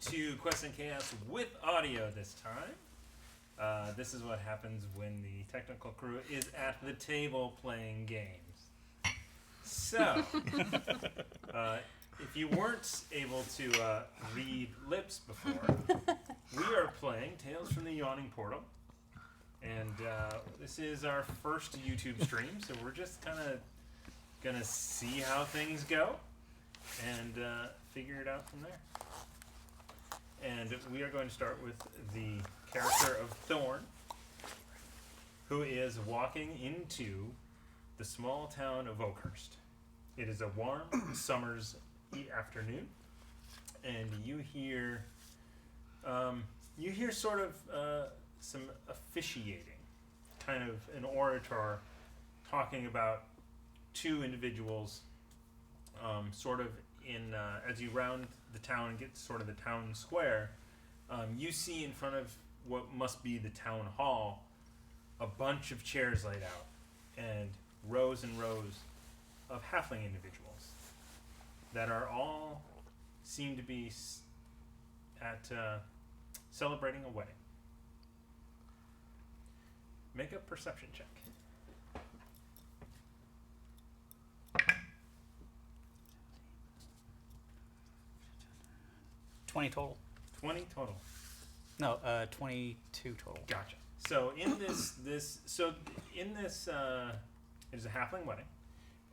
to Quest and Chaos with audio this time. This is what happens when the technical crew is at the table playing games. So, if you weren't able to read lips before, we are playing Tales from the Yawning Portal. And this is our first YouTube stream, so we're just kind of going to see how things go and figure it out from there. And we are going to start with the character of Thorn, who is walking into the small town of Oakhurst. It is a warm summer's afternoon, and you hear sort of some officiating, kind of an orator talking about two individuals, sort of in as you round the town and get to sort of the town square, you see in front of what must be the town hall a bunch of chairs laid out and rows of halfling individuals that are all seem to be at celebrating a wedding. Make a perception check. 20 total. 20 total. No, 22 total. Gotcha. So in this it is a halfling wedding,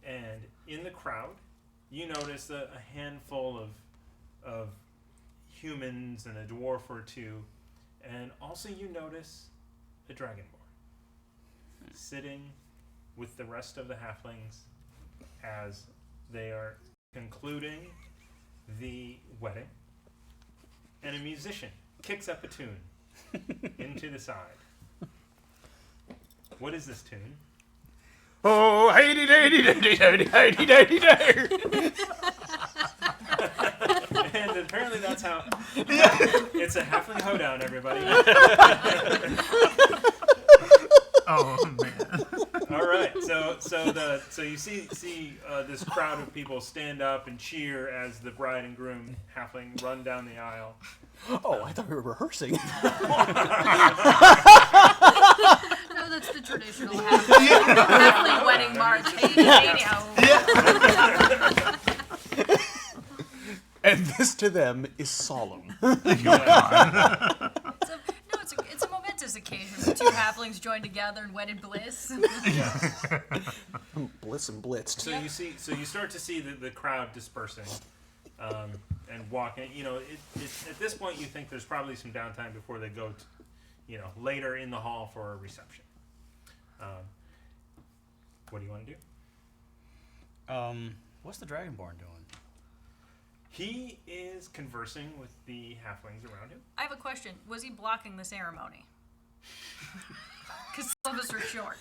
and in the crowd, you notice a handful of humans and a dwarf or two, and also you notice a dragonborn sitting with the rest of the halflings as they are concluding the wedding, and a musician kicks up a tune into the side. What is this tune? Oh, hey day And apparently that's how it's a halfling hoedown, everybody. Oh man. All right, so you see this crowd of people stand up and cheer as the bride and groom halfling run down the aisle. Oh, I thought we were rehearsing. No, that's the traditional halfling wedding march. And this to them is solemn. It's a momentous occasion when two halflings join together in wedded bliss. Bliss and blitzed. So you start to see the crowd dispersing and walking. You know, it's at this point you think there's probably some downtime before they go to, later in the hall for a reception. What do you want to do? What's the Dragonborn doing? He is conversing with the halflings around him. I have a question. Was he blocking the ceremony? Because some of us are short.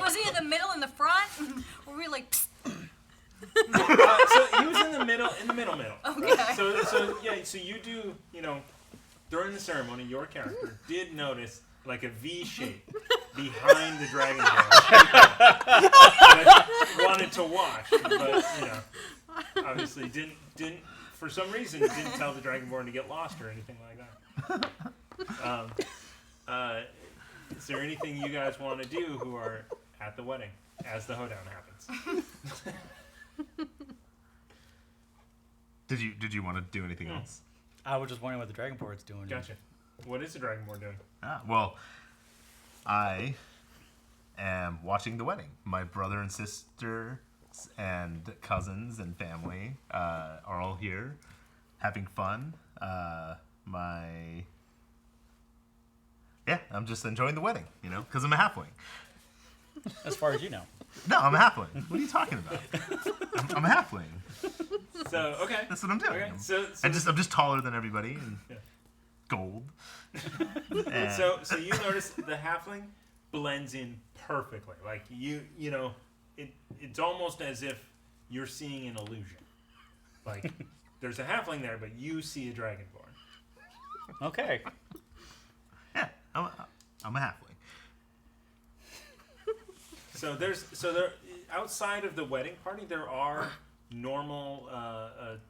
Was he in the middle, in the front? Or were we like... Psst? So he was in the middle. Okay. So you do, during the ceremony, your character did notice like a V shape behind the dragonborn. Wanted to watch, but obviously didn't for some reason didn't tell the dragonborn to get lost or anything like that. Is there anything you guys want to do who are at the wedding as the hoedown happens? Did you want to do anything else? I was just wondering what the Dragonborn's doing. Gotcha. What is the dragonborn doing? Well, I am watching the wedding. My brother and sister and cousins and family are all here having fun. I'm just enjoying the wedding, because I'm a halfling. As far as you know. No, I'm a halfling. What are you talking about? I'm a halfling. So, okay. That's what I'm doing. Okay. So I'm just taller than everybody and gold. And so you notice the halfling blends in perfectly. Like it's almost as if you're seeing an illusion. Like there's a halfling there, but you see a dragonborn. Okay. Yeah, I'm a halfling. So there outside of the wedding party, there are normal.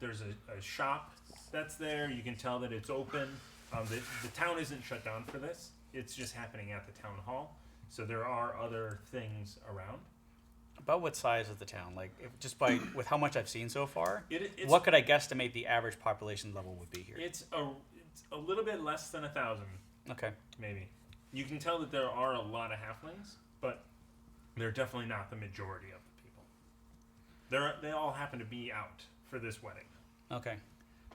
There's a shop that's there. You can tell that it's open. The town isn't shut down for this. It's just happening at the town hall. So there are other things around. About what size is the town? Like, just by with how much I've seen so far, It's, what could I guesstimate the average population level would be here? It's a little bit less than 1,000, Okay. maybe. You can tell that there are a lot of halflings, but they're definitely not the majority of the people. They all happen to be out for this wedding. Okay.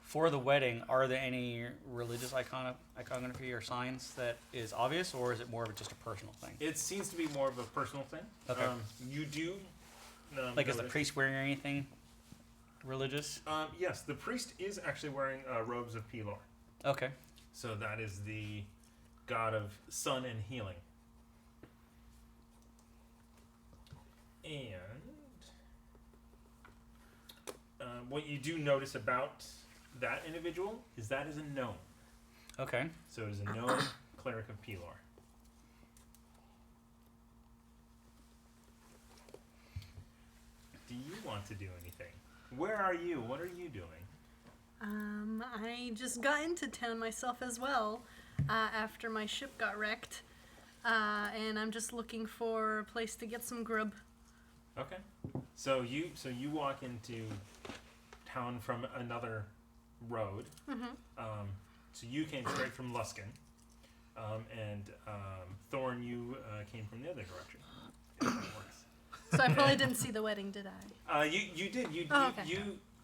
For the wedding, are there any religious iconography or signs that is obvious, or is it more of just a personal thing? It seems to be more of a personal thing. Okay. You do. Like, is the priest wearing anything religious? Yes, the priest is actually wearing robes of Pelor. Okay. So that is the god of sun and healing. And what you do notice about that individual is that is a gnome. Okay. So it is a gnome cleric of Pelor. Do you want to do anything? Where are you? What are you doing? I just got into town myself as well, after my ship got wrecked, and I'm just looking for a place to get some grub. Okay. So you walk into town from another road. So you came straight from Luskin, and Thorn, you came from the other direction. If that works. So I probably didn't see the wedding, did I? You did. Okay.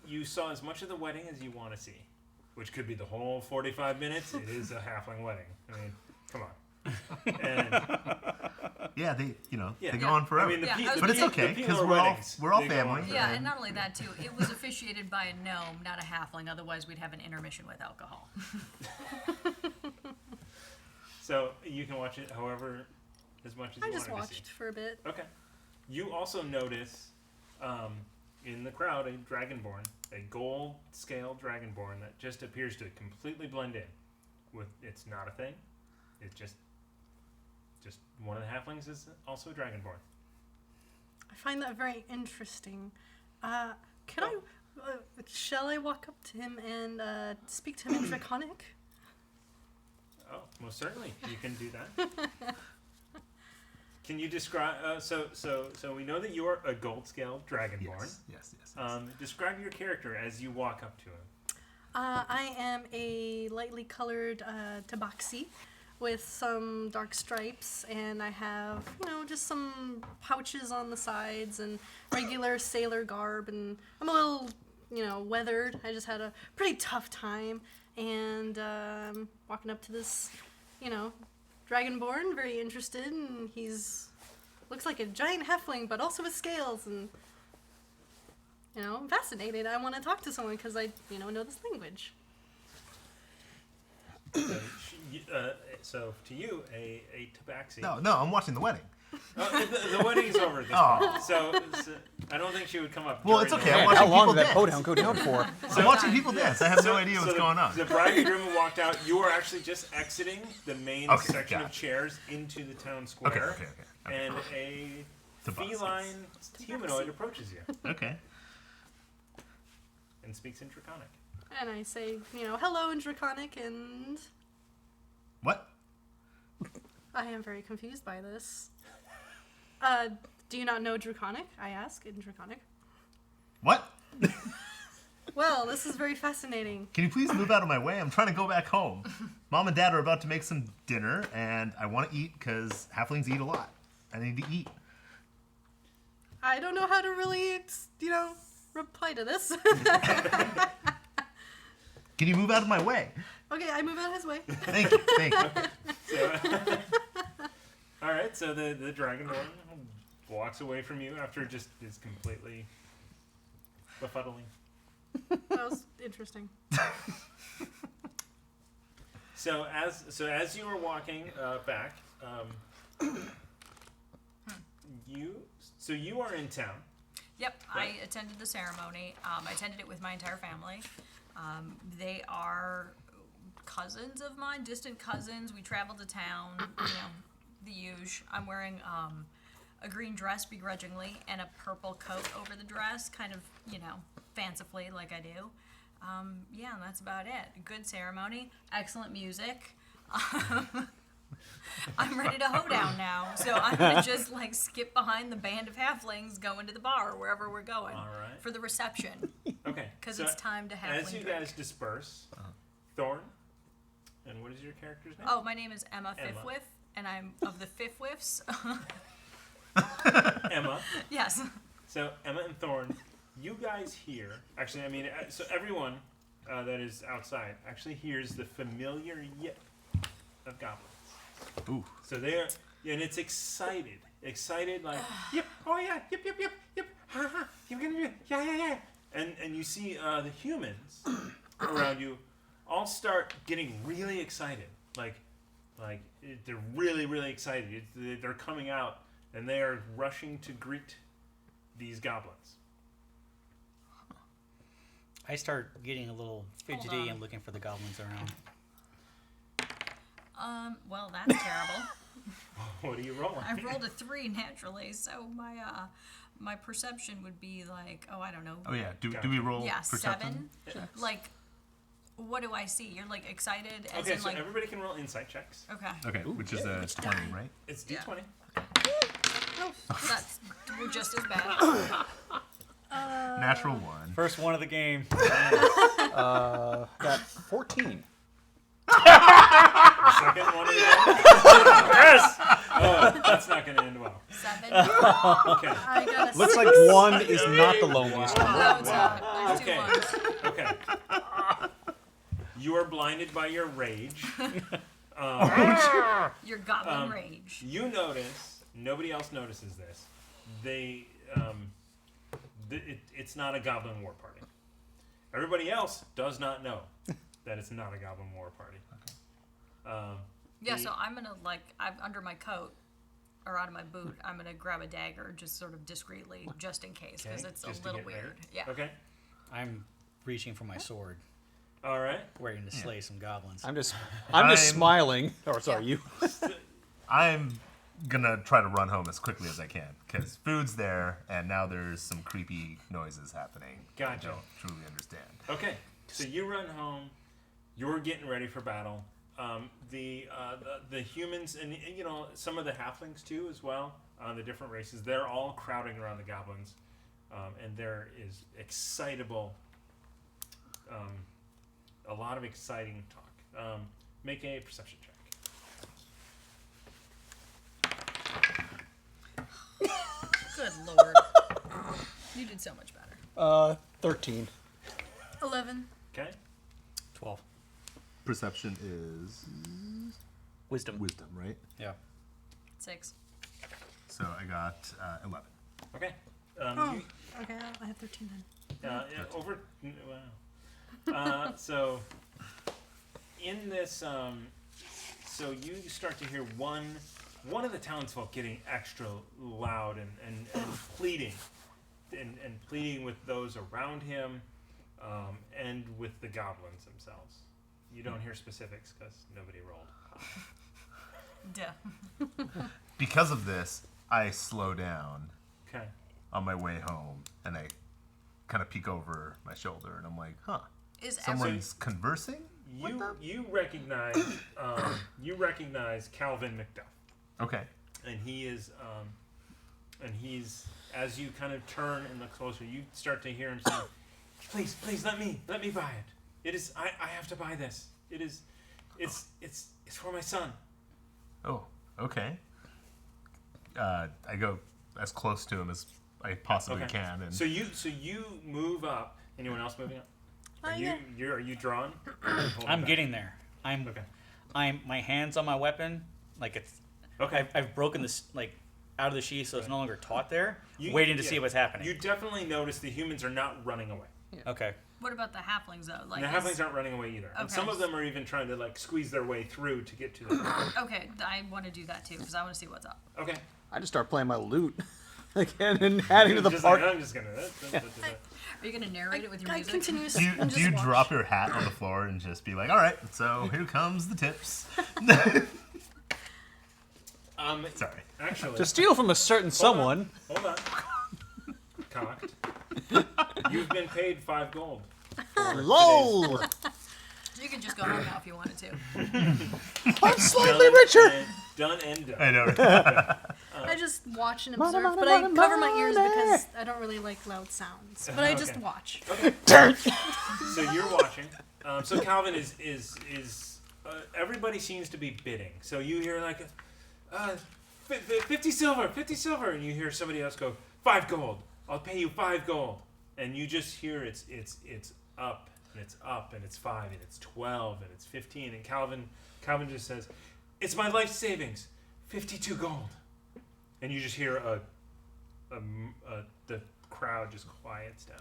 You saw as much of the wedding as you want to see, which could be the whole 45 minutes. It is a halfling wedding. I mean, come on. And Yeah, they Yeah. they go on forever. I mean, but it's okay because we're all family. Yeah, and not only that too, it was officiated by a gnome, not a halfling. Otherwise, we'd have an intermission with alcohol. So you can watch it however as much as I you just wanted to see. watched for a bit. Okay. You also notice in the crowd a Dragonborn, a gold scale Dragonborn that just appears to completely blend in. It's not a thing. It's just one of the halflings is also a Dragonborn. I find that very interesting. Shall I walk up to him and speak to him in Draconic? Oh, most certainly you can do that. Can you describe? So we know that you are a gold scale Dragonborn. Yes. Describe your character as you walk up to him. I am a lightly colored tabaxi with some dark stripes, and I have, just some pouches on the sides and regular sailor garb, and I'm a little, weathered. I just had a pretty tough time, and walking up to this, Dragonborn, very interested, and looks like a giant halfling, but also with scales, and I'm fascinated. I want to talk to someone because I, know this language. So to you, a tabaxi. No, I'm watching the wedding. The wedding's over at this point. So I don't think she would come up. Well, it's during okay. the I'm wedding. watching How long people did that dance. podium go down for? I'm watching people dance. I have no idea what's going on. The bride and groom walked out. You were actually just exiting the main Okay, section got of it. chairs into the town square. Okay. And a Tabaxis. feline humanoid approaches you Okay. and speaks in Draconic. And I say, hello in Draconic, and What? I am very confused by this. Do you not know Draconic? I ask in Draconic. What? Well, this is very fascinating. Can you please move out of my way? I'm trying to go back home. Mom and Dad are about to make some dinner, and I want to eat because halflings eat a lot. I need to eat. I don't know how to really, reply to this. Can you move out of my way? Okay, I move out his way. Thank you. So, all right. So the Dragonborn walks away from you after it just is completely befuddling. That was interesting. So as you were walking back, you are in town. Yep, I attended the ceremony. I attended it with my entire family. They are cousins of mine, distant cousins. We traveled to town, the huge. I'm wearing a green dress begrudgingly and a purple coat over the dress, kind of, fancifully like I do. Yeah, and that's about it. Good ceremony, excellent music. I'm ready to hoe down now, so I'm gonna just skip behind the band of halflings, go into the bar or wherever we're going for the reception. Okay. Because it's time to halfling As you drink. guys disperse, Thorn, and what is your character's name? Oh, my name is Emma Fifthwith, and I'm of the Fifthwiths. Emma. Yes. So Emma and Thorn, you guys hear. Actually, so everyone that is outside actually hears the familiar yip of goblins. Ooh. So they are, and it's excited, like yip, oh yeah, yip, yip, yip, yip, ha ha, you're gonna do it, yeah. And you see the humans around you all start getting really excited, like they're really, really excited. They're coming out and they are rushing to greet these goblins. I start getting a little fidgety and looking for the goblins around. Well, that's terrible. What are you rolling? I rolled a 3 naturally, so my perception would be I don't know. Oh yeah. Do we roll perception? 7. What do I see? You're excited as Okay, in so everybody can roll insight checks. Okay. Okay, which is a 20, right? It's Yeah. D20. We're just as bad. Natural 1. First one of the game. Got 14. The second one is yes! Oh, that's not going to end well. 7. Okay. I got a Looks like 1 is not the loneliest number. No, it's not. There's 2 Okay. ones. Okay. You are blinded by your rage. Your goblin rage. You notice, nobody else notices this. It's not a goblin war party. Everybody else does not know that it's not a goblin war party. Yeah, so I'm gonna I'm under my coat or out of my boot. I'm gonna grab a dagger, just sort of discreetly, just in case, because Okay, it's just a to little get ready. weird. Yeah. Okay. I'm reaching for my sword, All right. ready to slay some goblins. I'm just I'm- smiling. Or sorry, you. I'm gonna try to run home as quickly as I can because food's there, and now there's some creepy noises happening. Gotcha. I don't truly understand. Okay. So you run home. You're getting ready for battle. The humans and some of the halflings too as well. The different races, they're all crowding around the goblins, and there is excitable. A lot of exciting talk. Make a perception check. Good lord. You did so much better. 13. 11. Okay. 12. Perception is Wisdom. wisdom, right? Yeah. 6. So I got 11. Okay. Okay, I have 13 then. Over. Wow. So in this, so you start to hear one of the townsfolk getting extra loud and pleading, and pleading with those around him, and with the goblins themselves. You don't hear specifics because nobody rolled. Duh. Because of this, I slow down Okay. on my way home, and I kind of peek over my shoulder, and I'm like, huh, Is someone's conversing? with them? You recognize Calvin McDuff. Okay. And he's as you kind of turn and look closer, you start to hear him say, please let me buy it. It is I have to buy this. It's for my son. Oh, okay. I go as close to him as I possibly Okay. can, and So you move up. Anyone else moving up? Are yeah. are you drawn? I'm getting there. Okay. I'm my hands on my weapon, like it's. Okay. I've broken this out of the sheath, so it's no longer taut there. You- waiting to yeah. see what's happening. You definitely notice the humans are not running away. Okay. What about the halflings though? And the halflings aren't running away either. And Okay. some of them are even trying to squeeze their way through to get to them. Okay, I want to do that too because I want to see what's up. Okay. I just start playing my lute again and adding to the Just party. I'm just gonna. Are you gonna narrate it with your I music? continue do you, and do just you watch. drop your hat on the floor and just be like, all right, so here comes the tips? Sorry. Actually, To steal from a certain someone. Hold on. Cocked. You've been paid 5 gold. LOL! You can just go home now if you wanted to. I'm slightly richer! Done and done. I know. I just watch and observe, but I cover my ears because I don't really like loud sounds. But I just Okay. watch. So you're watching. So Calvin is everybody seems to be bidding. So you hear like, 50 silver, and you hear somebody else go, 5 gold. I'll pay you 5 gold. And you just hear it's up and it's up and it's 5 and it's 12 and it's 15. And Calvin just says, it's my life savings, 52 gold. And you just hear the crowd just quiets down.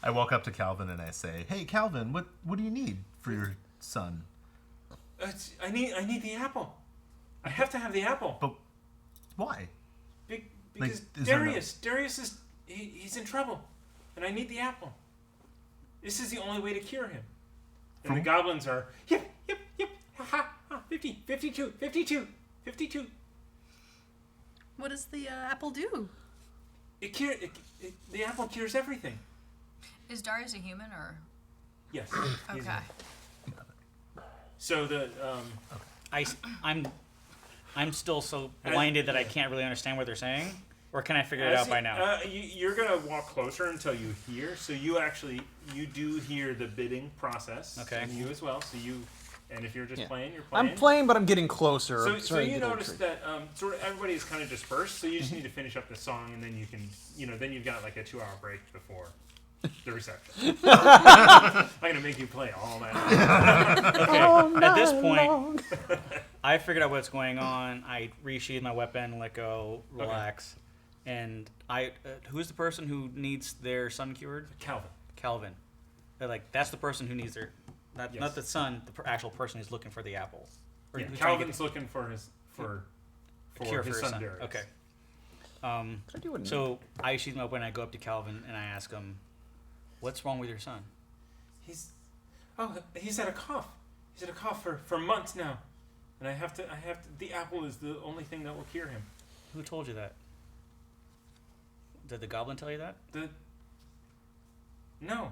I walk up to Calvin and I say, "Hey, Calvin, what do you need for your son?" I need the apple. I have to have the apple. But why? Because is there Darius is he's in trouble, and I need the apple. This is the only way to cure him. And the goblins are yep, ha ha, 50, 52. What does the apple do? The apple cures everything. Is Darius a human or? Yes. he's Okay. So the I'm still so blinded that I can't really understand what they're saying. Or can I figure it out by now? You're gonna walk closer until you hear. So you do hear the bidding process. Okay. And you as well. So and if you're just Yeah. playing, you're playing. I'm playing, but I'm getting closer. So, I'm so starting to you get a little notice tricky. that sort of everybody is kind of dispersed. So you just need to finish up the song, and then you can, then you've got like a 2-hour break before the reception. I'm gonna make you play all night. Okay. At this point, I figured out what's going on. I resheathe my weapon, let go, relax, and who's the person who needs their son cured? Calvin. They're like, that's the person who needs their. Not the son, the actual person who's looking for the apple. Or Yeah, who's trying to get Calvin's looking for his cure for his his son son. Darius. Okay. So I sheathe my weapon. I go up to Calvin and I ask him, "What's wrong with your son?" He's had a cough. He's had a cough for months now, and I have to. The apple is the only thing that will cure him. Who told you that? Did the goblin tell you that? No.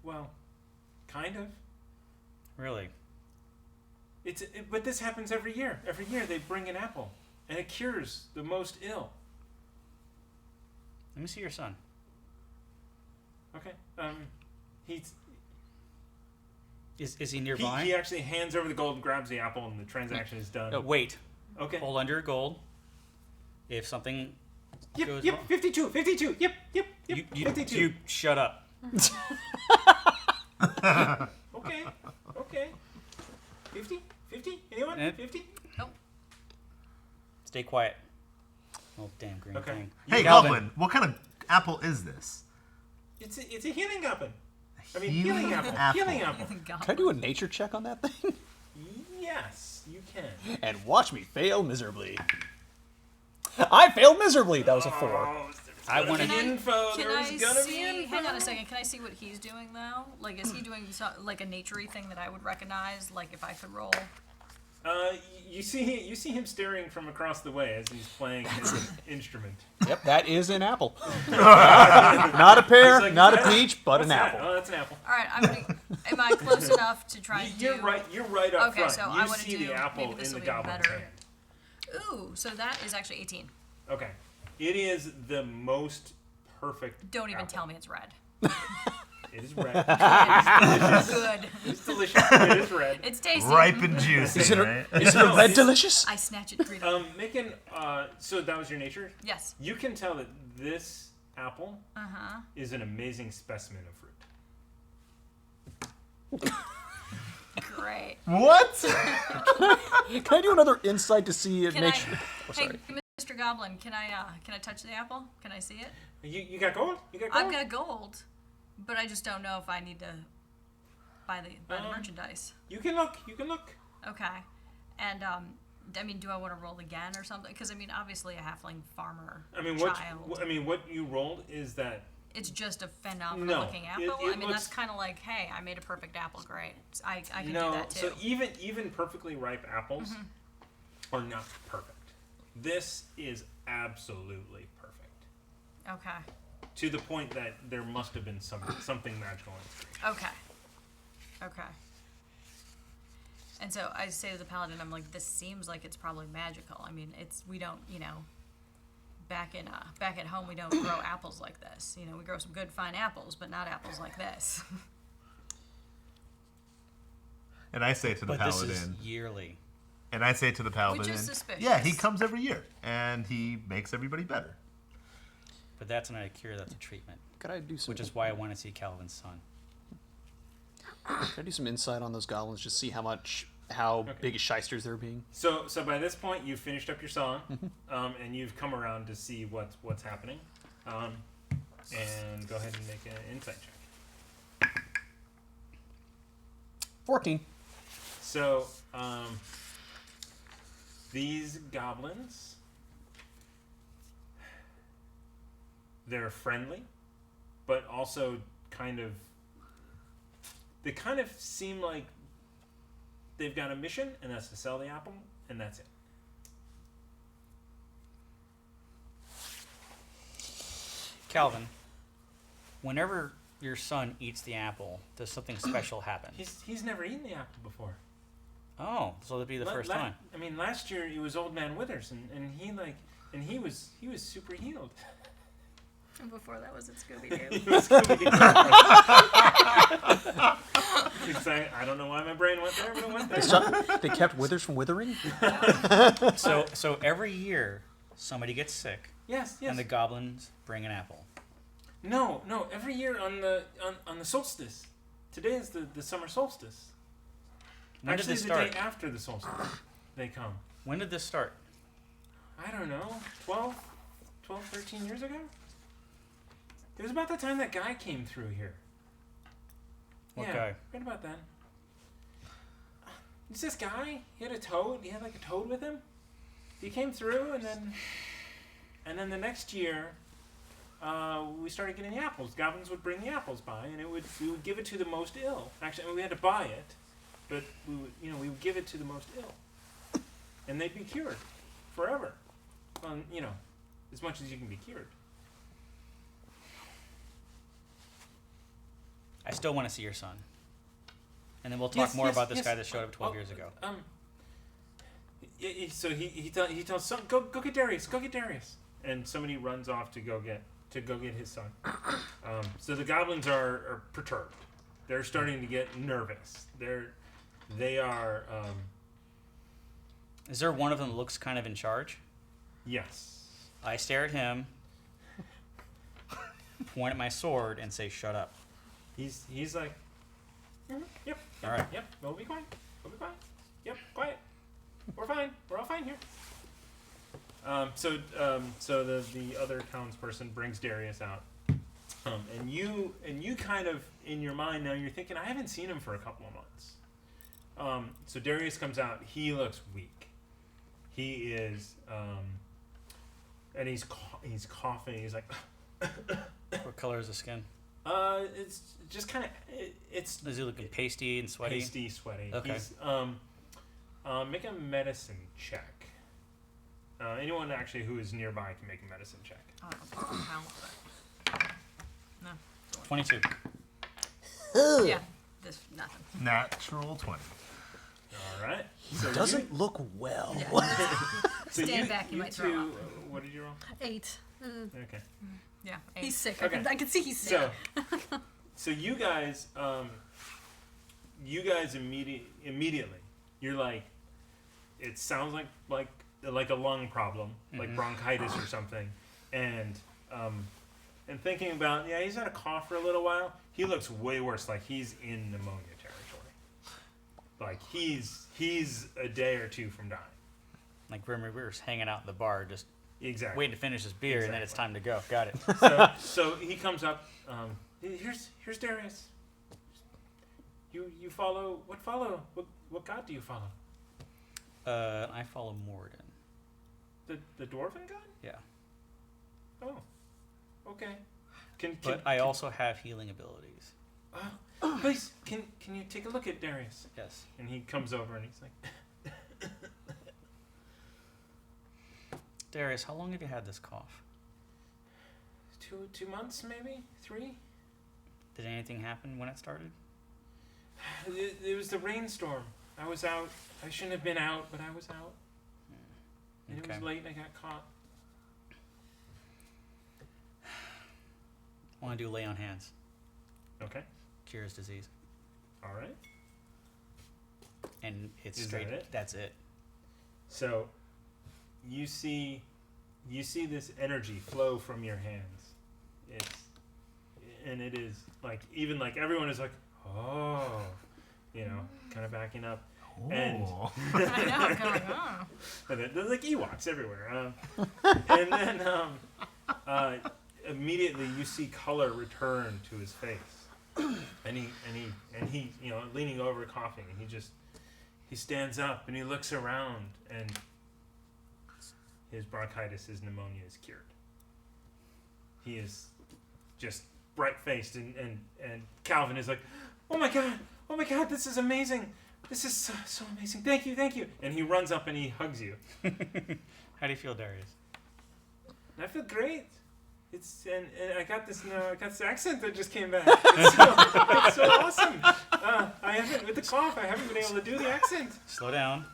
Well, kind of. Really? But this happens every year. Every year they bring an apple, and it cures the most ill. Let me see your son. Okay. Is he nearby? He actually hands over the gold and grabs the apple, and the transaction is done. Wait. Okay. Hold under your gold. If something goes Yep. wrong, 52. Yep. you 52. you shut up. Okay. 50? Anyone? And- 50? Nope. Stay quiet. Oh damn green Okay. thing. Hey, Calvin. Goblin, what kind of apple is this? It's a healing goblin. Healing Healing apple. apple. Healing apple. Can I do a nature check on that thing? Yes, you can. And watch me fail miserably. I failed miserably. That was a 4. Oh, I want there's to. info. Can There's I gonna be see? info. Hang on a second. Can I see what he's doing though? Like, is he doing like a naturey thing that I would recognize? Like, if I could roll. You see him staring from across the way as he's playing his instrument. Yep, that is an apple. Not a pear, It's like, not a "That's- peach, but what's an that? apple. Oh, that's an apple. All right, am I close enough to try and do? You're right up Okay, front. so you I wanna see do- the apple maybe this in the will be goblin's better. hand. Ooh, so that is actually 18. Okay. It is the most perfect. Don't even apple. tell me it's red. It is red. Good. It's delicious. It is red. It's tasty. Ripe and juicy, Is it right? a, is it a red delicious? I snatch it greedily. Making. So that was your nature. Yes. You can tell that this apple Uh-huh. is an amazing specimen of fruit. Great. What? Can I do another insight to see if Can nature? I? Oh, Hey, sorry. Mr. Goblin, can I touch the apple? Can I see it? You got gold? You got gold? I've got gold, but I just don't know if I need to buy the merchandise. You can look. You can look. Okay. And I mean, do I want to roll again or something? Because I mean, obviously a halfling farmer child. What you rolled is that. It's just a phenomenal looking apple. it I mean, looks- that's kind of like, hey, I made a perfect apple. Great. I can No, do that too. so even perfectly ripe apples are not perfect. This is absolutely perfect. Okay. To the point that there must have been something magical in it. Okay. And so I say to the paladin, I'm like, this seems like it's probably magical. I mean, we don't, back at home we don't grow apples like this. We grow some good fine apples, but not apples like this. And I say to the But paladin. this is yearly. And I say to the paladin. Which is suspicious. Yeah, he comes every year, and he makes everybody better. But that's not a cure, that's a treatment. Could I do some? Which is why I want to see Calvin's son. Could I do some insight on those goblins? Just see how big of shysters they're being. So by this point, you've finished up your song, and you've come around to see what's happening. And go ahead and make an insight check. 14. So, these goblins, they're friendly, but also they kind of seem like they've got a mission, and that's to sell the apple, and that's it. Calvin, whenever your son eats the apple, does something special happen? He's never eaten the apple before. Oh, so that'd be the first time. I mean, last year it was Old Man Withers, and he was super healed. And before that was at Scooby-Doo. He was Scooby-Doo. I don't know why my brain went there, but it went there. They kept withers from withering? So every year somebody gets sick, Yes. and the goblins bring an apple. No. Every year on the solstice. Today is the summer solstice. When Actually, did this the start? day after the solstice, they come. When did this start? I don't know, 12, 13 years ago? It was about the time that guy came through here. What yeah, guy? right about then. It's this guy. He had a toad. He had like a toad with him. He came through, and then the next year, we started getting the apples. Goblins would bring the apples by, and we would give it to the most ill. Actually, I mean, we had to buy it, but we would give it to the most ill, and they'd be cured forever. As much as you can be cured. I still want to see your son. And then we'll talk more about this guy that showed up 12 years ago. So he tells son, go get Darius, and somebody runs off to go get his son. So the goblins are perturbed. They're starting to get nervous. They are. Is there one of them that looks kind of in charge? Yes. I stare at him, point at my sword, and say, "Shut up." He's like, yep. All right. Yep. We'll be quiet. Yep. Quiet. We're fine. We're all fine here. So the other townsperson brings Darius out, and you kind of in your mind now you're thinking I haven't seen him for a couple of months. So Darius comes out. He looks weak. He is, and he's coughing. He's like. What color is the skin? It's just kind of it's. Is he looking pasty and sweaty? Pasty, sweaty. Okay. He's, make a medicine check. Anyone actually who is nearby can make a medicine check. I don't know how, but no. 22. Yeah, this nothing. Natural 20. All right. So Doesn't look well. so Stand back, you might throw two, up. What did you roll? 8. Okay. Yeah, He's sick. Okay. I can see he's sick. So you guys immediately, you're like, it sounds like a lung problem, like bronchitis or something, and thinking about, he's had a cough for a little while. He looks way worse, like he's in pneumonia territory. Like he's a day or two from dying. Like Grimmy Reaper's hanging out in the bar, just Exactly. waiting to finish his beer, and then it's time to go. Got it. So he comes up. Here's Darius. You follow what god do you follow? I follow Morden. The dwarven god? Yeah. Oh. Okay. But I also have healing abilities. Please, can you take a look at Darius? Yes. And he comes over and he's like, Darius, how long have you had this cough? 2 months, maybe 3. Did anything happen when it started? It was the rainstorm. I was out. I shouldn't have been out, but I was out. And it was late and I got caught. I want to do lay on hands. Okay. Cures disease. All right. And it's Is straight. that it? That's it. So, you see this energy flow from your hands. It is like, even like everyone is like, oh, kind of backing up. And I know, going, oh. and there's like Ewoks everywhere. And then immediately you see color return to his face, and he leaning over coughing, and he stands up and he looks around, and his bronchitis, his pneumonia is cured. He is just bright faced, and Calvin is like, oh my god, this is amazing. This is so amazing. Thank you. And he runs up and he hugs you. How do you feel, Darius? I feel great. And I got this accent that just came back. It's so awesome. I haven't, with the cough, I haven't been able to do the accent. Slow down.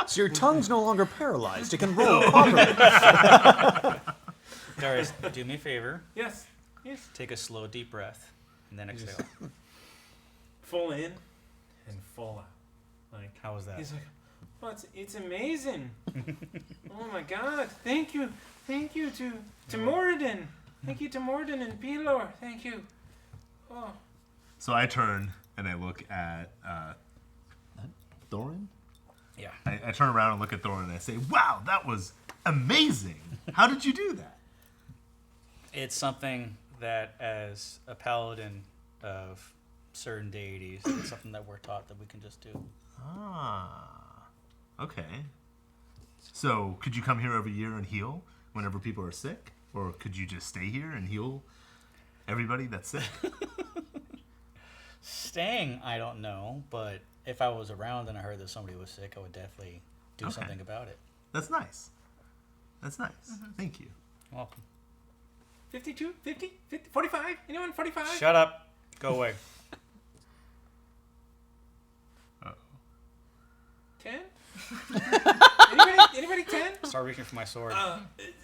So your tongue's no longer paralyzed. It can roll properly. Darius, do me a favor. Yes. Take a slow, deep breath, and then exhale. Full in and full out. Like, How was that? he's like, oh, it's amazing. Oh my God! Thank you to Moradin. Thank you to Moradin and Pelor. Thank you. Oh. So I turn and I look at Thorin. Yeah. I turn around and look at Thorin and I say, "Wow, that was amazing! How did you do that?" It's something that, as a paladin of certain deities, it's something that we're taught that we can just do. Ah, okay. So could you come here every year and heal whenever people are sick, or could you just stay here and heal everybody that's sick? Staying, I don't know, but if I was around and I heard that somebody was sick, I would definitely do Okay. something about it. That's nice. Thank you. You're welcome. 52, 50, 45? Anyone 45? Shut up. Go away. 10? Anybody 10? Start reaching for my sword.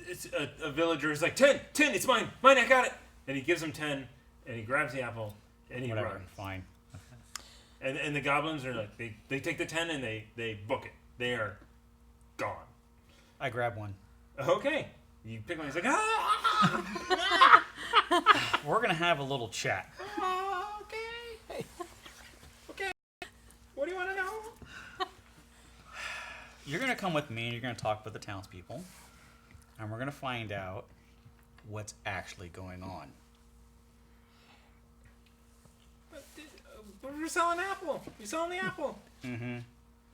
It's a villager is like, 10, it's mine, I got it. And he gives him 10, and he grabs the apple, and he Whatever. runs. Fine. And the goblins are like, they take the 10 and they book it. They are gone. I grab one. Okay. You pick one, he's like, ah! We're going to have a little chat. Okay. Okay. What do you want to know? You're going to come with me and you're going to talk with the townspeople. And we're going to find out what's actually going on. But we're selling apple. You're selling the apple. Mm-hmm.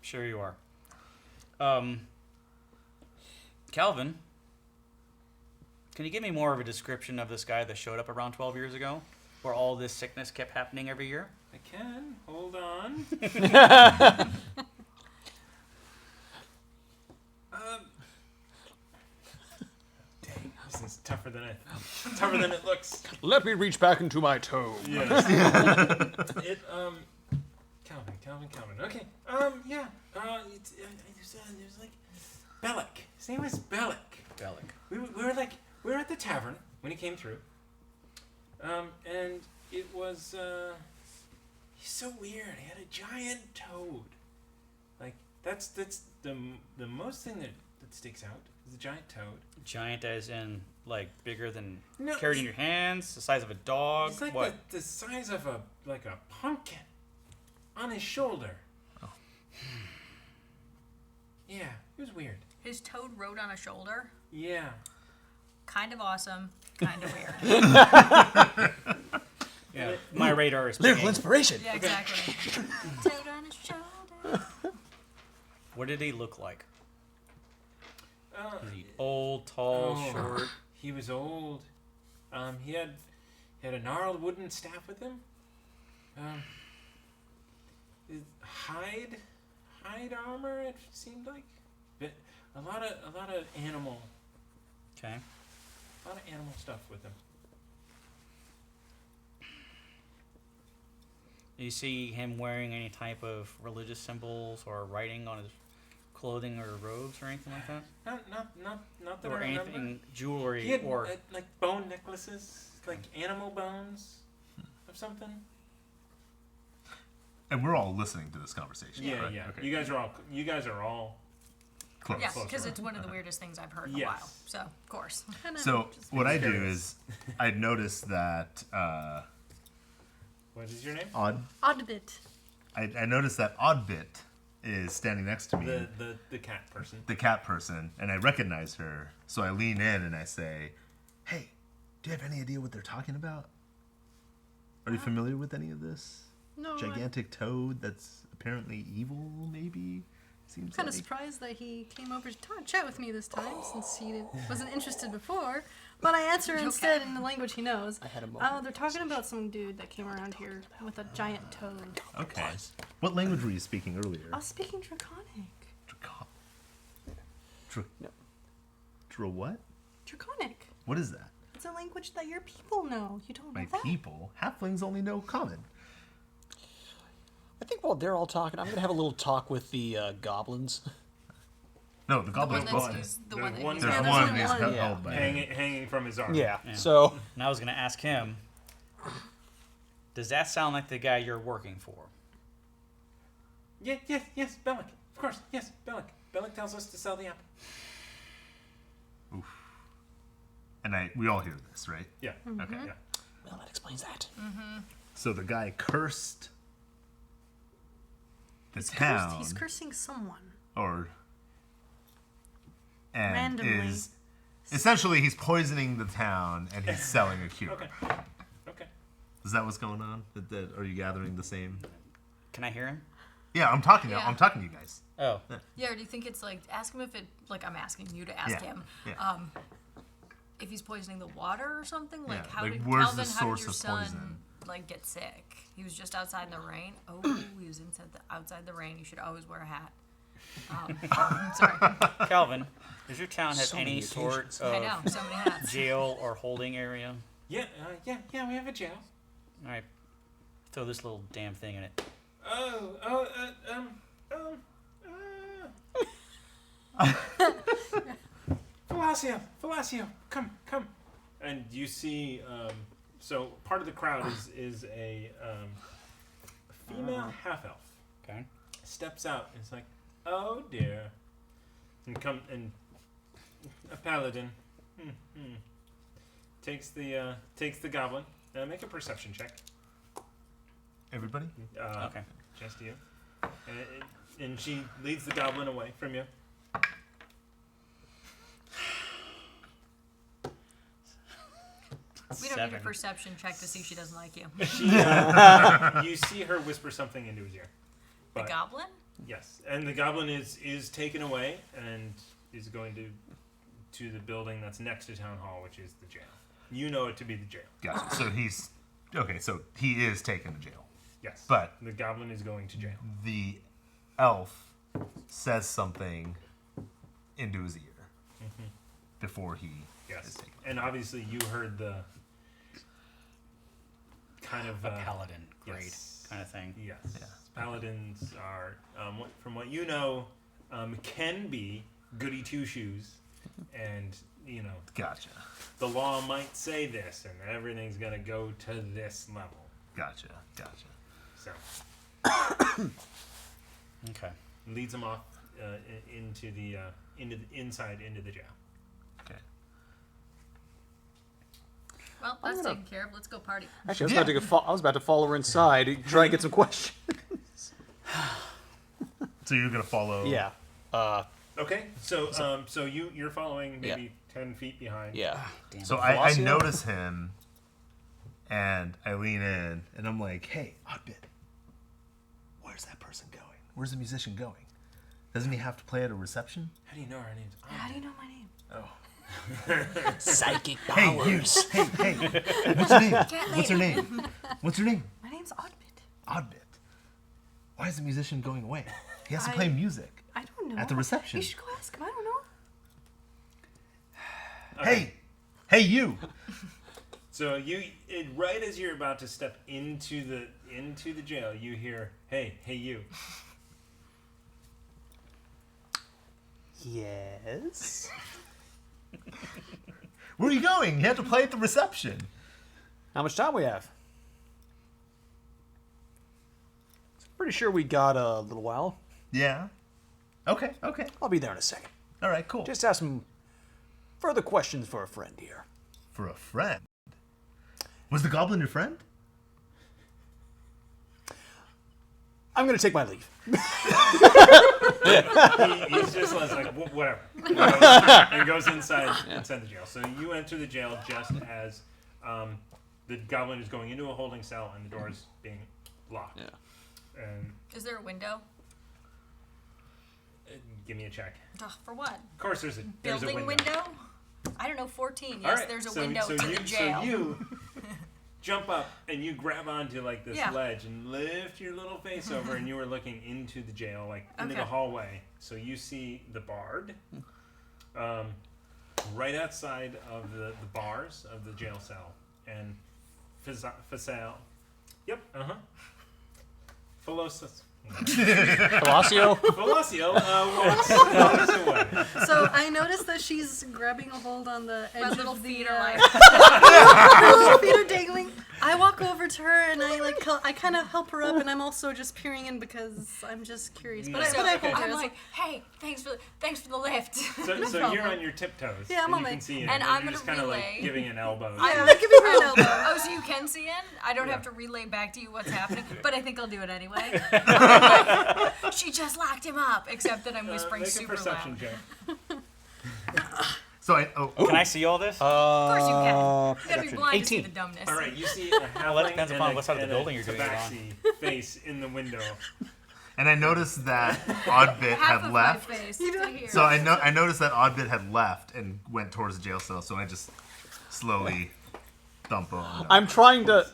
Sure you are. Calvin, can you give me more of a description of this guy that showed up around 12 years ago, where all this sickness kept happening every year? I can. Hold on. Dang, this is tougher than it looks. Let me reach back into my toe. Yes. Calvin. Okay. Yeah. There's like Bellick. His name was Bellick. Bellick. We were at the tavern when he came through. And it was he's so weird. He had a giant toad. Like that's the most thing that sticks out is a giant toad. Giant as in, like, bigger than No, carried in your hands, the size of a dog? It's like what? the size of a pumpkin on his shoulder. Oh. Yeah, it was weird. His toad rode on a shoulder. Yeah. Kind of awesome, kind of weird. Yeah, my radar is Lyrical pinging. inspiration. Yeah, exactly. Toad on his shoulder. What did he look like? Is he He old, tall, short? He was old. He had a gnarled wooden staff with him. His hide armor. It seemed like, but a lot of animal Okay. A lot of animal stuff with him. Do you see him wearing any type of religious symbols or writing on his clothing or robes or anything like that? Not that Or I remember. anything, jewelry He had or... like bone necklaces, like animal bones of something. And we're all listening to this conversation. Yeah, right? yeah. Okay. You guys are all Close. Yeah, Close, because right. it's one of the weirdest things I've heard in a Yes. while. So, of course. So what I do curious. is I noticed that What is your name? Oddbit. I noticed that Oddbit is standing next to me, The cat person. the cat person, and I recognize her. So I lean in and I say, "Hey, do you have any idea what they're talking about? Are you familiar with any of this? No, Gigantic toad that's apparently evil, maybe? Seems I'm kind of like." surprised that he came over to chat with me this time, since he wasn't interested before. But I answer instead in the language he knows. I had a moment. They're talking about some dude that came around here with a giant toad. Okay. What language were you speaking earlier? I was speaking Draconic. What? Draconic. What is that? It's a language that your people know. You don't know My that? people? Halflings only know common. I think while they're all talking, I'm gonna have a little talk with the goblins. No, the The goblin's one that's gone. he's, the There's one that one he's guy- There's there's one only who's one. held Yeah. by Hanging from his arm. Yeah. Yeah. So And I was going to ask him, does that sound like the guy you're working for? Yes, Bellick. Of course, yes, Bellick. Bellick tells us to sell the apple. And we all hear this, right? Yeah. Okay. Yeah. well, that explains that. So the guy cursed the town, He's cursing someone. and Randomly. is essentially he's poisoning the town and he's selling a cure. Okay. Okay. Is that what's going on? Are you gathering the same? Can I hear him? Yeah, I'm talking. Yeah. I'm talking to you guys. Oh, Yeah, or do you think it's like, ask him if it, like I'm asking you to ask Yeah, him, yeah. if he's poisoning the water or something? Like, Yeah, how like, did where's Calvin, the how source did your of son, poison? like, get sick? He was just outside in the rain. Oh, he was outside the rain. You should always wear a hat. Sorry. Calvin, does your town have So any many sort occasions. I of know, so many hats. jail or holding area? Yeah. Yeah. We have a jail. All right, throw this little damn thing in it. Falacio, come. And you see, so part of the crowd is a female half elf. Okay. Steps out and it's like, oh dear, and a paladin takes the goblin. Make a perception check. Everybody? Okay. Just you. And she leads the goblin away from you. We don't need a 7. perception check to see she doesn't like you. She, you see her whisper something into his ear. The But- goblin? Yes, and the goblin is taken away and is going to the building that's next to town hall, which is the jail. You know it to be the jail. Gotcha. So he's okay. So he is taken to jail. Yes, But the goblin is going to jail. the elf says something into his ear before he is Yes, taken. and obviously you heard the kind of A paladin grade yes. kind of thing. Yes, Yeah. paladins are, from what you know, can be goody two shoes, and you know Gotcha. the law might say this, and everything's gonna go to this level. Gotcha. So Okay. leads him off into the inside into the jail. Okay. Well, that's taken care of. Let's go party. Actually, I was about to follow her inside to try and get some questions. So you're gonna follow? Yeah. Okay, so you're following maybe Yeah. 10 feet behind. Yeah. Damn. So I notice him, and I lean in, and I'm like, "Hey, Oddbit, where's that person going? Where's the musician going? Doesn't he have to play at a reception?" How do you know our names? How do you know my name? Oh. Psychic Hey, you! Hey! What's her name? What's her name? What's her name? My name's Oddbit. Oddbit. Why is the musician going away? He has to I- play music. I don't know. At the reception. You should go ask him. I don't know. Hey, you! So right as you're about to step into the jail, you hear, "Hey, you." Yes. Where are you going? You have to play at the reception. How much time we have? Pretty sure we got a little while. Yeah. Okay. I'll be there in a second. All right, cool. Just have some further questions for a friend here. For a friend. Was the goblin your friend? I'm gonna take my leave. He's just like whatever, and goes inside the jail. So you enter the jail just as the goblin is going into a holding cell and the door is being locked. Yeah. And Is there a window? give me a check. Ugh, for what? Of course, there's a Building window? I don't know, 14. Yes, All right, there's a so- window so to you, the jail. So you jump up and you grab onto like this Yeah. ledge and lift your little face over, and you are looking into the jail, like into the Okay. hallway. So you see the bard, right outside of the bars of the jail cell, and Faisal. Yep. Philosis. Palacio? Palacio walks away. So I noticed that she's grabbing a hold on the edge My little of the feet are like, her little feet are dangling. I walk over to her and I kind of help her up, and I'm also just peering in because I'm just curious. But So, I hold her. I'm It's like, hey, thanks for the lift. So you're on your tiptoes. Yeah, I'm and on you my- can see in, And and I'm you're just gonna kind of relay. like giving an elbow. I'm giving her an elbow. Oh, so you can see in? I don't Yeah. have to relay back to you what's happening, but I think I'll do it anyway. She just locked him up, except that I'm whispering Make a super perception loud. check. So Can I see all this? Of course you can. You gotta be perception. blind to see 18. the dumbness. All right, you see a halfling Well, that depends and upon a- what side of the and a building you're doing it on. tabaxi face in the window. and I noticed that Oddbit Half had of left. my face to here. So I noticed that Oddbit had left and went towards the jail cell. So I just slowly thump on. I'm trying to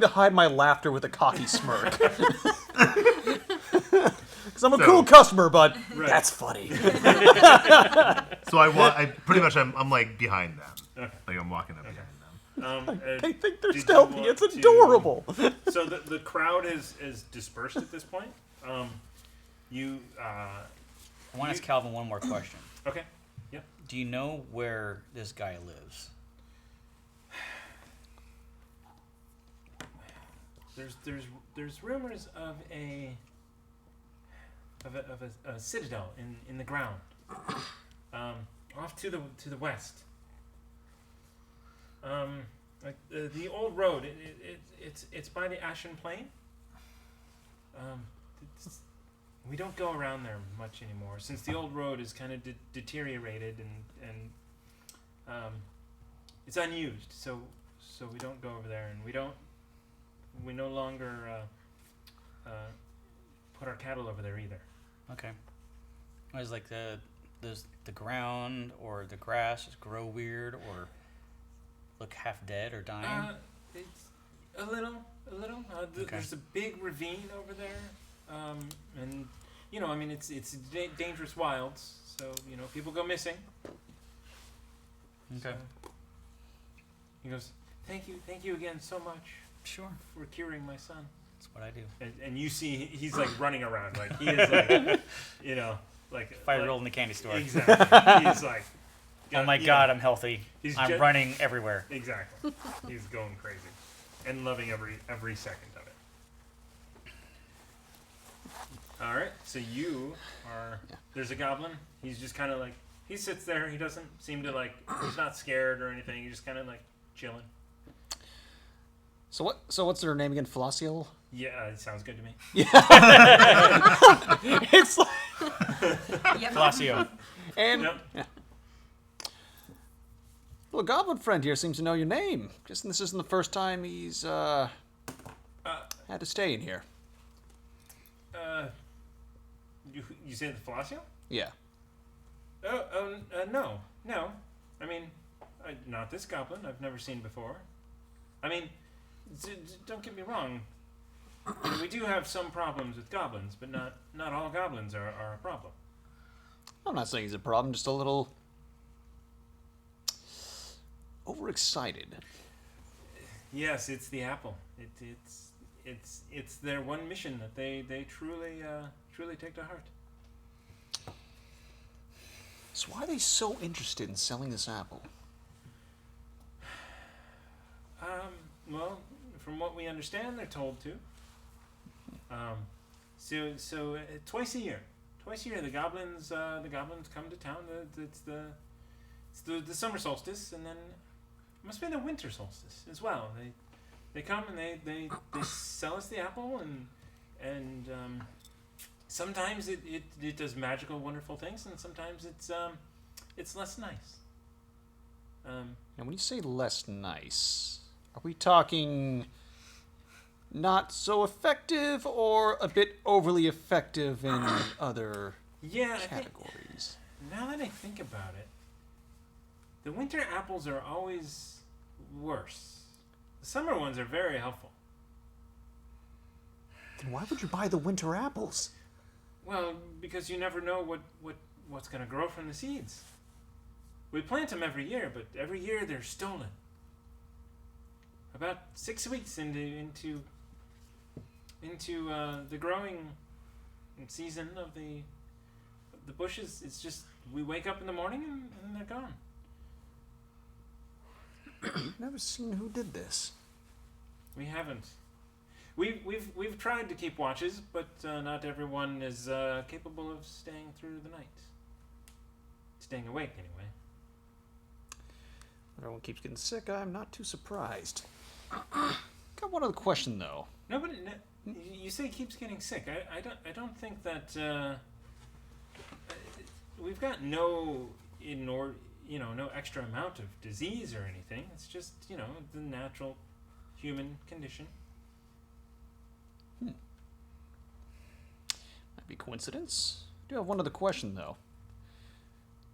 hide my laughter with a cocky smirk. Because I'm a cool customer, but Right. that's funny. So I pretty much I'm like behind them. Okay. Like I'm walking up behind them. They think they're did you stealthy. want It's to- adorable. So the crowd is dispersed at this point. You I want to ask Calvin one more question. okay? Yep. Do you know where this guy lives? There's rumors of a citadel in the ground, off to the west. Like the old road. It's by the Ashen Plain. We don't go around there much anymore since the old road is kind of deteriorated and it's unused. So we don't go over there, and we no longer put our cattle over there either. Okay. Is like does the ground or the grass just grow weird or look half dead or dying? It's a little. Okay. There's a big ravine over there, and I mean, it's dangerous wilds, so people go missing. Okay. So, he goes, "Thank you again so much Sure. for curing my son." That's what I do. And you see he's like running around, like he is like, like 5-year-old in the candy store. Exactly. He's like, Oh my God, I'm healthy. He's I'm ju- running everywhere. Exactly. He's going crazy and loving every second of it. All right. So you are. There's a goblin. He's just kind of like he sits there. He doesn't seem to like. He's not scared or anything. He's just kind of like chilling. So what's their name again? Falaciel? Yeah, it sounds good to me. It's like, Yep. Palacio. and Yep. well, a goblin friend here seems to know your name. Guessing this isn't the first time he's had to stay in here. You say the Palacio? Yeah. No. I mean, not this goblin. I've never seen before. I mean, don't get me wrong. We do have some problems with goblins, but not all goblins are a problem. I'm not saying he's a problem, just a little overexcited. Yes, it's the apple. It's their one mission that they truly take to heart. So why are they so interested in selling this apple? Well, from what we understand, they're told to. So twice a year, the goblins come to town. It's the summer solstice, and then it must be the winter solstice as well. They come and they sell us the apple, and sometimes it does magical, wonderful things, and sometimes it's less nice. Now, when you say less nice, are we talking not so effective or a bit overly effective in other categories? Now that I think about it, the winter apples are always worse. The summer ones are very helpful. Then why would you buy the winter apples? Well, because you never know what's going to grow from the seeds. We plant them every year, but every year they're stolen. About 6 weeks into the growing season of the bushes, it's just we wake up in the morning and they're gone. I've never seen who did this. We haven't. We've tried to keep watches, but not everyone is capable of staying through the night. Staying awake, anyway. Everyone keeps getting sick. I'm not too surprised. Got one other question though. No, but you say he keeps getting sick. I don't think that we've got no extra amount of disease or anything. It's just the natural human condition. Might be coincidence. I do have one other question though.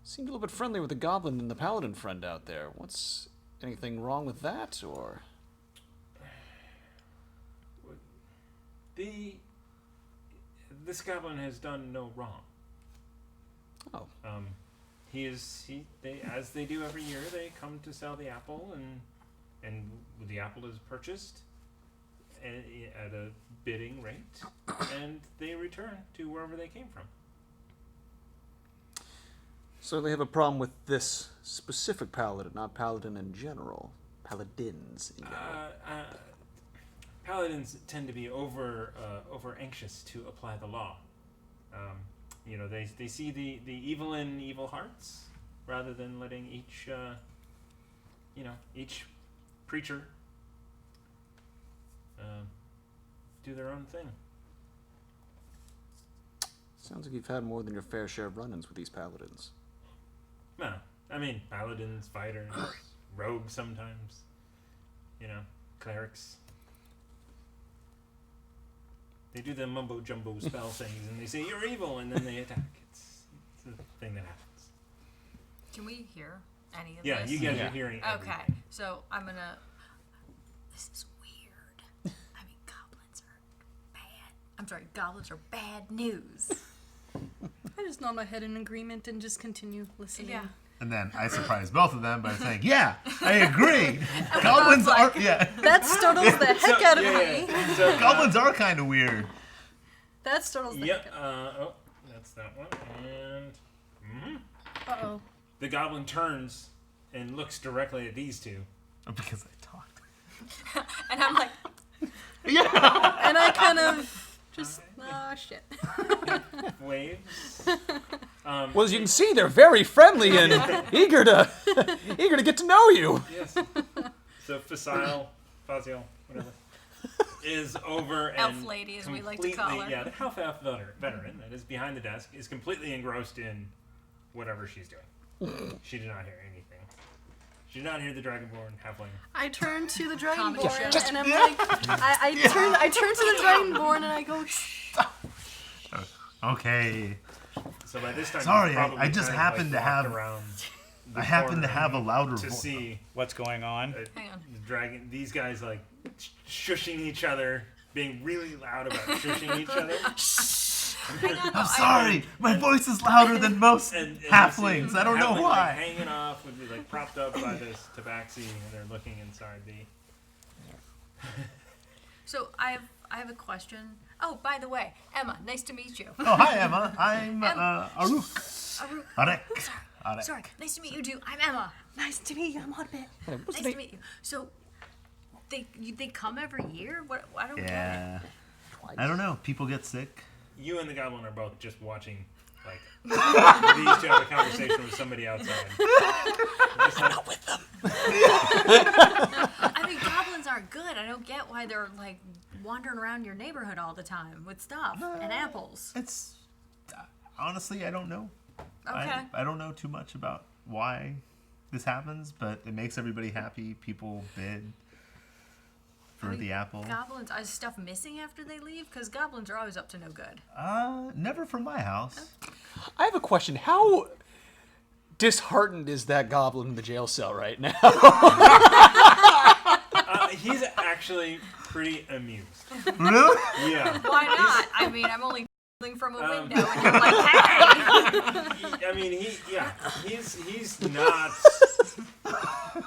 Seemed a little bit friendlier with the goblin than the paladin friend out there. What's anything wrong with that, or? This goblin has done no wrong. Oh. They as they do every year, they come to sell the apple, and the apple is purchased at a bidding rate, and they return to wherever they came from. So they have a problem with this specific paladin, not paladin in general. Paladins in general. Paladins tend to be over anxious to apply the law. They see the evil in evil hearts rather than letting each preacher do their own thing. Sounds like you've had more than your fair share of run-ins with these paladins. No, I mean paladins, fighters, rogues sometimes. Clerics. They do the mumbo jumbo spell things, and they say you're evil, and then they attack. It's a thing that happens. Can we hear any of this? Yeah, you guys are hearing everything. Okay, so I'm gonna. This is weird. I mean, goblins are bad news. I just nod my head in agreement and just continue listening. Yeah. And then I surprised both of them by saying, "Yeah, I agree. Goblins are That startles the heck out of me. So, goblins are kind of weird." That startles the Yep. heck out of me. That's that one. And Uh-oh. the goblin turns and looks directly at these two. Because I talked. And I'm like, And I kind of just, shit. Waves. Well, as you can see, they're very friendly and eager to get to know you. Yes. So Faziel, whatever, is over and elf lady, as we like to call her. Yeah, the half-elf veteran that is behind the desk is completely engrossed in whatever she's doing. She did not hear anything. She did not hear the Dragonborn halfling. I turn to the Comedy Dragonborn show. and I'm like, I turn to the Dragonborn and I go, shh. Okay. So by this time, Sorry, you've probably I just kind of, happened to walked have- around the I happen to corner have a louder to voice. see What's going on? Hang on. the dragon. These guys shushing each other, being really loud about shushing each other. Hang on, I'm sorry. My voice is louder than most And you halflings. see I don't know halfling, why. Like, hanging off would be like propped up by this tabaxi, and they're looking inside the. So I have a question. Oh, by the way, Emma, nice to meet you. Oh, hi, Emma. I'm Aruk. Arek. Arek. Sorry, nice to meet you too. I'm Emma. Nice to meet you. I'm Hotbit. Nice to meet you. So, they come every year? What? I don't get Yeah. it. I don't know. People get sick. You and the goblin are both just watching, like, these two have a conversation with somebody outside. I'm not with them. I mean, goblins aren't good. I don't get why they're like wandering around your neighborhood all the time with stuff and apples. It's honestly, I don't know. Okay. I don't know too much about why this happens, but it makes everybody happy. People bid for the apple. Goblins, is stuff missing after they leave? Because goblins are always up to no good. Never from my house. I have a question. How disheartened is that goblin in the jail cell right now? He's actually pretty amused. Really? Yeah. Why not? I mean, I'm only from a window, and you're like, hey! I mean, he's not.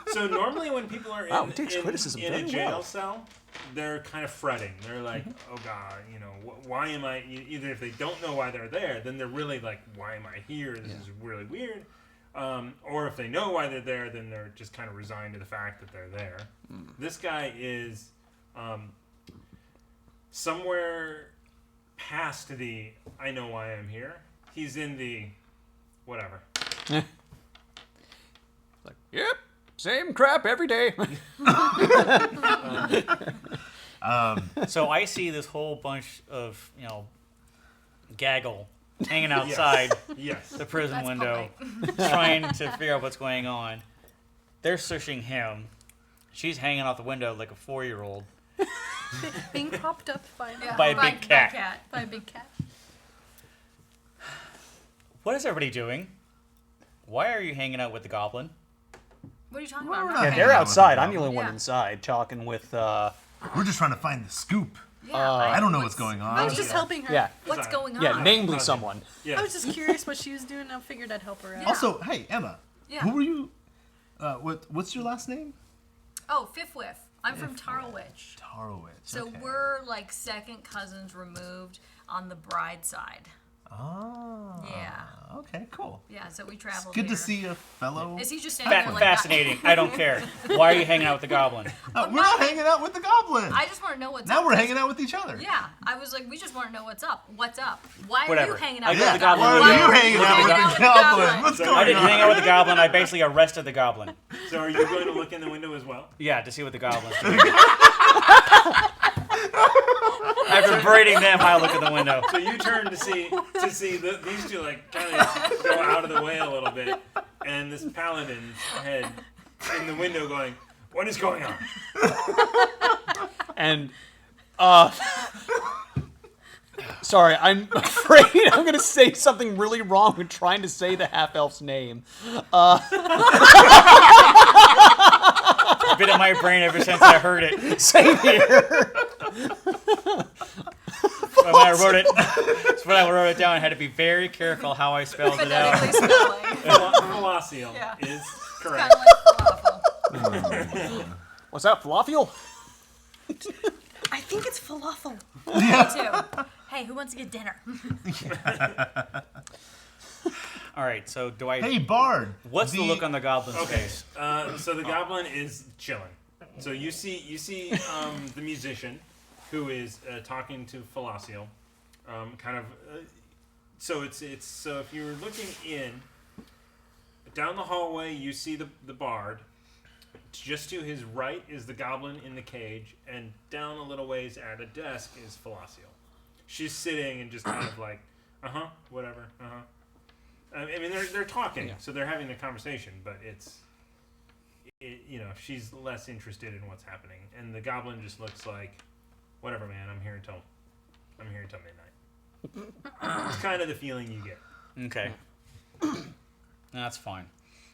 So normally when people are Wow, he takes criticism in a very jail well. cell, they're kind of fretting. They're like, oh God, you know, why am I? Either if they don't know why they're there, then they're really like, why am I here? This is really weird. Or if they know why they're there, then they're just kind of resigned to the fact that they're there. This guy is somewhere past the I know why I'm here. He's in the whatever. Like, yep, same crap every day. So I see this whole bunch of, gaggle hanging outside Yes. the prison That's window, trying to figure out what's going on. They're searching him. She's hanging out the window like a 4-year-old. Being propped up by By a big cat. by a big cat. What is everybody doing? Why are you hanging out with the goblin? What are you talking Well, about? we're I'm not not Yeah, hanging they're out with outside. the I'm the only goblin. one Yeah. inside talking with. We're just trying to find the scoop. Yeah, I don't know what's going on. I was just helping her. Yeah, What's going on? yeah, namely Okay. someone. Yeah. I was just curious what she was doing. I figured I'd help her out. Yeah. Also, hey Emma, Yeah. who were you? What's your last name? Oh, Fifth Whiff. I'm from Tarlwich. Tarowitz. So okay. we're like second cousins removed on the bride side. Oh. Yeah. Okay, cool. Yeah, so we traveled Good to here. see a fellow. Is he just standing there like Fascinating. I don't care. Why are you hanging out with the goblin? We're not hanging out with the goblin. I just want to know what's Now up. we're hanging out with each other. Yeah, I was like, we just want to know what's up. What's up? Why are Whatever. you hanging I out go with to the the goblin. Why goblin? are you hanging out with the goblin? What's going on? I didn't hang out with the goblin. I basically arrested the goblin. So are you going to look in the window as well? Yeah, to see what the goblin's doing. After berating them, I look at the window. So you turn to see these two like kind of go out of the way a little bit, and this paladin's head in the window going, "What is going on?" And, sorry, I'm afraid I'm going to say something really wrong with trying to say the half-elf's name. Bit of my brain ever since I heard it. Same here. When I wrote it down, I had to be very careful how I spelled it out. Phonetically spelling. Colossial Yeah. is Kind correct. of like falafel. What's that, falafel? I think it's falafel. Me too. Hey, who wants to get dinner? All right, so do I? Hey Bard. What's the look on the goblin's Okay, face? so the goblin is chilling. So you see the musician who is talking to Falaciel, so so if you're looking in down the hallway, you see the bard. Just to his right is the goblin in the cage, and down a little ways at a desk is Falaciel. She's sitting and just kind of like, whatever, I mean, they're talking, so they're having a conversation, but she's less interested in what's happening, and the goblin just looks like, whatever, man. I'm here until midnight. It's kind of the feeling you get. Okay, that's fine.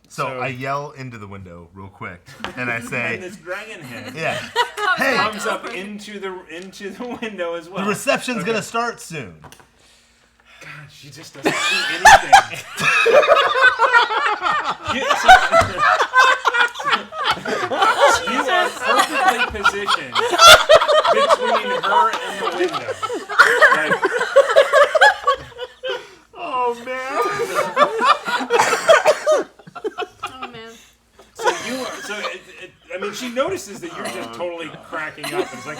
So I yell into the window real quick, and I And say, this dragon head "Yeah, hey, comes up into the window as well. the reception's gonna start soon." She just doesn't see anything. You are perfectly positioned between her and the window. Like, Oh man. Oh man. so you are, I mean, she notices that you're just totally cracking up. It's like,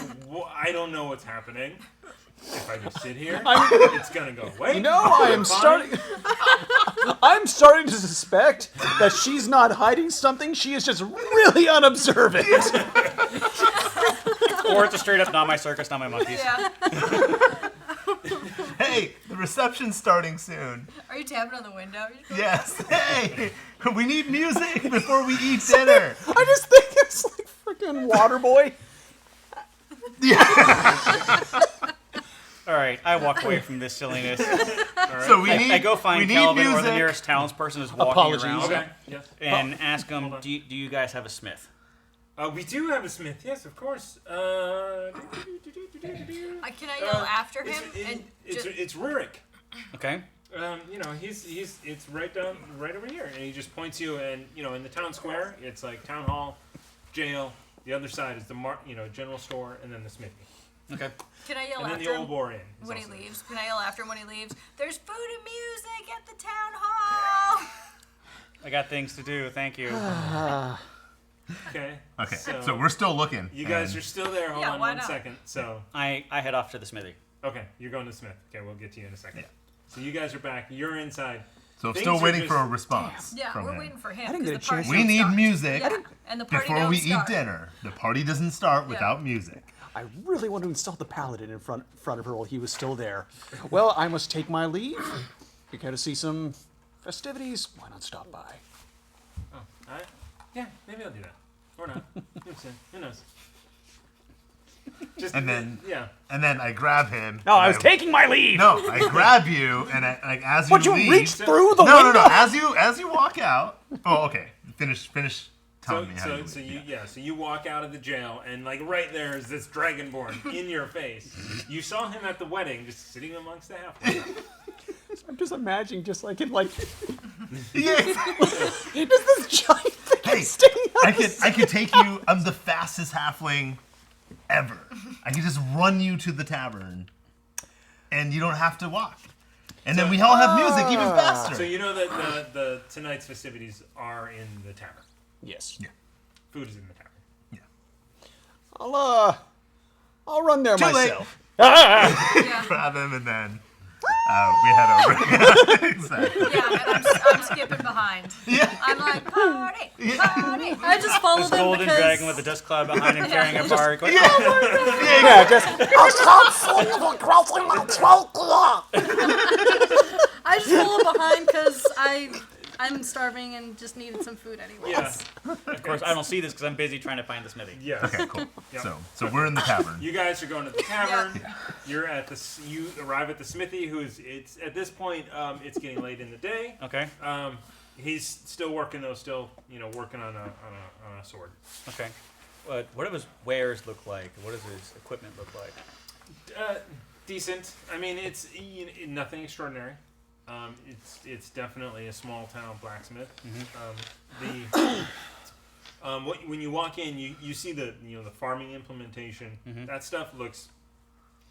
I don't know what's happening. If I just sit here, it's gonna go away. You know, I'm starting to suspect that she's not hiding something. She is just really unobservant. Or it's a straight up, not my circus, not my monkeys. Yeah. Hey, the reception's starting soon. Are you tapping on the window? Yes. Hey, we need music before we eat dinner. I just think it's like freaking Waterboy. All right, I walk away from this silliness. So we need. I go find we need Calvin or the music. nearest townsperson who's walking Apologies. around Okay. Yes. and ask them, Hold on. do you guys have a smith? We do have a smith. Yes, of course. Can I yell after him? It's Rurik. Okay. You know, it's right over here, and he just points you, and you know, in the town square, it's like town hall, jail. The other side is the general store, and then the smithy. Okay. Can I yell And then after the old him boar inn is when he also leaves? Can I yell after him when he leaves? There's food and music at the town hall. I got things to do. Thank you. Okay. Okay. So we're still looking. You guys are still there. Hold Yeah, on why one not? second. So I head off to the smithy. okay, you're going to the smith. Okay, we'll get to you in a second. Yeah. So you guys are back. You're inside. So Things still are waiting just- for a response. Yeah, from we're him. waiting for him. I didn't 'cause get a the party chance. We don't need start. music Yeah, and the party before don't we start. eat dinner. The party doesn't start without music. I really want to install the paladin in front of her while he was still there. Well, I must take my leave. We got to see some festivities. Why not stop by? Oh, all right. Yeah, maybe I'll do that. Or not. Who knows? Just And then- yeah. And then I grab him. No, I and was taking my leave. No, I grab you, and as you Would you leave. reach through the no, window? no, no. As you walk out. Oh, okay. Finish telling me how you So leave. so you walk out of the jail, and like right there is this Dragonborn in your face. You saw him at the wedding, just sitting amongst the halflings. I'm just imagining, just like in like, Yeah. just this giant thing Hey, sticking out. I could take you. I'm the fastest halfling ever. I could just run you to the tavern, and you don't have to walk. And then we all have music even faster. So you know that the tonight's festivities are in the tavern. Yes. Yeah. Food is in the tavern. I'll run there Too late. myself. Yeah, Grab him, and then we head over. Exactly. yeah, and I'm skipping behind. Yeah. I'm like, party, party. I just follow This them golden because dragon with a dust cloud behind him carrying a bar. Going, Yeah, just I just follow behind because I'm starving and just needed some food anyway. Yeah. Of course, I don't see this because I'm busy trying to find the smithy. Yeah. Okay, cool. Yep. So we're in the tavern. You guys are going to the tavern. Yeah. You're at you arrive at the smithy. It's at this point. It's getting late in the day. Okay. He's still working though. Still, working on a sword. Okay. What do his wares look like? What does his equipment look like? Decent. I mean, it's nothing extraordinary. It's definitely a small town blacksmith. When you walk in, you see the farming implementation. That stuff looks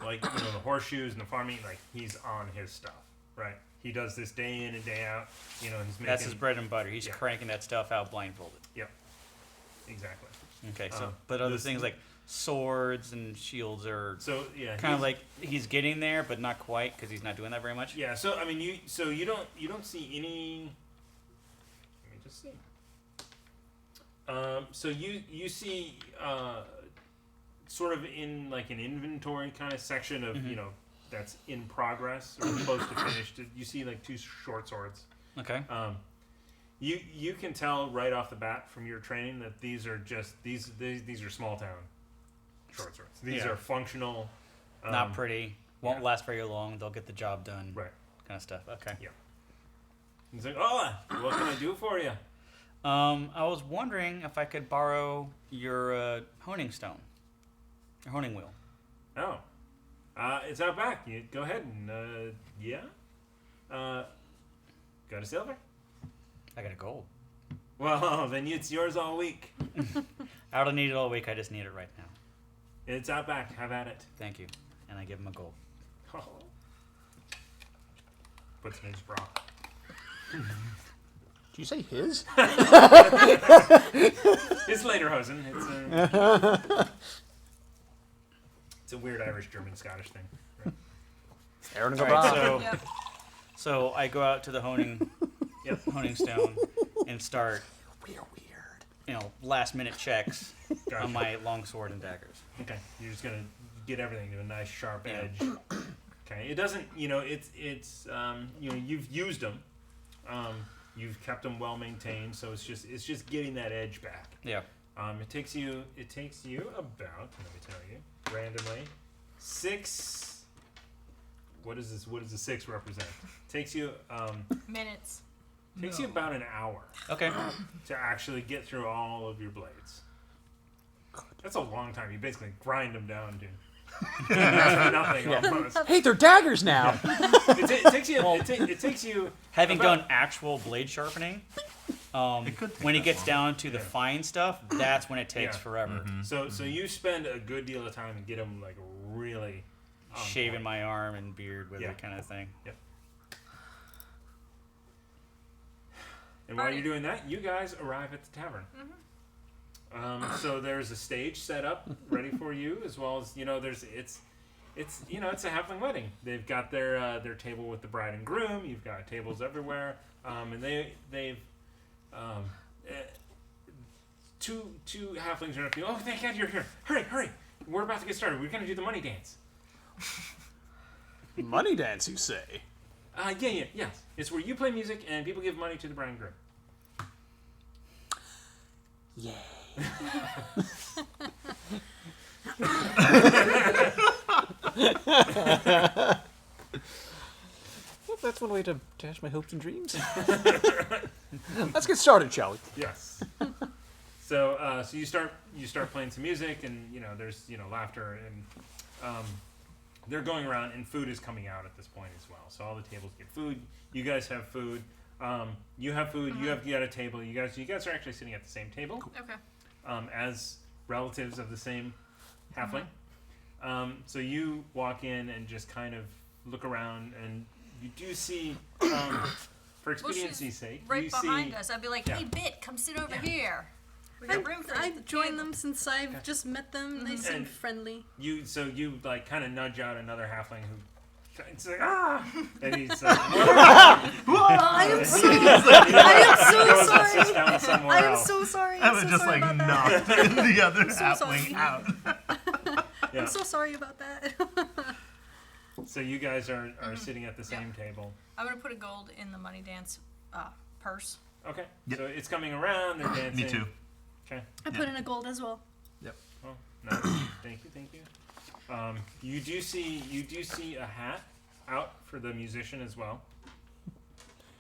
like the horseshoes and the farming. Like he's on his stuff, right? He does this day in and day out. He's making. That's his bread and butter. He's Yeah. cranking that stuff out blindfolded. Yep. Exactly. Okay. So, but other this- things like swords and shields are So yeah, kind of he's- like he's getting there, but not quite because he's not doing that very much. Yeah. So I mean, you don't see any. Let me just see. So you see sort of in like an inventory kind of section of that's in progress or close to finished. You see like two short swords. Okay. You can tell right off the bat from your training that these are just these are small town short swords. These Yeah. are functional. Not pretty. Won't yeah. last very long. They'll get the job done. Right. Kind of stuff. Okay. Yeah. He's like, oh, what can I do for you? I was wondering if I could borrow your honing stone, your honing wheel. Oh, it's out back. You go ahead and yeah. Got a silver? I got a gold. Well, then it's yours all week. I don't need it all week. I just need it right now. It's out back. Have at it. Thank you. And I give him a gold. Oh. Puts it in his bra. Did you say his? It's lederhosen. It's a weird Irish, German, Scottish thing. Right? Aaron and All right, Gabra. so Yep. so I go out to the honing stone and start We're weird. last minute checks Gotcha. on my longsword and daggers. Okay, you're just gonna get everything to a nice sharp Yeah. edge. Okay, it doesn't. It's you've used them. You've kept them well maintained, so it's just getting that edge back. Yeah. It takes you about, let me tell you, randomly, 6. What is this? What does the 6 represent? Takes you Minutes. you about an hour Okay. to actually get through all of your blades. That's a long time. You basically grind them down to nothing almost. Hey, they're daggers now. It takes you. It takes you. Having about- done actual blade sharpening, could take when it that gets long. down to the Yeah. fine stuff, that's when it takes Yeah. forever. So you spend a good deal of time and get them like really on Shaving point. my arm and beard with Yeah. it kind of thing. And while Alright. you're doing that, you guys arrive at the tavern. So there's a stage set up ready for you, as well as it's a halfling wedding. They've got their table with the bride and groom. You've got tables everywhere, and they've two halflings are up to you. Oh, thank God you're here! Hurry! We're about to get started. We're gonna do the money dance. Money dance, you say? Yes. It's where you play music and people give money to the bride and groom. Yeah. Well, that's one way to dash my hopes and dreams. Let's get started, shall we? Yes. So you start playing some music, and there's laughter, and they're going around, and food is coming out at this point as well. So all the tables get food. You guys have food. You have food. You got a table. You guys are actually sitting at the same table Okay. as relatives of the same halfling. So you walk in and just kind of look around, and you do see, for expediency's sake, Right you behind see. us. I'd be like, Yeah. hey, Bit, come sit over here. We got room for I've the joined table." them since I've just met them. They seem And- friendly. You like kind of nudge out another halfling who, it's like and he's like, I am so, goes and sits sorry. down somewhere I am else. so sorry. I I'm would so just sorry like about that. knocked the other So halfling sorry. out. Yeah. I'm so sorry about that. So you guys are sitting at the same table. I'm going to put a gold in the money dance purse. Okay. Yep. So it's coming around. They're dancing. Me too. Okay. I put in a gold as well. Well, nice. Thank you. You do see a hat out for the musician as well.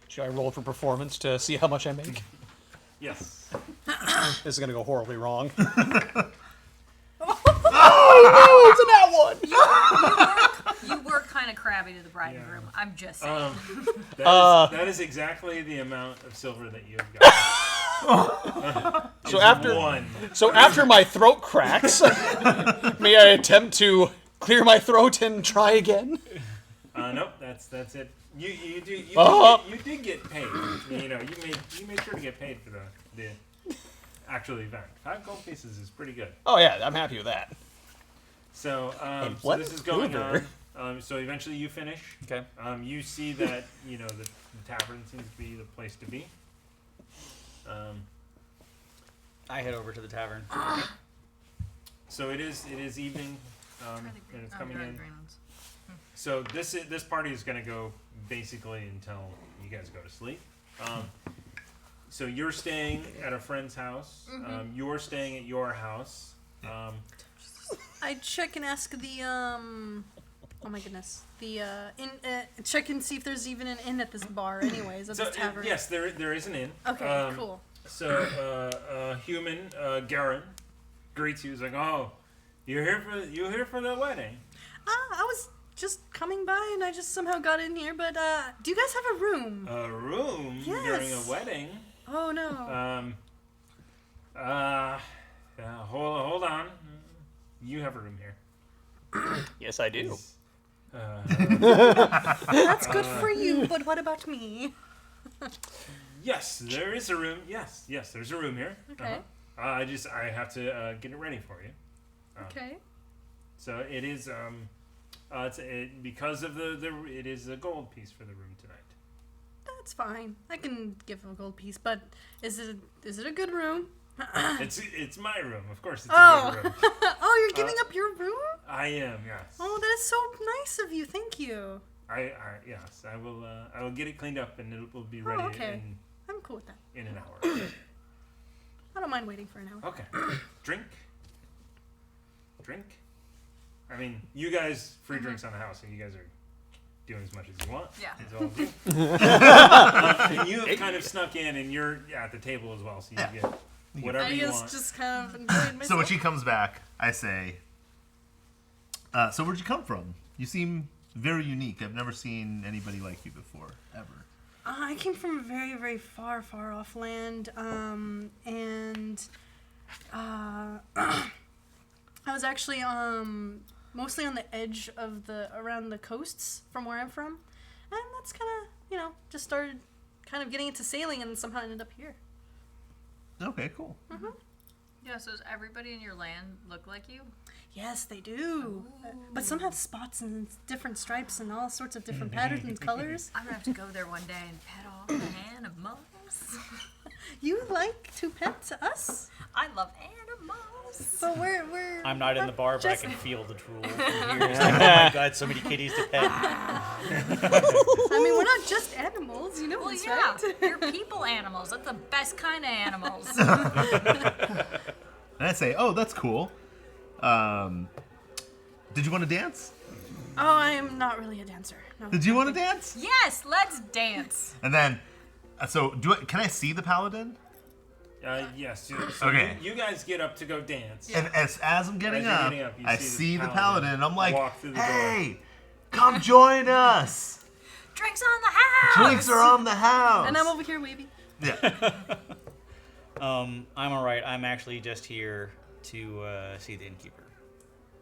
Should I roll for performance to see how much I make? Yes. This is gonna go horribly wrong. Oh, it's an that one! You were kind of crabby to the bride and Yeah. groom. I'm just saying. That is exactly the amount of silver that you have got. So after, One. my throat cracks, may I attempt to clear my throat and try again? Nope. That's it. You did get paid. You made sure to get paid for the actual event. 5 gold pieces is pretty good. Oh yeah, I'm happy with that. So, And so what this is going Hoover? on. So eventually you finish. Okay. You see that the tavern seems to be the place to be. I head over to the tavern. So it is evening, and it's coming in. Green ones. So this party is going to go basically until you guys go to sleep. So you're staying at a friend's house. You're staying at your house. I check and ask the oh my goodness, the check and see if there's even an inn at this bar. Anyways, at So this tavern. yes, there is an inn. Okay, cool. So a human, Garen, greets you. He's like, "Oh, you're here for the wedding." I was just coming by, and I just somehow got in here. But do you guys have a room? A room Yes. during a wedding? Oh no. Hold on. You have a room here. Yes, I do. That's good for you, but what about me? Yes, there is a room. Yes, there's a room here. Okay. I have to get it ready for you. Okay. So it is because of it is a gold piece for the room tonight. That's fine. I can give a gold piece, but is it a good room? It's my room, of course. It's Oh. a good room. Oh, you're giving up your room? I am, yes. Oh, that is so nice of you. Thank you. Yes, I will get it cleaned up and it will be Oh, ready okay. I'm cool with that. in an hour. I don't mind waiting for an hour. Okay. Drink. I mean, you guys free drinks on the house, and you guys are doing as much as you want. Yeah. It's all good. And you have kind of snuck in, and you're at the table as well, so you get whatever I you guess want. just kind of enjoyed myself. So when she comes back, I say, so where'd you come from? You seem very unique. I've never seen anybody like you before, ever. I came from a very, very far, far off land, and I was actually mostly on the edge of around the coasts from where I'm from, and that's kind of just started kind of getting into sailing, and somehow ended up here. Okay, cool. Yeah, so does everybody in your land look like you? Yes, they do, but some have spots and different stripes and all sorts of different patterns and colors. I'm gonna have to go there one day and pet all the animals. You like to pet us? I love animals. But we're I'm not in the bar, but I just- can feel the drool from here. It's like, oh my god, so many kitties to pet. I mean, we're not just animals, you know Well, this, yeah, right? you're people animals. That's the best kind of animals. And I say, oh, that's cool. Did you want to dance? Oh, I am not really a dancer. No. Did you want to dance? Yes, let's dance. And then, can I see the paladin? Yes. So Okay. you guys get up to go dance. And as I'm getting As you're up, getting up, you I see see the the paladin, paladin and I'm like, walk through the door. hey, come join us. Drinks on the house. Drinks are on the house. And I'm over here waving. Yeah. I'm alright. I'm actually just here to see the innkeeper.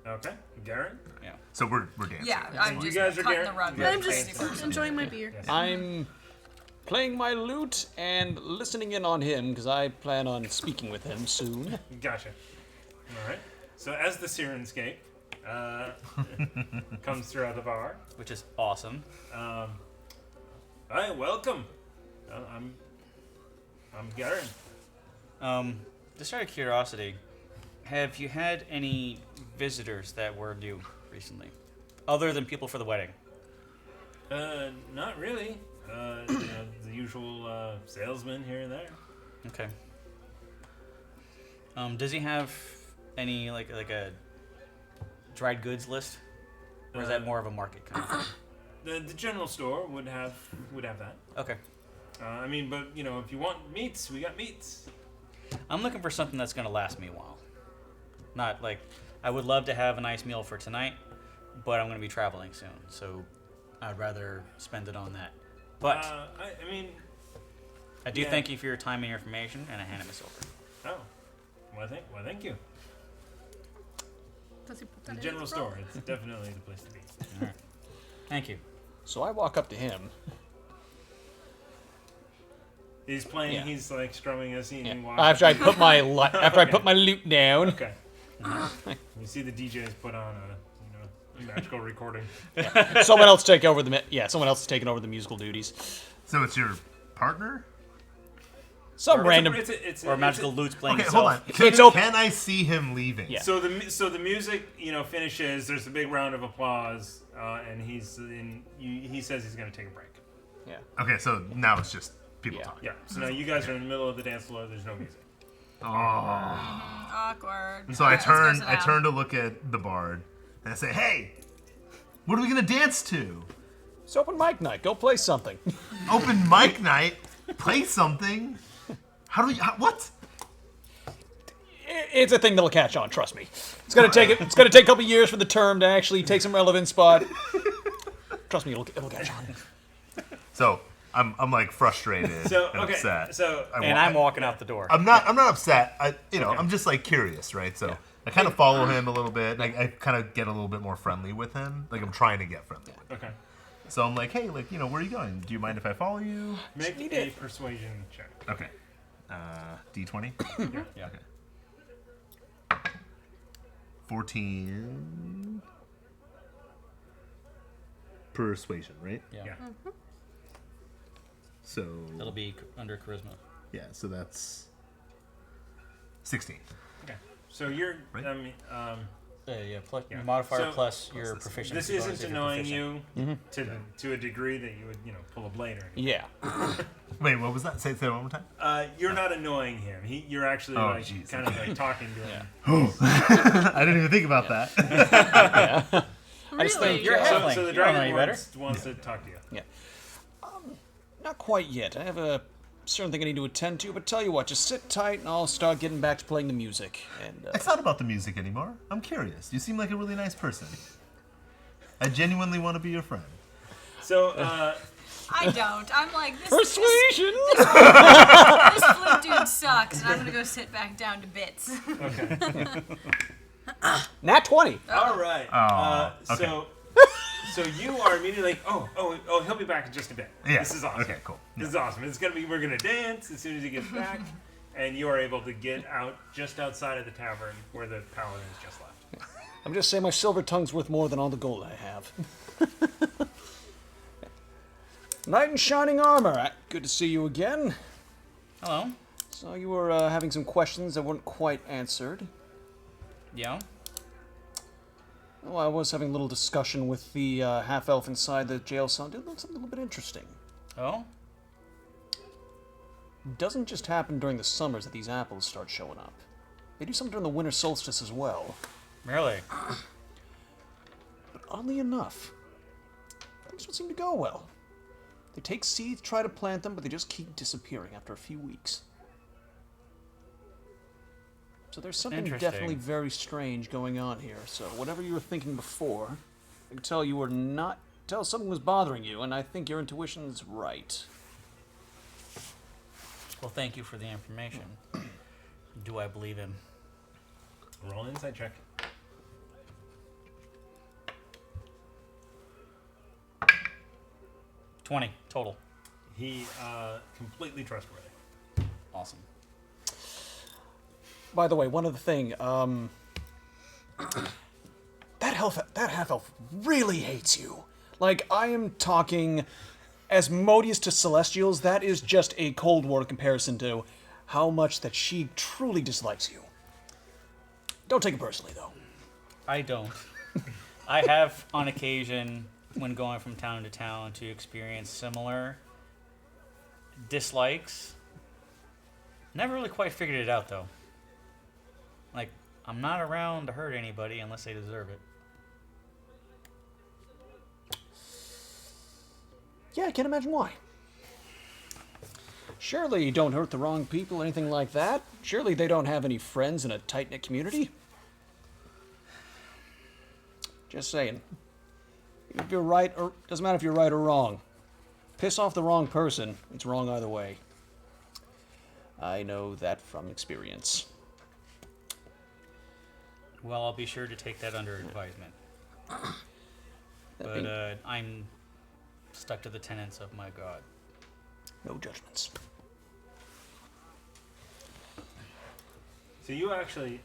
Okay. Garen? Yeah. So we're dancing. Yeah, I'm you just guys are cutting Gar- the rug. Yeah. I'm Crazy just person. enjoying my beer. Yes. I'm playing my lute and listening in on him because I plan on speaking with him soon. Gotcha. All right. So as the Sirenscape comes throughout the bar, Which is awesome. hi, welcome. I'm Garen. Just out of curiosity, have you had any visitors that were new recently? Other than people for the wedding? Not really. The usual salesman here and there. Okay. Does he have any like a dried goods list, or is that more of a market kind of thing? The general store would have that. Okay. I mean, but if you want meats, we got meats. I'm looking for something that's gonna last me a while. Not like I would love to have a nice meal for tonight, but I'm gonna be traveling soon, so I'd rather spend it on that. But I mean, I do yeah. thank you for your time and your information, and I hand him a silver. oh, well, thank you. Does he put that The in his general robe? store, it's definitely the place to be. All right. Thank you. So I walk up to him. He's playing. Yeah. He's like strumming a scene. Yeah. And After I put my I put my lute down. Okay. You see the DJ's put on a magical recording. Someone else take over someone else is taking over the musical duties. So it's your partner? Some random. Or magical lute's playing Okay, itself. hold on. It's open. Can I see him leaving? Yeah. So the music finishes. There's a big round of applause, and he says he's gonna take a break. Yeah. Okay, so now it's just people Yeah. talking. Yeah. So now you guys are in the middle of the dance floor. There's no music. Oh. Awkward. So I Alright, let's go turn sit I down. turn to look at the bard and I say, "Hey, what are we gonna dance to? It's open mic night. Go play something. Open mic night? Play something? What? It's a thing that'll catch on. Trust me. It's gonna take a couple years for the term to actually take some relevance, but trust me, it'll catch on. So I'm like frustrated and upset. So I'm walking out the door. I'm not upset. I'm just like curious, right? So I kind of follow him a little bit. I kind of get a little bit more friendly with him. Like I'm trying to get friendly with him. Okay. So I'm like, hey, like, where are you going? Do you mind if I follow you? Make a persuasion check. Okay. D20? Yeah. Okay. 14. Persuasion, right? Yeah. So. It'll be under charisma. Yeah, so that's 16. Okay. So you're. Right? I mean, Plus Yeah. your modifier So- plus your proficiency. this bonus isn't if you're annoying proficient. you to a degree that you would pull a blade or anything. Yeah. Wait, what was that? Say that one more time. You're not annoying him. You're actually jeez. kind of like talking to him. I didn't even think about that. I just think You're a So, halfling. so the You don't know any Dragonborn better. wants to talk to you. Yeah. Not quite yet. I have a certain thing I need to attend to, but tell you what, just sit tight and I'll start getting back to playing the music. And It's not about the music anymore. I'm curious. You seem like a really nice person. I genuinely want to be your friend. So I don't. I'm like, this persuasion. this flute dude sucks, and I'm gonna go sit back down to bits. okay. Nat 20. All right. okay. So you are immediately like, oh, he'll be back in just a bit. Yeah. This is awesome. Okay, cool. This is awesome. We're gonna dance as soon as he gets back, and you are able to get out just outside of the tavern where the paladin has just left. I'm just saying my silver tongue's worth more than all the gold I have. Knight in shining armor. Good to see you again. Hello. So you were having some questions that weren't quite answered. Yeah. Well, I was having a little discussion with the half-elf inside the jail cell. Did something a little bit interesting. Oh. It doesn't just happen during the summers that these apples start showing up. They do something during the winter solstice as well. Really? But oddly enough, things don't seem to go well. They take seeds, try to plant them, but they just keep disappearing after a few weeks. So there's something Interesting. definitely very strange going on here. So whatever you were thinking before, I can tell you were not... Tell something was bothering you, and I think your intuition's right. Well, thank you for the information. Do I believe him? Roll an insight check. 20 total. He completely trustworthy. Awesome. By the way, one other thing, that half-elf really hates you. Like, I am talking as modious to Celestials, that is just a Cold War comparison to how much that she truly dislikes you. Don't take it personally, though. I don't. I have, on occasion, when going from town to town, to experience similar dislikes. Never really quite figured it out, though. Like, I'm not around to hurt anybody unless they deserve it. Yeah, I can't imagine why. Surely you don't hurt the wrong people or anything like that. Surely they don't have any friends in a tight-knit community. Just saying. If you're right, or doesn't matter if you're right or wrong. Piss off the wrong person, it's wrong either way. I know that from experience. Well, I'll be sure to take that under advisement. But I'm stuck to the tenets of my god. No judgments. So you actually,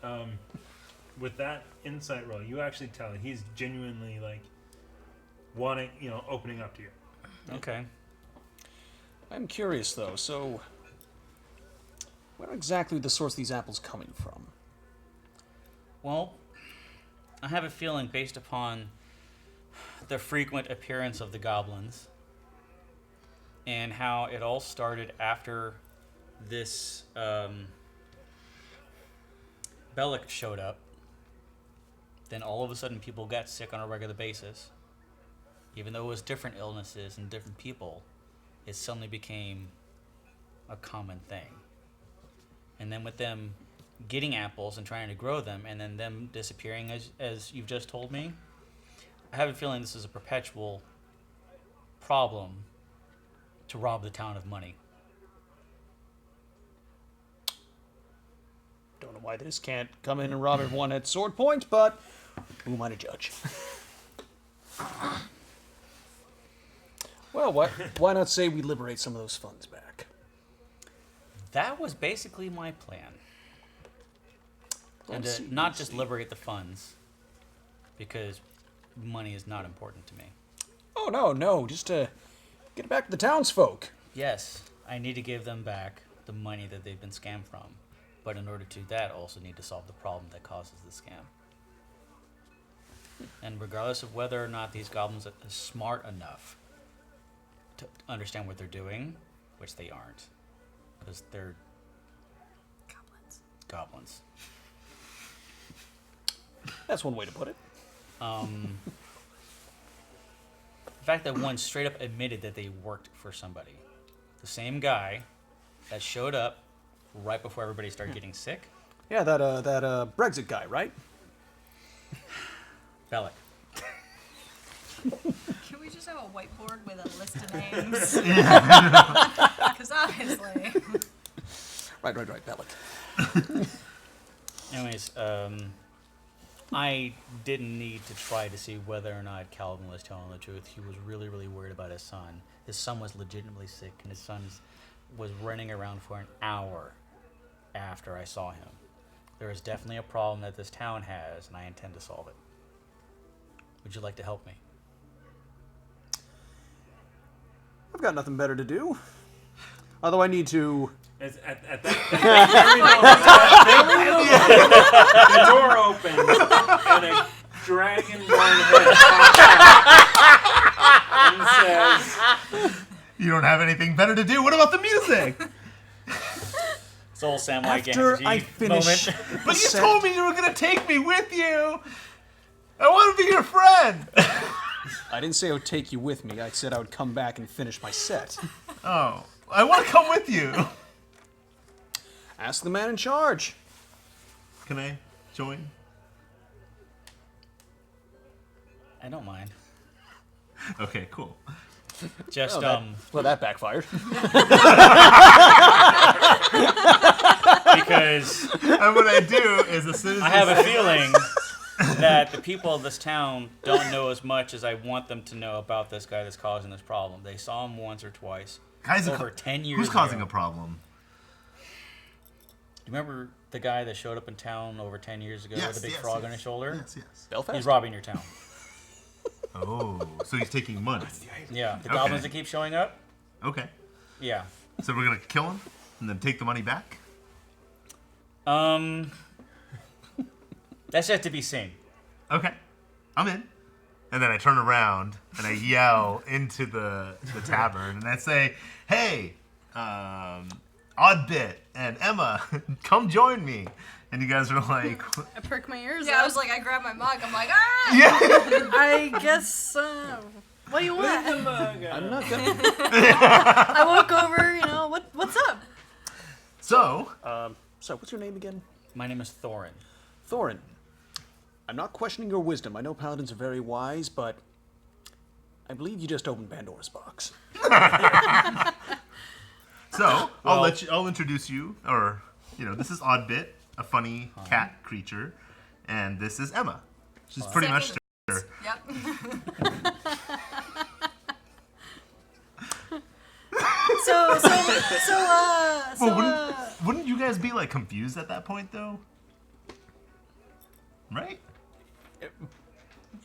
with that insight roll, you actually tell he's genuinely like wanting, opening up to you. Okay. I'm curious though, so where exactly the source of these apples coming from? Well, I have a feeling based upon the frequent appearance of the goblins and how it all started after this Bellick showed up. Then all of a sudden people got sick on a regular basis. Even though it was different illnesses and different people, it suddenly became a common thing. And then with them getting apples and trying to grow them, and then them disappearing, as you've just told me, I have a feeling this is a perpetual problem to rob the town of money. Don't know why they just can't come in and rob everyone at sword point, but who am I to judge? Well, why not say we liberate some of those funds back? That was basically my plan. And to not just liberate the funds, because money is not important to me. Oh, no, just to get it back to the townsfolk. Yes, I need to give them back the money that they've been scammed from. But in order to do that, I also need to solve the problem that causes the scam. And regardless of whether or not these goblins are smart enough to understand what they're doing, which they aren't, because they're goblins. That's one way to put it. The fact that one straight up admitted that they worked for somebody. The same guy that showed up right before everybody started getting sick. Yeah, that Brexit guy, right? Bellick. Can we just have a whiteboard with a list of names? Because obviously. Right, Bellick. Anyways, I didn't need to try to see whether or not Calvin was telling the truth. He was really, really worried about his son. His son was legitimately sick, and his son was running around for an hour after I saw him. There is definitely a problem that this town has, and I intend to solve it. Would you like to help me? I've got nothing better to do. Although I need to... At that the door opens and a Dragonborn head pops out and says, You don't have anything better to do? What about the music? Soul Samurai After Genji I finish... moment. But you told me you were going to take me with you. I want to be your friend. I didn't say I would take you with me. I said I would come back and finish my set. Oh, I want to come with you. Ask the man in charge. Can I join? I don't mind. Okay, cool. Just, Well, that backfired. because And what I do is as soon as I have a feeling that the people of this town don't know as much as I want them to know about this guy that's causing this problem. They saw him once or twice Guys, over 10 years who's causing ago. a problem? Do you remember the guy that showed up in town over 10 years ago with a big frog on his shoulder? Yes, yes. Belfast? He's robbing your town. Oh, so he's taking money. Yeah, the Okay. goblins that keep showing up? Okay. Yeah. So we're going to kill him and then take the money back? That's yet to be seen. Okay. I'm in. And then I turn around and I yell into the tavern and I say, hey, Oddbit and Emma, come join me. And you guys are like, I perk my ears Yeah, up. I was like, I grabbed my mug. I'm like, ah! yeah. I guess, what do you want? I'm not gonna... I walk over, what's up? So, So, what's your name again? My name is Thorin. Thorin. I'm not questioning your wisdom. I know paladins are very wise, but I believe you just opened Pandora's box. so I'll introduce you, or, this is Oddbit, a funny cat creature, and this is Emma. She's pretty much her. Yep. Wouldn't you guys be like confused at that point though? Right?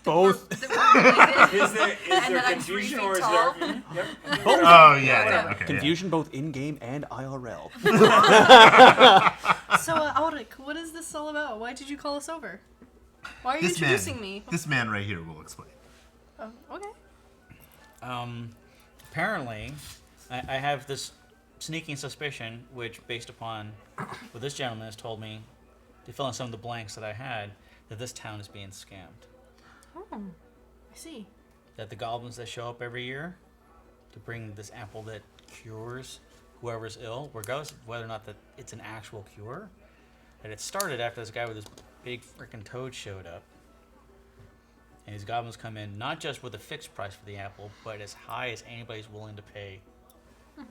Both. is there And then I'm confusion 3 or feet is tall. there... Yep. Oh yeah. Okay. Confusion both in-game and IRL. So, Ulrich, what is this all about? Why did you call us over? Why are you This introducing man, me? This man right here will explain. Oh, okay. Apparently, I have this sneaking suspicion, which, based upon what this gentleman has told me, to fill in some of the blanks that I had, that this town is being scammed. Oh, I see. That the goblins that show up every year to bring this apple that cures whoever's ill, regardless of whether or not that it's an actual cure, that it started after this guy with this big freaking toad showed up. And his goblins come in not just with a fixed price for the apple, but as high as anybody's willing to pay.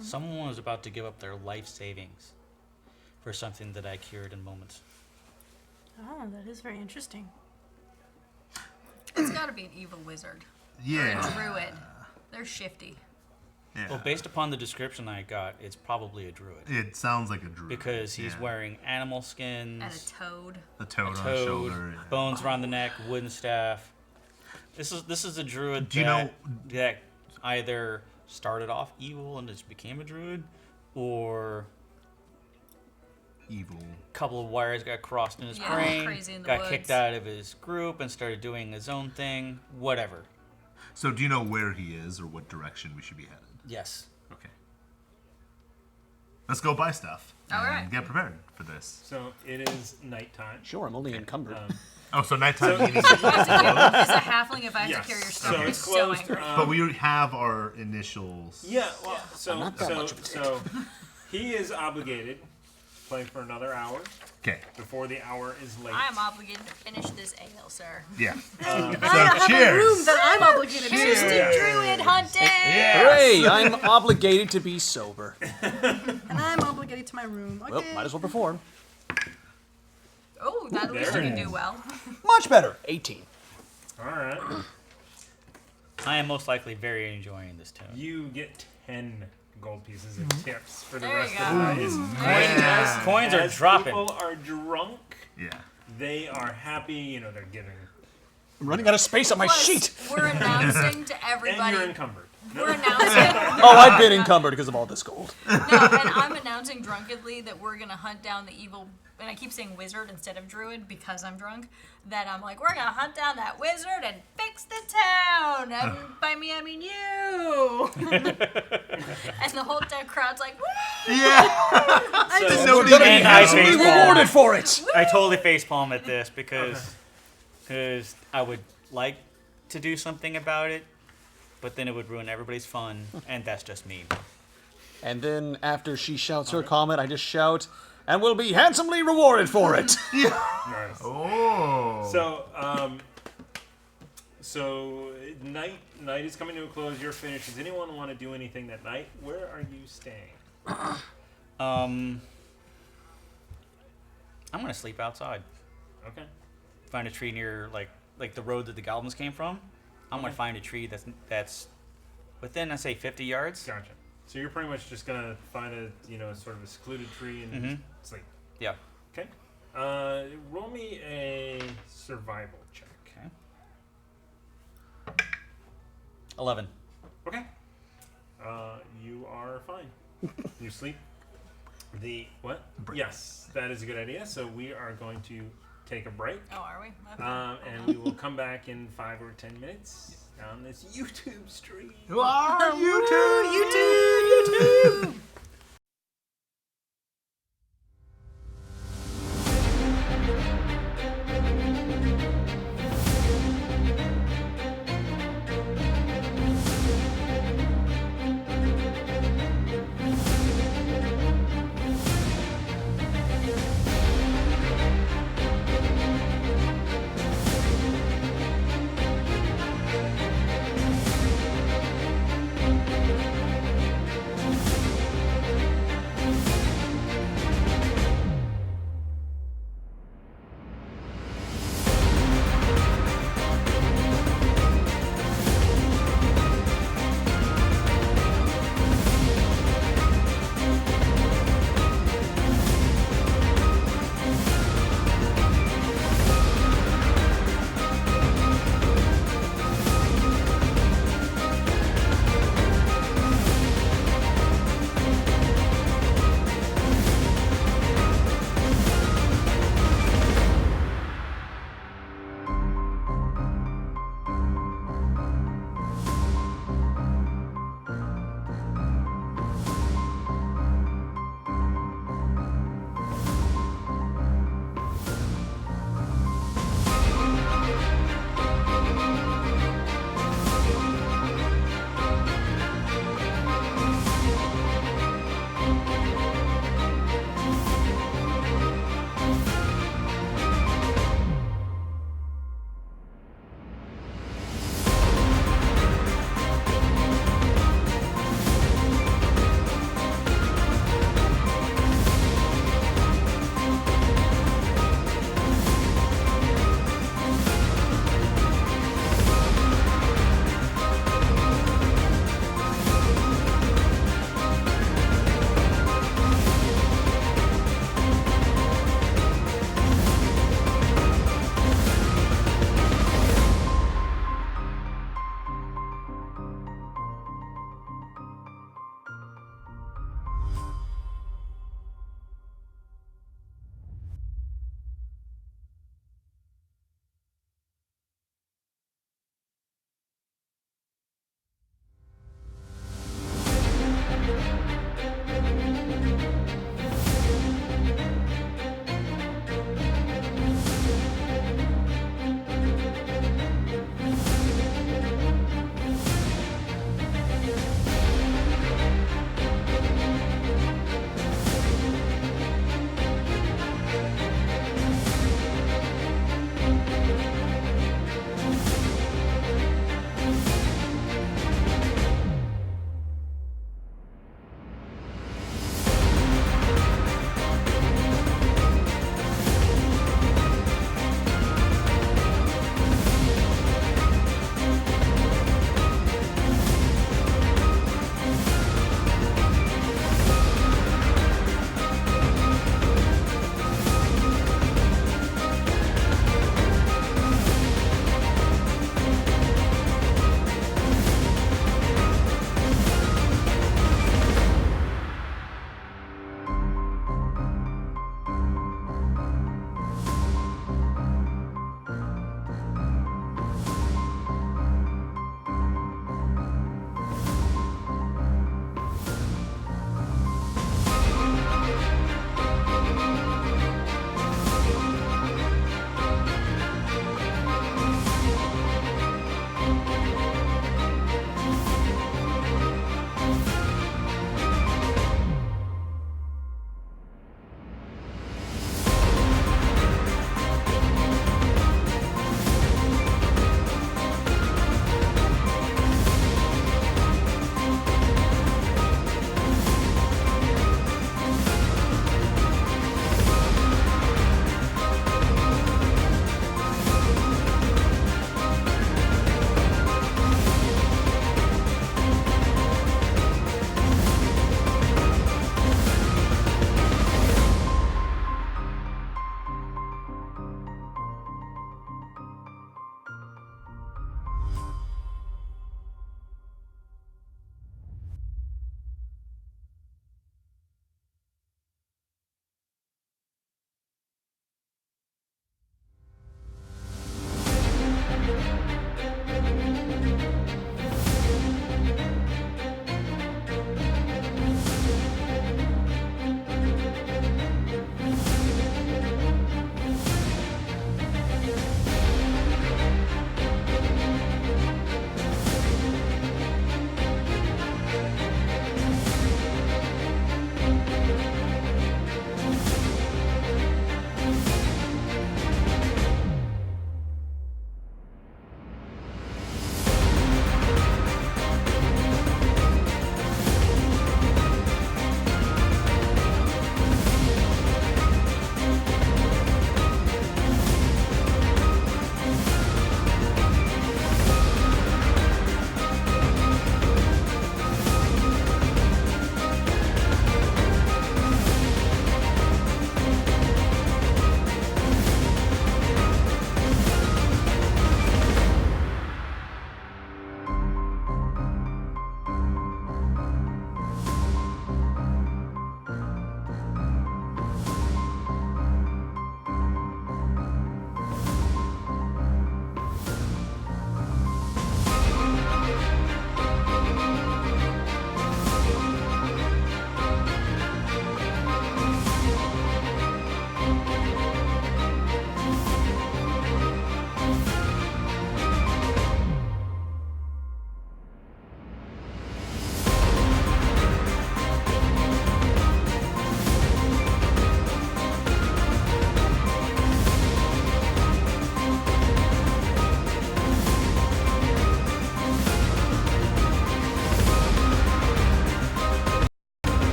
Someone was about to give up their life savings for something that I cured in moments. Oh, that is very interesting. It's got to be an evil wizard. Or a Yeah. druid. They're shifty. Yeah. Well, based upon the description I got, it's probably a druid. It sounds like a druid. Because he's yeah. wearing animal skins, And a toad. a toad on his toad, shoulder. Yeah. bones around the neck, wooden staff. This is a druid Do you know- that either started off evil and just became a druid, or Evil. a couple of wires got crossed in his Yeah, brain, crazy in the got woods. kicked out of his group and started doing his own thing, whatever. So do you know where he is or what direction we should be headed? Yes. Okay. Let's go buy stuff. All and right. get prepared for this. So it is nighttime. Sure, I'm only encumbered. Oh, so nighttime meaning. As a halfling, if I have Yes. to carry your So stuff, I'm it's so closed. angry. But we have our initials. Yeah, well, so not that much of a dick. so he is obligated to play for another hour Okay. before the hour is late. I am obligated to finish this ale, sir. Yeah. I so have a room cheers. that I'm obligated Here's to, the druid hunting! Hooray! I'm obligated to be sober. and I'm obligated to my room. Okay. Well, might as well perform. Oh, that at least There you it can is. do well. Much better. 18. All right. I am most likely very enjoying this tune. You get 10 gold pieces of tips for the There rest you of go. the night. Yeah. Coins are As dropping. people are drunk, Yeah. they are happy. You know, they're giving. I'm running out of space on my Plus, sheet. we're announcing to And everybody. you're encumbered. We're announcing. Oh, I've been encumbered because of all this gold. No, and I'm announcing drunkenly that we're gonna hunt down the evil. And I keep saying wizard instead of druid because I'm drunk. That I'm like, we're gonna hunt down that wizard and fix the town. And by me, I mean you. And the whole crowd's like, woo! So, Nobody We're gonna And be I handsomely facepalm. rewarded for it. I totally facepalm at this because I would like to do something about it, but then it would ruin everybody's fun, and that's just me. And then after she shouts her comment, I just shout, and we'll be handsomely rewarded for it. nice. Oh. So night is coming to a close. You're finished. Does anyone want to do anything that night? Where are you staying? I'm gonna sleep outside. Okay. Find a tree near like the road that the goblins came from. I'm gonna find a tree that's within, I say, 50 yards. Gotcha. So you're pretty much just gonna find a sort of a secluded tree and sleep. Yeah. Okay. Roll me a survival check. Okay. 11. Okay. You are fine. You sleep. The what? Break. Yes, that is a good idea. So we are going to take a break, Oh, are we? Okay. and we will come back in 5 or 10 minutes on this YouTube stream. Who are you two?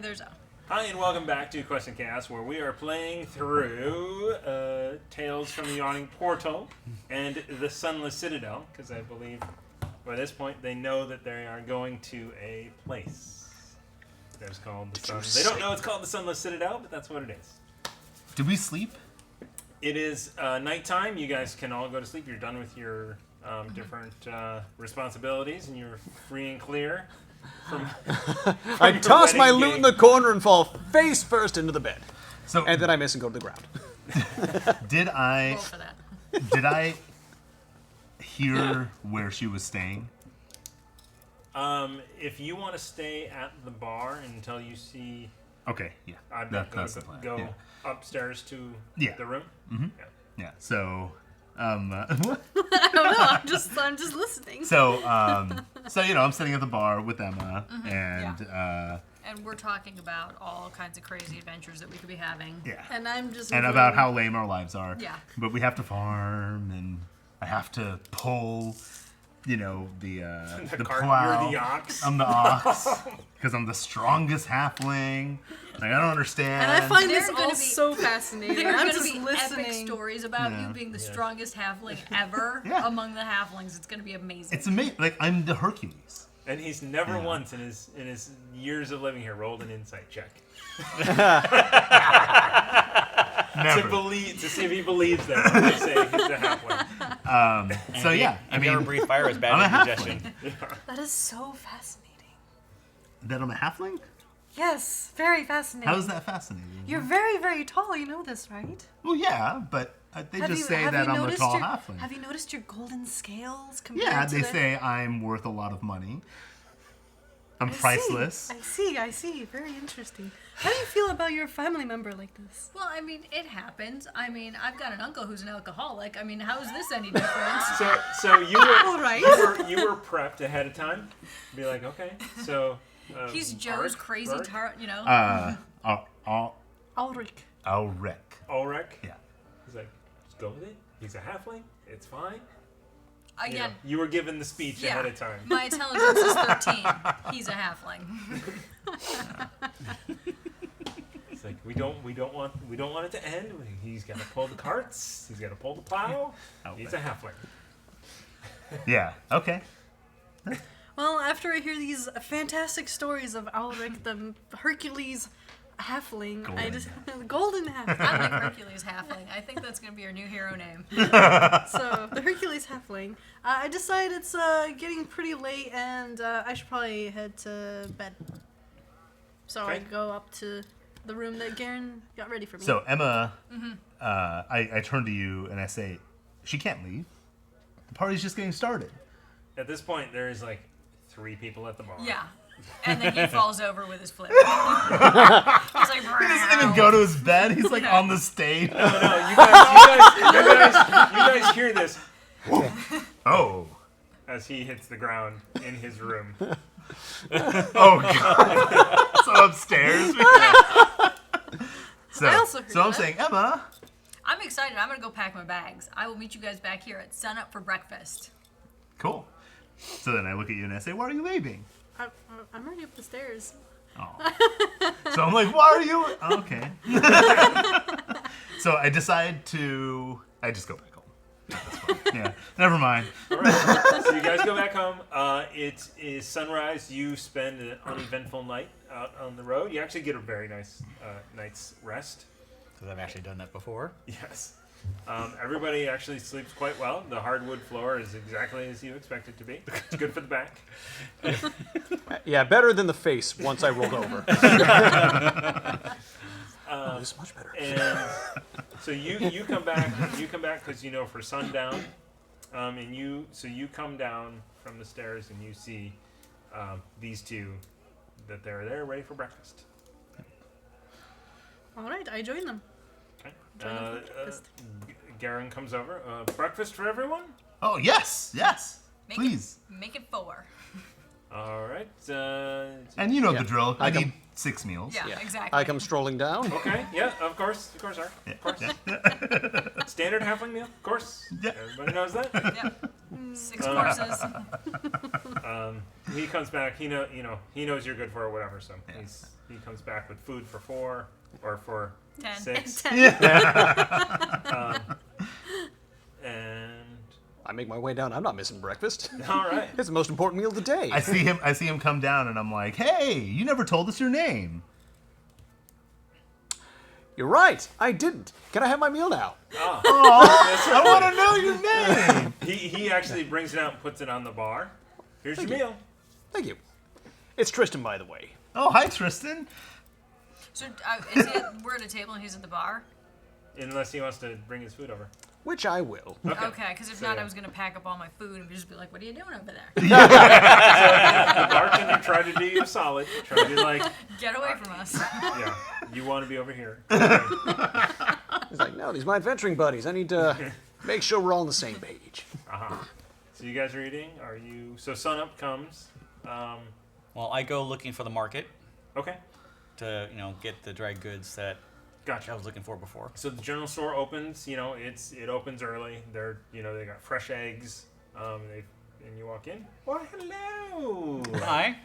there's a. Hi, and welcome back to Quest and Chaos, where we are playing through Tales from the Yawning Portal and the Sunless Citadel, because I believe by this point they know that they are going to a place that's called the Sun. They don't know it's called the Sunless Citadel, but that's what it is. Did we sleep? It is nighttime. You guys can all go to sleep. You're done with your different responsibilities, and you're free and clear. I toss my wedding loot in the corner and fall face first into the bed. So And then I miss and go to the ground. did Roll I for that. did I hear where she was staying? If you want to stay at the bar until you see, Okay, yeah. I'm That- going that's to the plan. go Yeah. upstairs to Yeah. the room. Yeah. So what? I don't know. I'm just listening. So I'm sitting at the bar with Emma and And we're talking about all kinds of crazy adventures that we could be having. yeah. And I'm just. And about how lame our lives are. Yeah. But we have to farm, and I have to pull, the The cart, plow. you're the ox. I'm the ox because I'm the strongest halfling. Like, I don't understand. And I find There this are gonna all be- so fascinating. There are I'm going to just be listening. epic stories about Yeah. you being the strongest halfling ever Yeah. among the halflings. It's going to be amazing. It's amazing. Like, I'm the Hercules. And he's never Yeah. once in his years of living here rolled an insight check Never. to see if he believes that when they say he's a halfling. So yeah, I If you ever mean breathe fire is bad I'm a indigestion. That is so fascinating. that I'm a halfling. Yes, very fascinating. How is that fascinating? You're very, very tall. You know this, right? Well, yeah, but they just say that I'm a tall halfling. Have you noticed your golden scales compared Yeah, to they the... say I'm worth a lot of money. I'm I see, priceless. I see. Very interesting. How do you feel about your family member like this? Well, I mean, it happens. I mean, I've got an uncle who's an alcoholic. I mean, how is this any different? So you were All right. you were prepped ahead of time. Be like, okay, so He's Joe's Bard? crazy, Ulrich. Ulrich. Ulrich. Yeah. He's like, just go with it. He's a halfling. It's fine. You know, Again, you were given the speech yeah. ahead of time. My intelligence is 13. He's a halfling. It's like we don't want it to end. He's got to pull the carts. He's got to pull the plow. He's a halfling. Yeah. Okay. Well, after I hear these fantastic stories of Ulrich, the Hercules halfling, Golden. golden halfling. I like Hercules halfling. I think that's going to be our new hero name. So the Hercules halfling. I decide it's getting pretty late, and I should probably head to bed. So I Okay. go up to the room that Garen got ready for me. So Emma, I turn to you and I say, she can't leave. The party's just getting started. At this point, there is like 3 people at the bar. Yeah. And then he falls over with his flip. He's like, He doesn't even go to his bed. He's like on the stage. No, you guys hear this Oh. as he hits the ground in his room. Oh god. So upstairs. So, I also heard I'm that. saying, Emma. I'm excited. I'm going to go pack my bags. I will meet you guys back here at sunup for breakfast. Cool. So then I look at you and I say, why are you leaving? I'm already up the stairs. Oh. So I'm like, why are you? Okay. So I decide to. I just go back home. That's fine. Yeah. Never mind. All right. So you guys go back home. It is sunrise. You spend an uneventful night out on the road. You actually get a very nice night's rest. Because I've actually done that before. Yes. Everybody actually sleeps quite well. The hardwood floor is exactly as you expect it to be. It's good for the back. Yeah, better than the face once I rolled over. It's much better. And so you come back. You come back because for sundown. And you come down from the stairs and you see these two that they're there ready for breakfast. All right, I join them. Okay. Join them for breakfast. Garen comes over. Breakfast for everyone. Oh yes, yes. Make Please. Make it 4. All right. And you know Yeah. the drill. I I come- need 6 meals. Yeah, Yeah. exactly. I come strolling down. Okay. Yeah. Of course. Sir. Yeah. Of course. Yeah. Standard halfling meal. Of course. Yeah. Everybody knows that. Yep. 6 courses. he comes back. He knows you're good for or whatever. So he comes back with food for 4 or for 10. 6. 10. And I make my way down. I'm not missing breakfast. all right. It's the most important meal of the day. I see him come down, and I'm like, "Hey, you never told us your name." You're right. I didn't. Can I have my meal now? I want to know your name. He actually brings it out and puts it on the bar. Here's your meal. Thank you. It's Tristan, by the way. Oh, hi, Tristan. So we're at a table and he's at the bar? Unless he wants to bring his food over. Which I will. Okay, because if So, not, yeah. I was going to pack up all my food and just be like, what are you doing over there? The bartender tried to do you a solid. Tried to be like, Get away from us. yeah, you want to be over here. He's like, no, these are my adventuring buddies. I need to make sure we're all on the same page. So you guys are eating? Are you? So sunup comes. Well, I go looking for the market Okay, to get the dry goods that I gotcha. was looking for before. So the general store opens. It opens early. They got fresh eggs. And you walk in. Well, hello. Hi.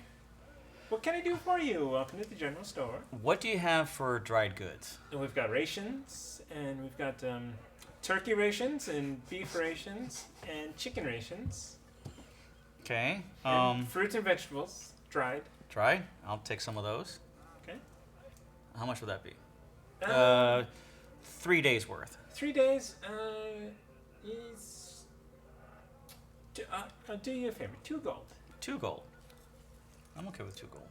What can I do for you? Welcome to the general store. What do you have for dried goods? And we've got rations, and we've got turkey rations, and beef rations, and chicken rations, Okay. and fruits and vegetables, dried. Dried. I'll take some of those. Okay. How much would that be? 3 days worth. 3 days. I'll do you a favor. 2 gold. 2 gold. I'm okay with 2 gold.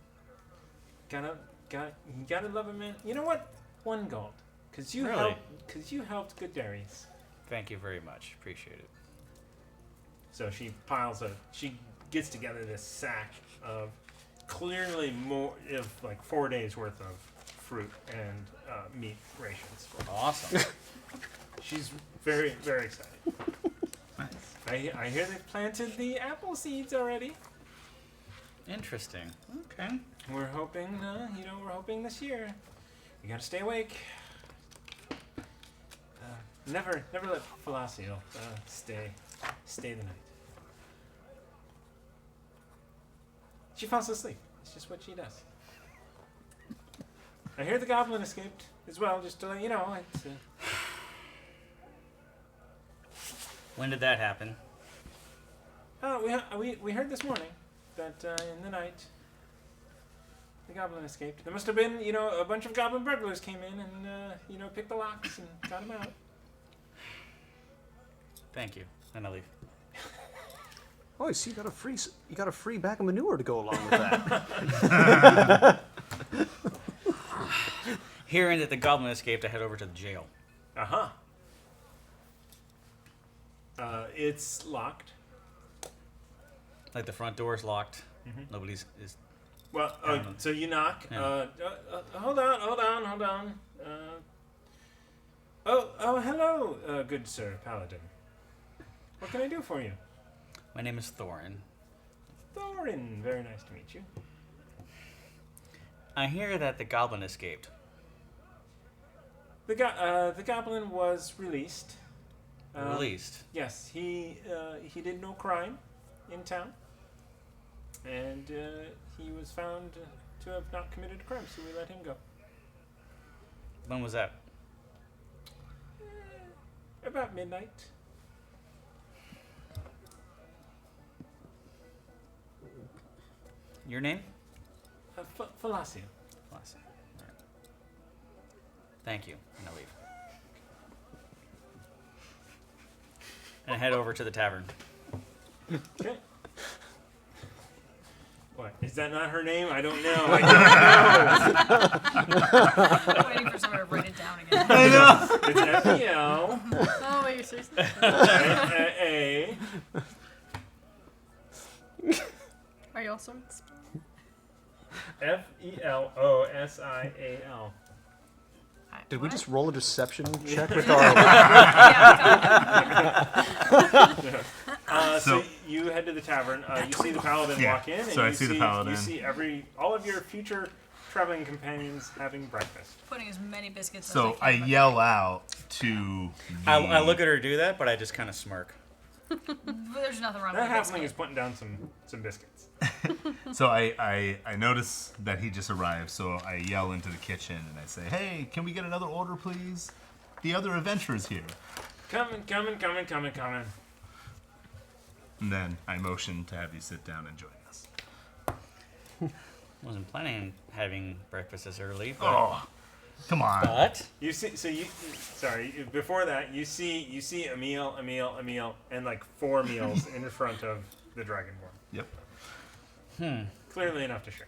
Gotta love a man. You know what? 1 gold. Cause you Really? helped good Darius. Thank you very much. Appreciate it. So she gets together this sack of clearly more of like 4 days worth of fruit and meat rations. Awesome. She's very, very excited. Nice. I hear they've planted the apple seeds already. Interesting. Okay. We're hoping, we're hoping this year. You gotta stay awake. Never let Falacio stay the night. She falls asleep. It's just what she does. I hear the goblin escaped as well, just to let you know. It's, When did that happen? we heard this morning that in the night the goblin escaped. There must have been, a bunch of goblin burglars came in and, picked the locks and got him out. Thank you. And I leave. Oh, I see. You got a free bag of manure to go along with that. Hearing that the goblin escaped, I head over to the jail. Uh-huh. It's locked. Like the front door is locked. Nobody's is. Well, Um, so you knock. yeah. Hold on. Hello, good sir, paladin. What can I do for you? My name is Thorin. Thorin, very nice to meet you. I hear that the goblin escaped. The goblin was released. Released. Yes, he did no crime in town, and he was found to have not committed a crime, so we let him go. When was that? About midnight. Your name? Falacio. Classic. All right. Thank you. And I leave. And I head over to the tavern. Okay. What? Is that not her name? I don't know. I'm waiting for someone to write it down again. I know. It's F-E-L. Oh, wait, you're seriously? A. Are you also? F-E-L-O-S-I-A-L. Did we just roll a deception check with Yeah, our? So you head to the tavern. You see the paladin walk in, and so I see the paladin. You see all of your future traveling companions having breakfast. Putting as many biscuits So as I I can. yell out to. I look at her do that, but I just kind of smirk. There's nothing wrong That with halfling this. is putting down some biscuits. So I notice that he just arrived, so I yell into the kitchen and I say, hey, can we get another order, please? The other adventurer's here. Coming. And then I motion to have you sit down and join us. Wasn't planning on having breakfast this early, but, Oh, come on. but You see, so you, sorry, before that, you see a meal, and like 4 meals in front of the Dragonborn. Yep. Clearly enough to share.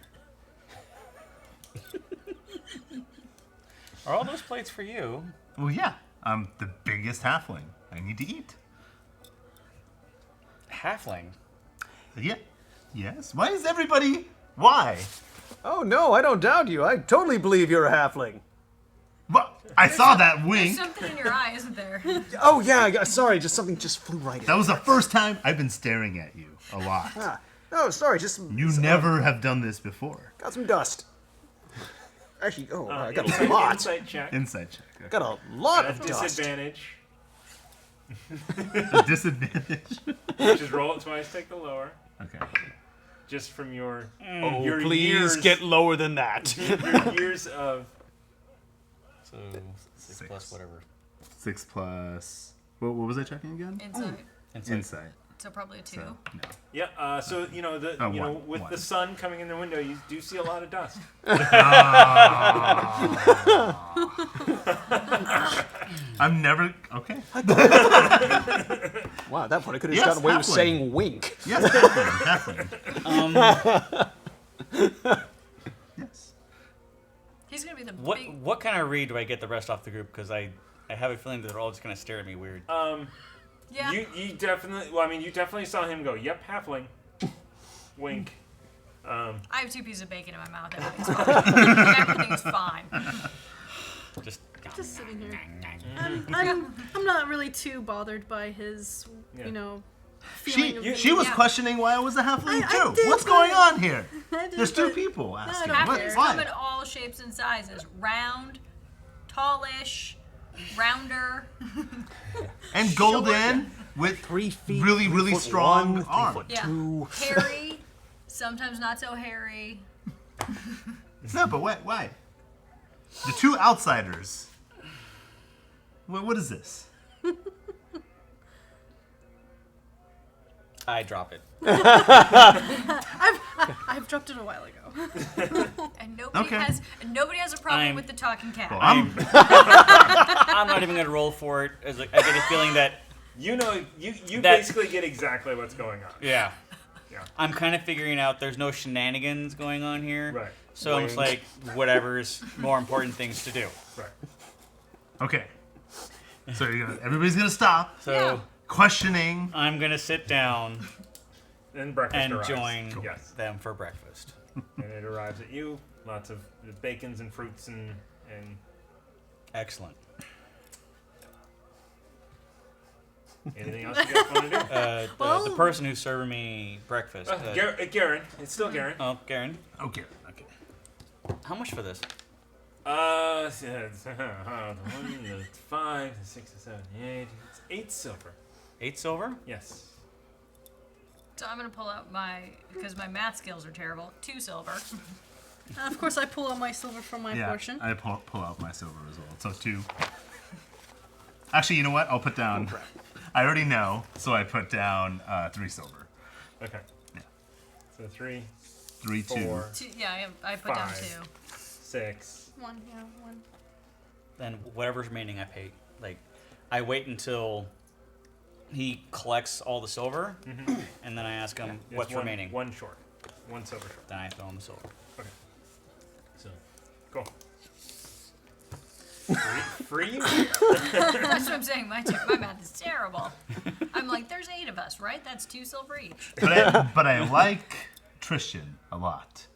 are all those plates for you? Well, yeah. I'm the biggest halfling. I need to eat. Halfling. Yeah. Yes. Why is everybody... Why? Oh no, I don't doubt you. I totally believe you're a halfling. Well, I saw that There's wink. something in your eye, isn't there? Oh yeah, sorry, just something just flew right in. That was the first time I've been staring at you a lot. Ah, no, sorry, just You never have done this before. got some dust. Actually, I got a Insight- lot. Insight check. Insight check. Okay. Got a lot At of dust. disadvantage. A disadvantage. Just roll it twice, take the lower. Okay. Just from your Oh, your please years, get lower than that. your years of So 6 6. plus whatever. 6 plus... What was I checking again? Inside. Insight. So probably a 2. So, no. yeah. So you know Oh, you know one, with one. the sun coming in the window, you do see a lot of dust. I'm never... Okay. Wow, at that point I could have Yes, gotten away with halfling. saying wink. Yes, halfling. Yes. He's gonna be the What big. what kind of read do I get the rest off the group? Because I have a feeling that they're all just gonna stare at me weird. Yeah. You definitely. Well, I mean, you definitely saw him go. Yep, halfling. Wink. I have 2 pieces of bacon in my mouth. Everything's fine. Just Just sitting here. I'm not really too bothered by his, Yeah. you know, feeling of She was Yeah. questioning why I was a halfling I too. did, What's but- going on here? I did, There's 2 but- people asking. don't What? care. Halflings come Why? in all shapes and sizes. Round, tallish, rounder. And golden with 3 feet. really, 3 really foot strong 1, 3 arm. foot Yeah. 2. Hairy, sometimes not so hairy. No, but why? The 2 outsiders. What is this? I drop it. I've dropped it a while ago. And nobody Okay. nobody has a problem I'm- with the talking cat. Well, I'm not even gonna roll for it. As like, I get a feeling that You know, you That- basically get exactly what's going on. yeah. Yeah. I'm kind of figuring out there's no shenanigans going on here. Right. So I'm just like, whatever's more important things to do. Right. okay. So everybody's gonna stop So Yeah. questioning. I'm gonna sit down And breakfast and arrives. join Yes. them for breakfast. And it arrives at you. Lots of bacons and fruits and Excellent. anything else you guys want to do? The person who's serving me breakfast. Garen. It's still Garen. Oh, Garen. Okay. Okay. How much for this? It's 1, 5, 6, 7, 8. It's 8 silver. 8 silver? Yes. So I'm gonna pull out because my math skills are terrible. 2 silver. Of course, I pull out my silver from my Yeah, portion. I pull out my silver as well. So 2. Actually, you know what? I'll put down. I already know, so I put down 3 silver. Okay. Yeah. So 3, 3, 2. 4, 2, yeah, I put down 5. 2. 6. One. Then whatever's remaining, I pay. Like, I wait until he collects all the silver, and then I ask him It's what's remaining. 1 short. 1 silver short. Then I throw him the silver. Okay. So, cool. Free? That's what I'm saying. My math is terrible. I'm like, there's 8 of us, right? That's 2 silver each. But I like Tristan a lot,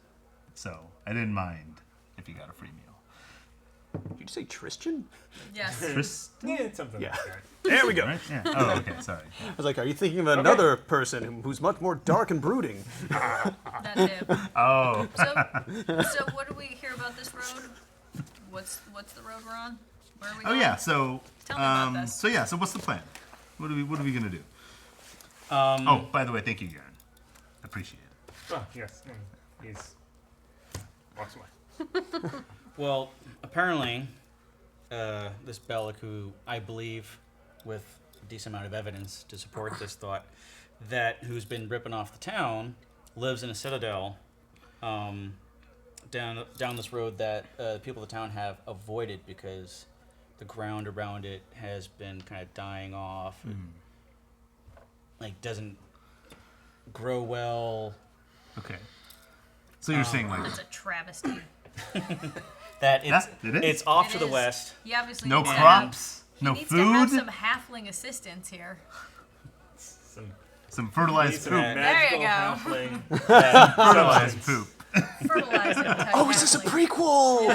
so I didn't mind if you got a free meal. Did you say Tristan? Yes. Tristan, Yeah, it's something Yeah. like that. There we go. right? Yeah. Oh, okay. Sorry. I was like, are you thinking of another person who's much more dark and brooding? That too. Oh. So what do we hear about this road? What's the road we're on? Where are we Oh going? yeah. So. Tell me about this. So what's the plan? What are we gonna do? Oh, by the way, thank you, Garen. Appreciate it. Oh, yes. He's walks away. Well, apparently, this Bellick, who I believe, with a decent amount of evidence to support this thought, who's been ripping off the town, lives in a citadel down this road that people of the town have avoided because the ground around it has been kind of dying off. It, like, doesn't grow well. Okay. So you're saying like That's a travesty. That it is. it's off It to the is. west. You obviously no need to crops, He no needs to have food, some halfling assistance here. some fertilized Some poop. magical go. halfling. Fertilized poop. Fertilizer type Oh, is this a halfling. prequel?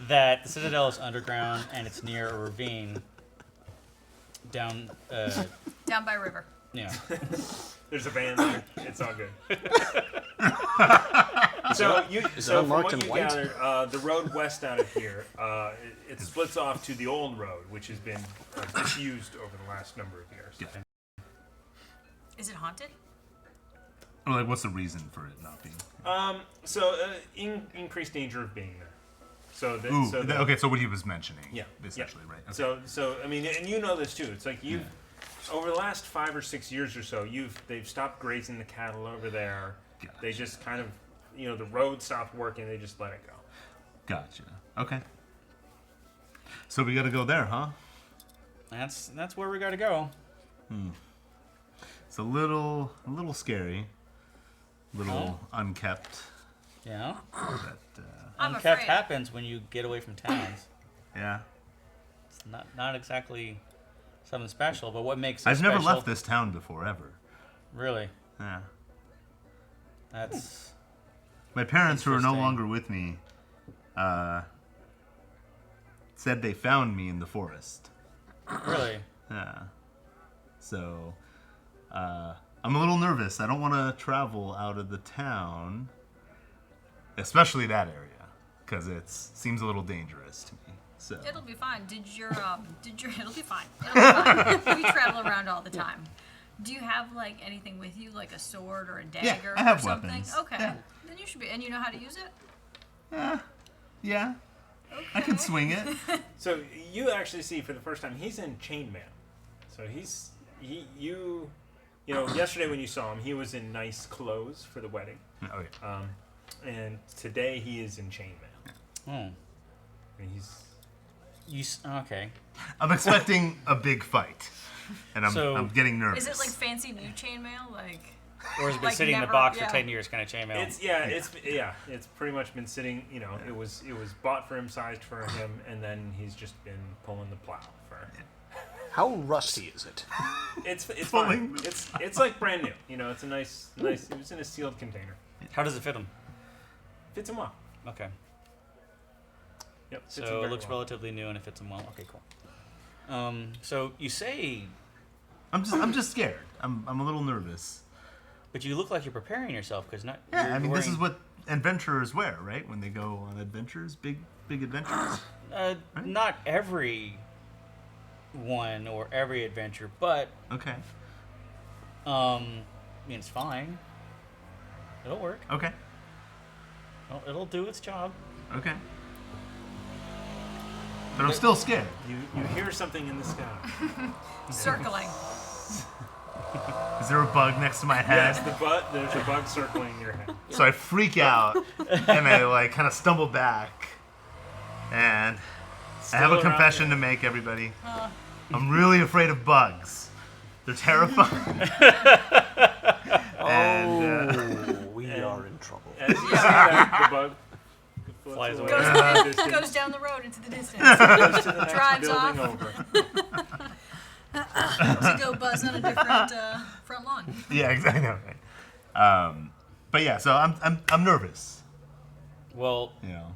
That the citadel is underground and it's near a ravine down. Down by river. Yeah. There's a van there. It's all good. So from unmarked what in you white? gathered, the road west out of here, it splits off to the old road, which has been disused over the last number of years. Yeah. Is it haunted? Or like, what's the reason for it not being? Increased danger of being there. So, Okay, so what he was mentioning. Yeah, Essentially, right? Okay. So I mean, and you know this too. It's like you've over the last 5 or 6 years or so, they've stopped grazing the cattle over there. Gotcha. They just kind of, the road stopped working. They just let it go. Gotcha. Okay. So we got to go there, huh? That's where we gotta go. It's a little scary, unkept. Yeah. But I'm Unkept afraid. happens when you get away from towns. yeah, It's not exactly something special, but what makes it I've never special- left this town before ever. Really? Yeah. That's My parents, who are no Interesting. longer with me, said they found me in the forest. really. Yeah. So, I'm a little nervous. I don't want to travel out of the town, especially that area, because it seems a little dangerous to me. So. It'll be fine. It'll be fine. It'll be fine. We travel around all the time. Do you have like anything with you, like a sword or a dagger I have or something? weapons. Okay. Yeah. Then you should be, and you know how to use it? Yeah. I can swing it. So you actually see for the first time he's in chainmail. So yesterday when you saw him, he was in nice clothes for the wedding, Okay. and today he is in chainmail. Oh. And he's Okay. I'm expecting a big fight, and So- I'm getting nervous. Is it like fancy new chainmail? Like, Or has it been Like sitting in the never- box yeah. for 10 years, kind of chainmail? it's pretty much been sitting. It was bought for him, sized for him, and then he's just been pulling the plow for. How rusty is it? It's Pulling fine. It's like brand new. It's a nice. It was in a sealed container. How does it fit him? Fits him well. Okay. Yep. fits him So it very looks well. relatively new and it fits him well. Okay, cool. So you say, I'm just scared. I'm a little nervous. but you look like you're preparing yourself because not. Yeah, you're I mean, this is wearing- what adventurers wear, right? When they go on adventures, big adventures. Not every one or every adventure, but Okay. I mean it's fine. It'll work. Okay. It'll do its job. Okay. But I'm still scared. You hear something in the sky. circling. Is there a bug next to my head? Yes, there's a bug circling your head. So I freak out and I like kind of stumble back. And I have a Still around confession to make, everybody. I'm really afraid of bugs. They're terrifying. And, Oh, we are in trouble. As you see that, the bug Flies floats away. away in the distance, Goes down the road into the distance. goes to the next drives building off. over. To go buzz on a different front lawn. yeah, exactly. Right. But yeah, so I'm nervous. Well, You know,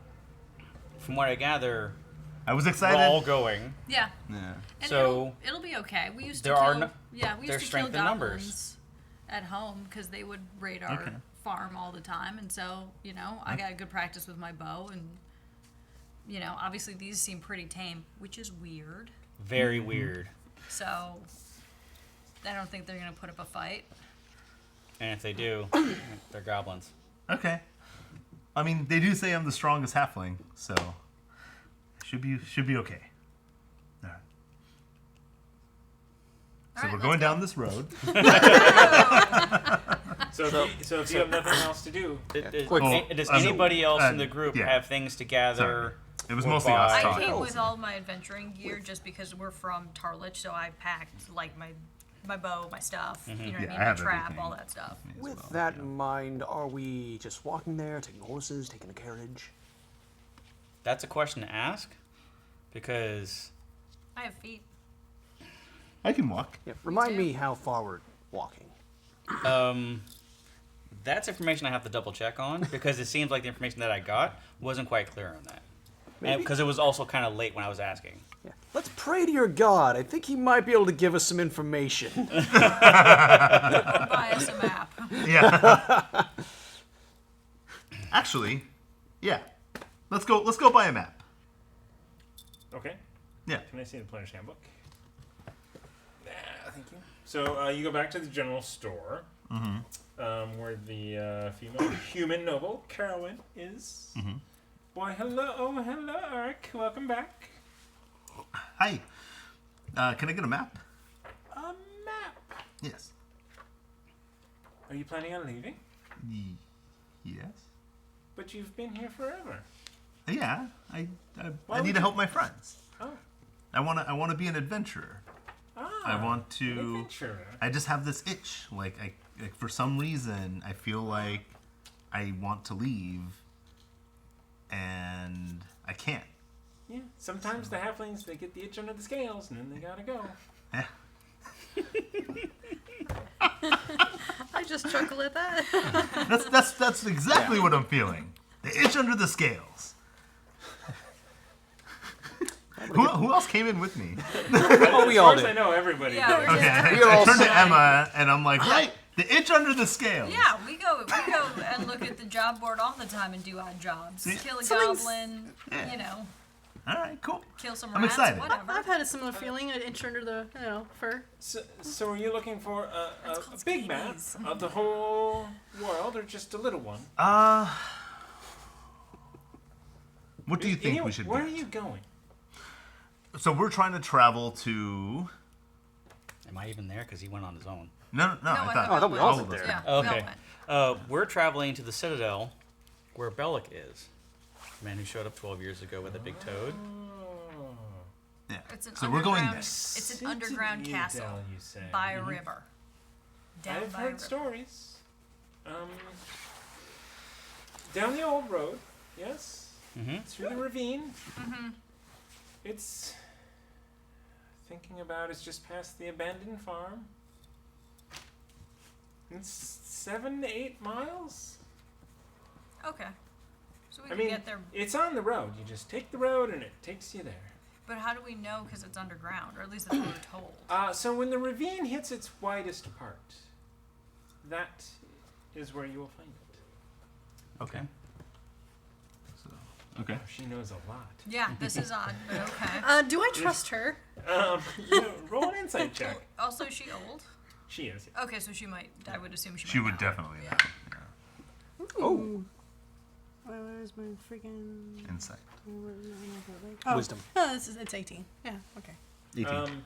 from what I gather, I was we're excited. all going. Yeah. Yeah. And So, it'll be okay. We used to there kill, are no- yeah, we there's used to kill strength in numbers. goblins at home because they would raid our Okay. farm all the time, and so I got good practice with my bow, and obviously these seem pretty tame, which is weird. Very weird. So I don't think they're gonna put up a fight. And if they do, they're goblins. Okay. I mean, they do say I'm the strongest halfling, so should be okay. All right. So All right, we're going let's down this road. So if you have nothing else to do, Does anybody else in the group have things to gather? Sorry. It was or mostly buy? us I talking. came with all my adventuring gear just because we're from Tarlich, so I packed like my bow, my stuff, you know what Yeah, I mean, I my have trap, everything. all that stuff. Me as With well, that yeah. in mind, are we just walking there, taking horses, taking a carriage? That's a question to ask, because I have feet. I can walk. Yeah. Remind me how far we're walking. that's information I have to double check on, because it seems like the information that I got wasn't quite clear on that. Because it was also kind of late when I was asking. Yeah. Let's pray to your god. I think he might be able to give us some information. Buy us a map. Yeah. Actually, yeah. Let's go buy a map. okay. Yeah. Can I see the player's handbook? Thank you. So you go back to the general store, where the female human noble Carowin is. Mm-hmm. Why, hello, Eric. Welcome back. Hi. Can I get a map? A map. Yes. Are you planning on leaving? Yes. But you've been here forever. Yeah. I Why need would to you- help my friends. Oh. I wanna be an adventurer. I want to. An adventurer. I just have this itch. Like for some reason, I feel like I want to leave, and I can't. Yeah. Sometimes the halflings, they get the itch under the scales, and then they gotta go. Yeah. I just chuckle at that. That's exactly what I'm feeling. The itch under the scales. Who else came in with me? Oh, we As all far as I did. know, everybody. Yeah, did. we're Okay, just- You're I all turned to set. Emma and I'm like, right, the itch under the scales. Yeah, we go and look at the job board all the time and do odd jobs. Yeah. Kill a Something's- goblin, Yeah. you know, All right, cool. kill some I'm rats, excited. whatever. I've had a similar feeling, an inch under the fur. So are you looking for a called big map scabies. of the whole world, or just a little one? What do you think Anyway, we should Where do? are you going? So we're trying to travel to. Am I even there? Because he went on his own. No, No, I thought. I thought we all of went us there. Yeah, we all Okay. went. We're traveling to the Citadel, where Bellick is. The man who showed up 12 years ago with a big toad. Oh. Yeah. It's an So we're going underground- there. It's an underground Citadel, castle you say. by a river. Down I've by a heard river. stories. Down the old road, yes. Mm-hmm. Through the ravine. It's thinking about it's just past the abandoned farm. It's 7 to 8 miles. Okay. So we I can mean, get there. it's on the road. You just take the road and it takes you there. But how do we know? Because it's underground, or at least that's what we're told. So when the ravine hits its widest part, that is where you will find it. Okay. So, okay. Oh, she knows a lot. Yeah, this is odd, but okay. Do I trust her? Roll an insight check. Also, is she old? She is. Okay, so she might. I would assume she. She might would know. definitely know. Yeah. Oh. Where's my freaking Insight. Wisdom. Oh, it's 18. Yeah. Okay. 18.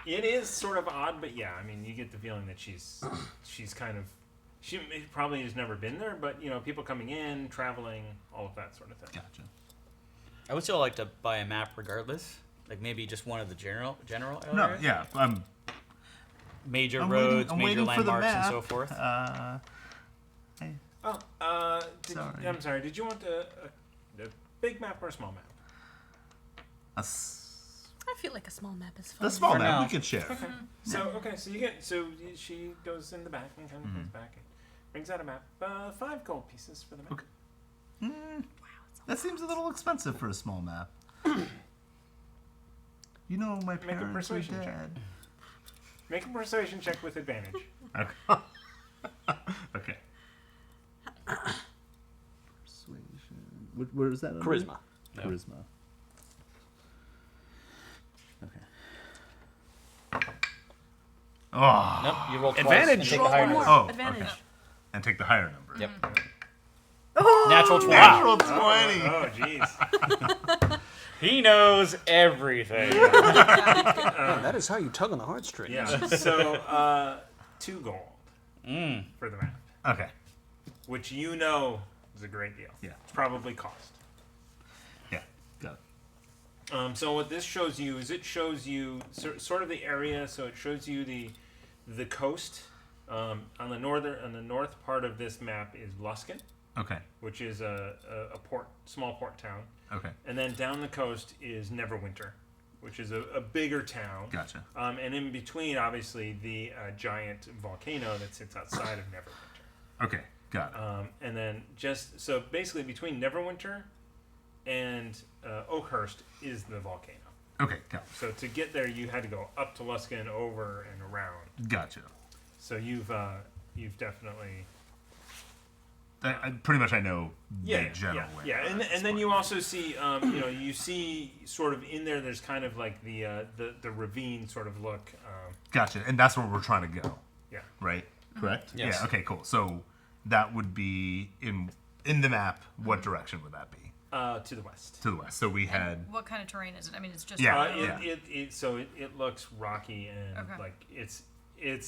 It is sort of odd, but yeah, I mean, you get the feeling that she's kind of, she probably has never been there, but you know, people coming in, traveling, all of that sort of thing. Gotcha. I would still like to buy a map regardless. Like maybe just one of the general areas. No, yeah. Major I'm roads, waiting, I'm major waiting for the landmarks, map. and so forth. Sorry. I'm sorry. Did you want a big map or a small map? I feel like a small map is fun. The small For map now. we can share. So she goes in the back and kind of comes back and brings out a map. 5 gold pieces for the map. Okay. That seems a little expensive for a small map. You know, my a parents are persuasion check. dead. Make a persuasion check with advantage. Okay. Okay. Persuasion. Where is that? Under? Charisma. No. Charisma. Oh. Nope, you roll twice Advantage. and take Roll the higher one more. number. Oh, Advantage. okay. And take the higher number. Yep. Oh, Natural 20. Natural 20. Oh, jeez. He knows everything. That is how you tug on the heartstrings. Yeah. So, 2 gold for the map, Okay. which you know is a great deal. Yeah. Probably cost. Yeah. Got it. So what this shows you is it shows you sort of the area. So it shows you the coast. On the north part of this map is Luskin, Okay. which is a small port town. Okay. And then down the coast is Neverwinter, which is a bigger town. Gotcha. And in between, obviously, the giant volcano that sits outside of Neverwinter. Okay. Got it. And then so basically between Neverwinter and Oakhurst is the volcano. Okay. Got it. So to get there, you had to go up to Luskin, over and around. Gotcha. So you've definitely Pretty much I know the general way. Yeah, and then you also see, you see sort of in there. There's kind of like the ravine sort of look. Gotcha. And that's where we're trying to go. Yeah. Right. Correct. Yes. Yeah. Okay. Cool. So that would be in the map. What direction would that be? To the west. To the west. So we had. What kind of terrain is it? I mean, it's just Yeah. road. It looks rocky and Okay. like it's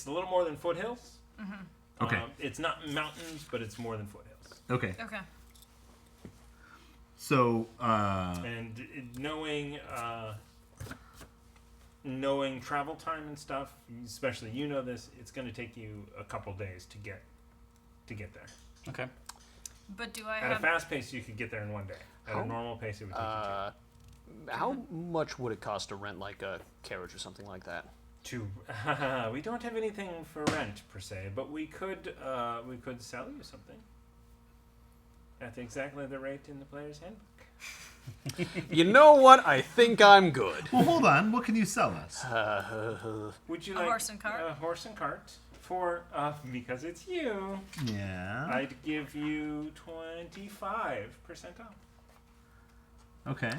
a little more than foothills. Okay. It's not mountains, but it's more than foothills. Okay. Okay. So. And knowing travel time and stuff, especially this, it's going to take you a couple days to get there. Okay. But do I At a have? fast pace, you could get there in one day. At How- a normal pace, it would take you How much would it cost to rent like a carriage or something like that? 2. We don't have anything for rent per se, but we could sell you something at exactly the rate in the player's handbook. You know what? I think I'm good. Well, hold on. What can you sell us? Would you A like horse and cart? a horse and cart for because it's you? Yeah. I'd give you 25% off. Okay.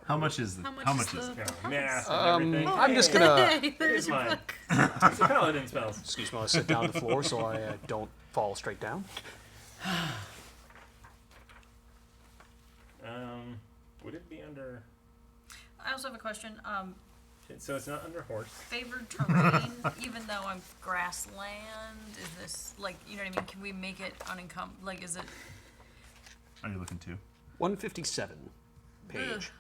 How much is the? How much is is the- it? Math and everything. I'm just gonna. Hey, It there's is your mine. book. It's a paladin spells. Excuse me, I'll sit down on the floor so I don't fall straight down. Would it be under? I also have a question. So it's not under horse. Favored terrain, even though I'm grassland, is this like you know what I mean? Can we make it unencumbered? Like, is it? Are you looking to? 157 page.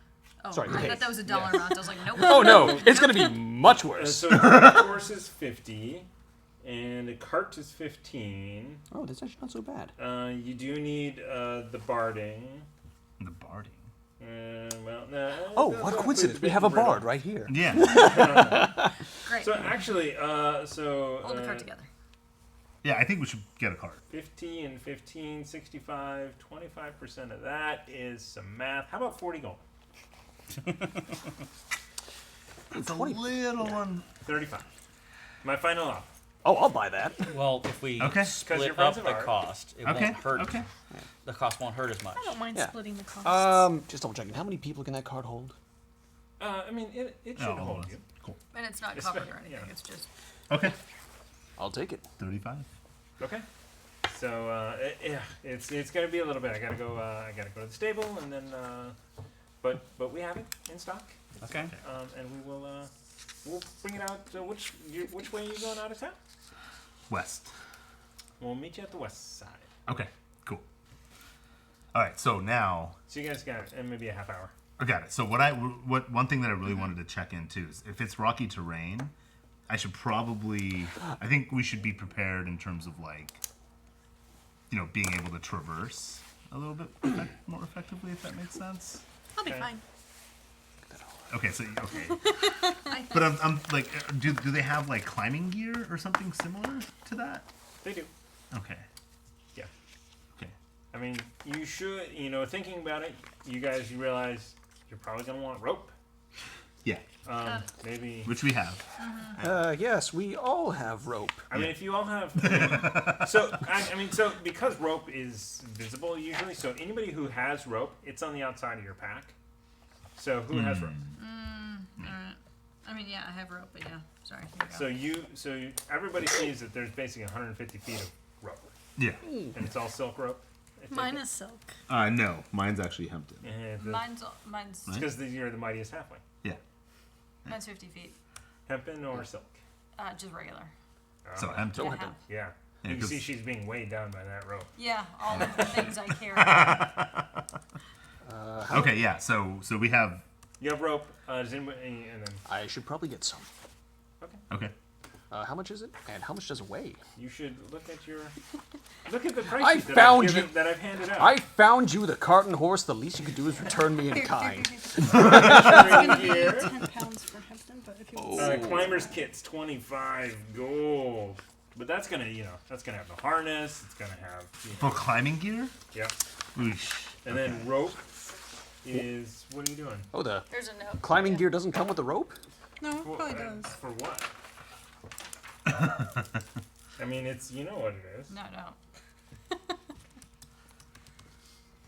Oh, Sorry, I page. thought that was a dollar amount. I was like, nope. Oh no, it's gonna be much worse. So a horse is 50, and a cart is 15. Oh, that's actually not so bad. You do need the barding. The barding. Well, no. Oh, what coincidence! We have a bard right here. Yeah. Great. So actually, Hold the cart together. Yeah. I think we should get a cart. 50 and 15, 65, 25% of that is some math. How about 40 gold? It's a little one. 35. My final offer. Oh, I'll buy that. Well, if we Okay. 'Cause you're split friends up of the ours. cost, it Okay. won't hurt. Okay. The cost won't hurt as much. I don't mind Yeah. splitting the costs. Just double checking. How many people can that card hold? I mean, it should Oh, hold you. Cool. And it's not It's covered fair, or anything. yeah. It's just. Okay. I'll take it. 35. Okay. So yeah, it's gonna be a little bit. I gotta go to the stable, and then but we have it in stock, Okay. and we will we'll bring it out. Which way are you going out of town? West. We'll meet you at the west side. Okay. Cool. All right. So now So you guys got it, and maybe a half hour. I got it. So one thing that I really wanted to check into is if it's rocky terrain, I think we should be prepared in terms of like, being able to traverse a little bit more effectively, if that makes sense. I'll be okay. fine. Okay, but I'm like, do they have like climbing gear or something similar to that? They do. Okay. Yeah. Okay. I mean, you should. Thinking about it, you realize you're probably gonna want rope. Yeah. Maybe. Which we have. Yes, we all have rope. I mean, if you all have, so because rope is visible usually, so anybody who has rope, it's on the outside of your pack. So who has rope? I mean, yeah, I have rope, but yeah. Sorry. So everybody sees that there's basically 150 feet of rope, Yeah. and it's all silk rope. I take Mine it? is silk. No, mine's actually hempen. And Mine's it's because you're the mightiest halfling. Yeah. mine's 50 feet. Hempen or silk? Just regular. So hempen. Yeah, Yeah. Yeah, You can 'cause- see she's being weighed down by that rope. Yeah, all of the things I carry. Okay, yeah. So we have. You have rope. Does anybody? And then I should probably get some. Okay. How much is it? And how much does it weigh? you should look at the price I sheet that found I've you- that I've handed out. I found you the cart and horse. The least you could do is return me in kind. It's gonna be 10 pounds for Hampton, but if you want Climber's kit's 25 gold. But that's gonna have the harness. It's gonna have For climbing gear. yeah. Oosh. And then rope is what are you doing? Oh, the There's a note. climbing gear doesn't come with the rope? No, it probably does. For what? I mean, it's you know what it is. No, no.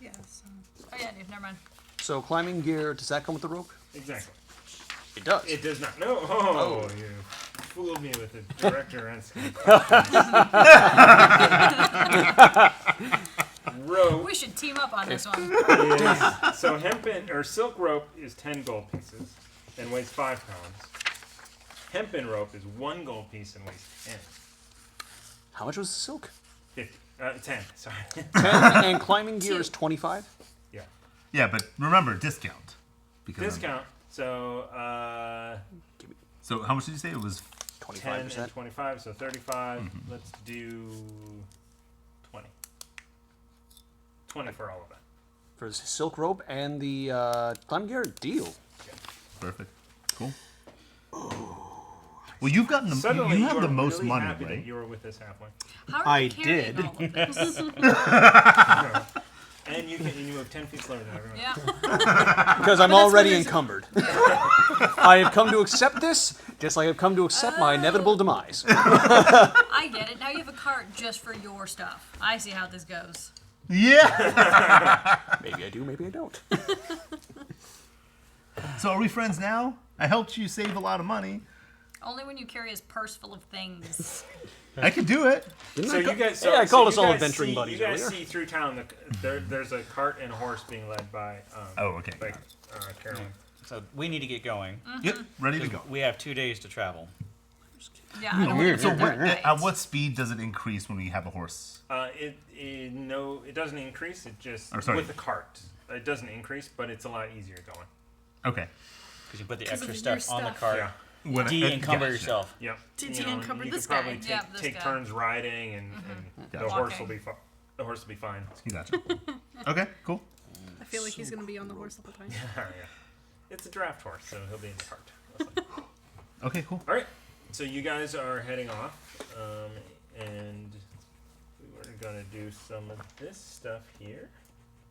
Yeah, so. Oh, yeah, dude, never mind. So climbing gear, does that come with the rope? Exactly. It does. It does not. No. Oh, you fooled me with the director and rope. We should team up on this one. Is, so hempen or silk rope is 10 gold pieces and weighs 5 pounds. Hempen rope is 1 gold piece and weighs 10. How much was the silk? 10. Sorry. 10, and climbing gear is 25? Yeah. Yeah, but remember discount. Because Discount. So So how much did you say it was? 10 and 25%? 25, so 35. Let's do 20. 20 for all of that. For the silk rope and the climbing gear? Deal. Perfect. Cool. Well, you've gotten the Suddenly, you have are the most really money, happy right? that you were with this halfling. How are I you carrying did. all of this? And you move 10 feet slower than everyone. Yeah. Because I'm But that's already what is- encumbered. I have come to accept this, just like I've come to accept my inevitable demise. I get it. Now you have a cart just for your stuff. I see how this goes. Yeah. Maybe I do, maybe I don't. So are we friends now? I helped you save a lot of money. Only when you carry his purse full of things. I could do it. So you guys, I called us you all guys adventuring see, buddies You guys earlier. see through town. There's a cart and a horse being led by. Oh, okay. By got it. Carolyn. So we need to get going. Yep. Ready to go. We have 2 days to travel. Yeah, I don't want to So do that. at what speed does it increase when we have a horse? It doesn't increase. It just Or, sorry. with the cart. It doesn't increase, but it's a lot easier going. Okay. Because you put the 'Cause extra of your stuff on the stuff. cart. Yeah. When De-encumber gotcha. yourself. Yep. Did You you know, encumber you this could probably guy? Yeah, this take guy. turns riding, and the Gotcha. horse Walking. will be fine. The horse will be fine. Gotcha. Okay. Cool. I feel like he's gonna be on the horse the whole time. Yeah. It's a draft horse, so he'll be in the cart. Okay. Cool. All right. So you guys are heading off, and we're gonna do some of this stuff here.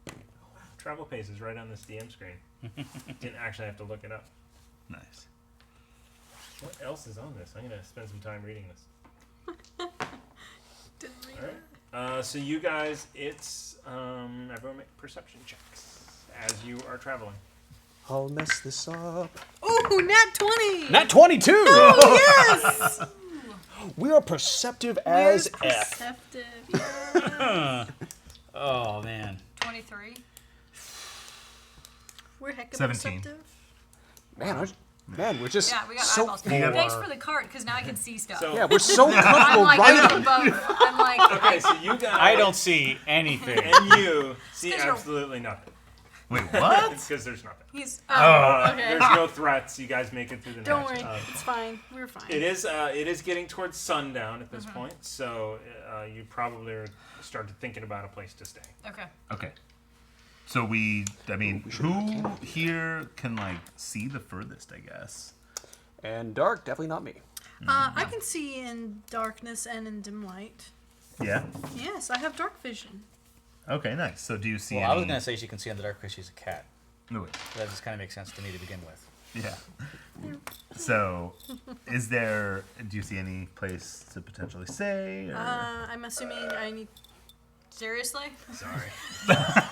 Oh, wow. Travel pace is right on this DM screen. Didn't actually have to look it up. Nice. What else is on this? I'm gonna spend some time reading this. Didn't read All it. right. So you guys, it's everyone make perception checks as you are traveling. I'll mess this up. Ooh, nat 20! Nat 22! Oh, yes! We are perceptive as F. Perceptive, yeah. Oh, man. 23. We're hecka 17. perceptive. Man, we're just Yeah, we got so eyeballs. Yeah. Thanks for the cart, because now I can see stuff. So yeah, we're so I'm comfortable like riding. above. I'm like, okay, so you guys, I don't see anything. and you see 'Cause you're- absolutely nothing. Wait. What? Because there's nothing. he's. Okay. There's no threats. You guys make it through the Don't night. worry, it's fine. We're fine. It is getting towards sundown at this point, so you probably are started thinking about a place to stay. Okay. Okay. So who here can like see the furthest? I guess. And dark, definitely not me. I can see in darkness and in dim light. Yeah. Yes, I have dark vision. Okay. Nice. So do you see? Well, any... I was going to say she can see in the dark because she's a cat. No, wait. That just kind of makes sense to me to begin with. Yeah. So, do you see any place to potentially stay? Or... I'm assuming I need. Seriously? Sorry.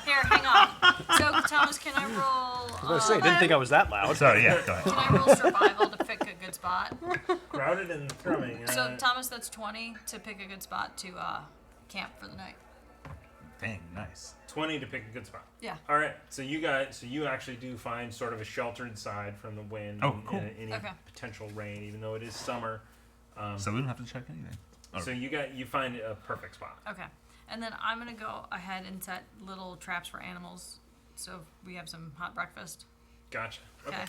Here, hang on. So, Thomas, can I roll? I was going to say, didn't think I was that loud. Sorry. Yeah. Go ahead. Can I roll survival to pick a good spot. Crowded and thrumming. So Thomas, that's 20 to pick a good spot to camp for the night. Dang, nice. 20 to pick a good spot. Yeah. All right. So you actually do find sort of a sheltered side from the wind Oh, cool. and any Okay. potential rain, even though it is summer. So we don't have to check anything. So you find a perfect spot. Okay. And then I'm going to go ahead and set little traps for animals so we have some hot breakfast. Gotcha. Okay.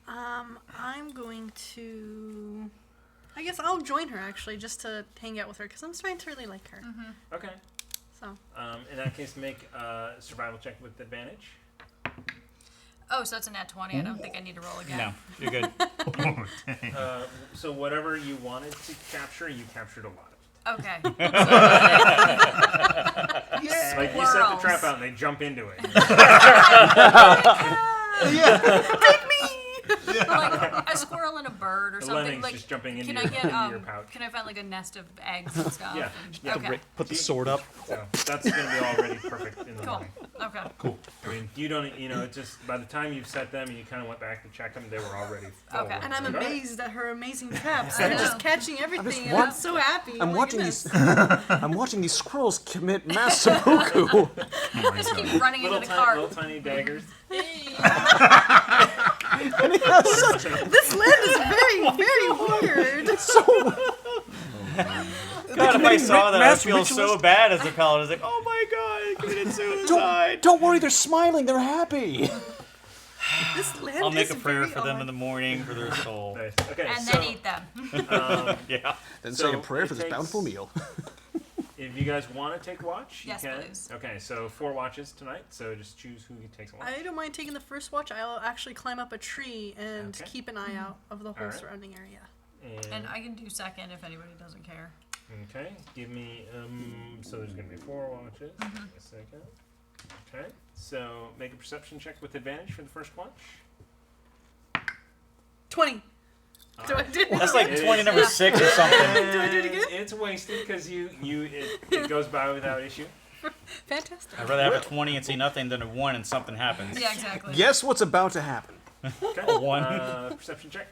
I'm going to. I guess I'll join her actually, just to hang out with her, because I'm starting to really like her. Okay. So. In that case, make a survival check with advantage. Oh, so that's a nat 20. I don't think I need to roll again. No, you're good. Oh, dang. So whatever you wanted to capture, you captured a lot of it. Okay. Like you set the trap out and they jump into it. Take me! Like a squirrel and a bird or The something. lemmings Like, just jumping into can your, I get into your pouch. Can I find like a nest of eggs and stuff? Yeah. And- Yeah. Okay. Put the sword up. So that's going to be already perfect in the Cool. morning. Okay. I mean, you don't, it's just by the time you've set them and you kind of went back to check them, they were already full. Okay. And I'm All right. amazed at her amazing traps. I They're just know. catching everything, and wa- I'm so happy. I'm My watching goodness. these. I'm watching these squirrels commit mass seppuku. Just keep running into the Little cart. tiny daggers. This land is very, very weird. God, if I saw that, I'd mass feel so rituals- bad as a paladin. It's like, oh my god, I committed suicide. Don't worry, they're smiling. They're happy. This land I'll make is a prayer very for them odd. in the morning for their soul. Nice. Okay, And so then eat them. Yeah. Then So say a prayer it for this takes- bountiful meal. if you guys want to take watch, Yes, you can. please. Okay, so 4 watches tonight. So just choose who takes a watch. I don't mind taking the first watch. I'll actually climb up a tree and Okay. keep an eye out of the whole Alright. surrounding area. And I can do second if anybody doesn't care. Okay, give me, so there's going to be 4 watches. A second. Okay, so make a perception check with advantage for the first watch. 20. Do I do it That's again? like 20 number 6 or something. Do I do it again? It's wasted because it goes by without issue. Fantastic. I'd rather have a 20 and see nothing than a 1 and something happens. Yeah, exactly. Guess what's about to happen? Okay, A 1. perception check.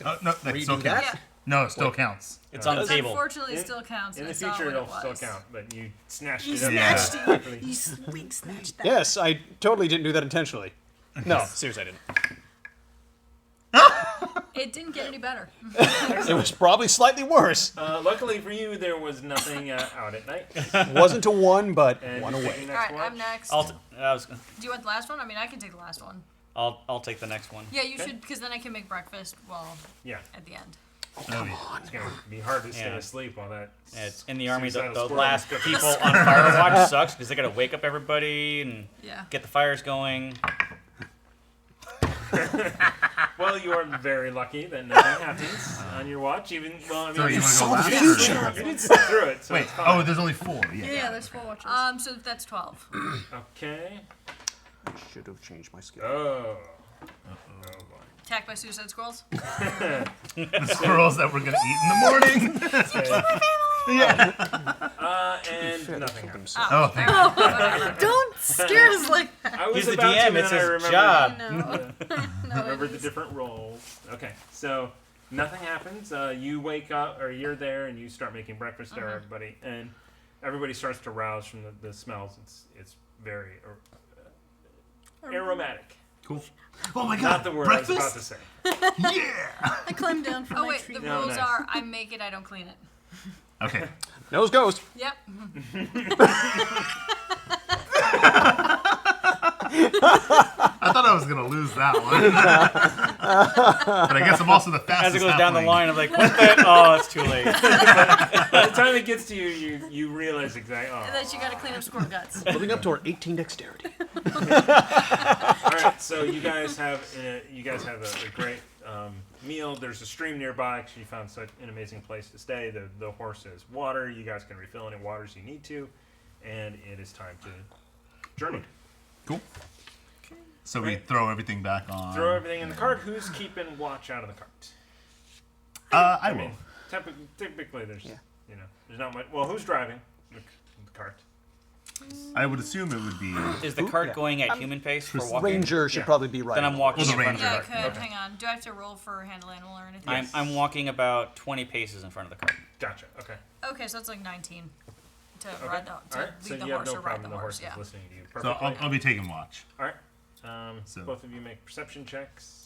Oh, no, that Redo still that? counts. Yeah. No, it still counts. It's on the table. Unfortunately, it In- still counts. In I the saw future, what it'll it still was. count, but you snatched You it up. snatched it. quickly. You sweet snatched that. Yes, I totally didn't do that intentionally. No, seriously, I didn't. It didn't get any better. It was probably slightly worse. Luckily for you, there was nothing out at night. Wasn't a 1, but And 1 you're away. taking All next right, watch? I'm next. Do Do you want the last one? I mean, I can take the last one. I'll take the next one. Yeah, you Okay. should, because then I can make breakfast Yeah. at the end. Come It's going to be hard to stay Yeah. asleep while that. Yeah, it's in the army, the suicidal squirrel last is cooking. people on fire watch sucks because they gotta wake up everybody and Yeah. get the fires going. Well, you are very lucky that nothing happens on your watch. Even well, I mean, So you want to go last? you or- didn't slip through it. So Wait, it's fine. oh, there's only 4. Yeah, there's 4 watches. So that's 12. Okay. I should have changed my skill. Oh. Attacked by suicide squirrels. The squirrels that we're going to eat in the morning. And nothing happens. Oh, thank you. Don't scare us like that. I was He's the about to, DM, and it's then I his remembered- job. No. Remember the different roles. Okay, so nothing happens. You wake up, or you're there, and you start making breakfast for everybody, and everybody starts to rouse from the smells. It's very aromatic. Cool. Oh my Not god, the word breakfast? I was about to say. Yeah! I climbed down from Oh, my wait, tree. the No, rules nice. are I make it, I don't clean it. Okay. Nose goes. Yep. I thought I was going to lose that one. But I guess I'm also the fastest As it goes down the halfling. line, I'm like, what the? Oh, it's too late. By the time it gets to you, you realize exactly. And Oh. then you gotta clean up squirrel guts. Living up to our 18 dexterity. All right, so you guys have a great meal. There's a stream nearby because you found such an amazing place to stay. The horse has water. You guys can refill any waters you need to, and it is time to journey. Cool. So we throw everything back on. Throw everything in the cart. Who's keeping watch out of the cart? I will. mean, typically there's there's not much. Well, who's driving the cart? I would assume it would be. Is the cart yeah. going at human pace for walking? Ranger should Yeah. probably be right. Then I'm walking Well, in the front of the ranger. Yeah, I cart. could. Hang on. Do I have to roll for handle animal or anything? Yes. I'm walking about 20 paces in front of the cart. Gotcha. Okay. Okay, so that's like 19 to Okay. ride the, All to right. lead So the you have horse no or ride problem. the The horse horse. is Yeah. listening to you So perfectly. I'll be taking watch. All right. So- Both of you make perception checks.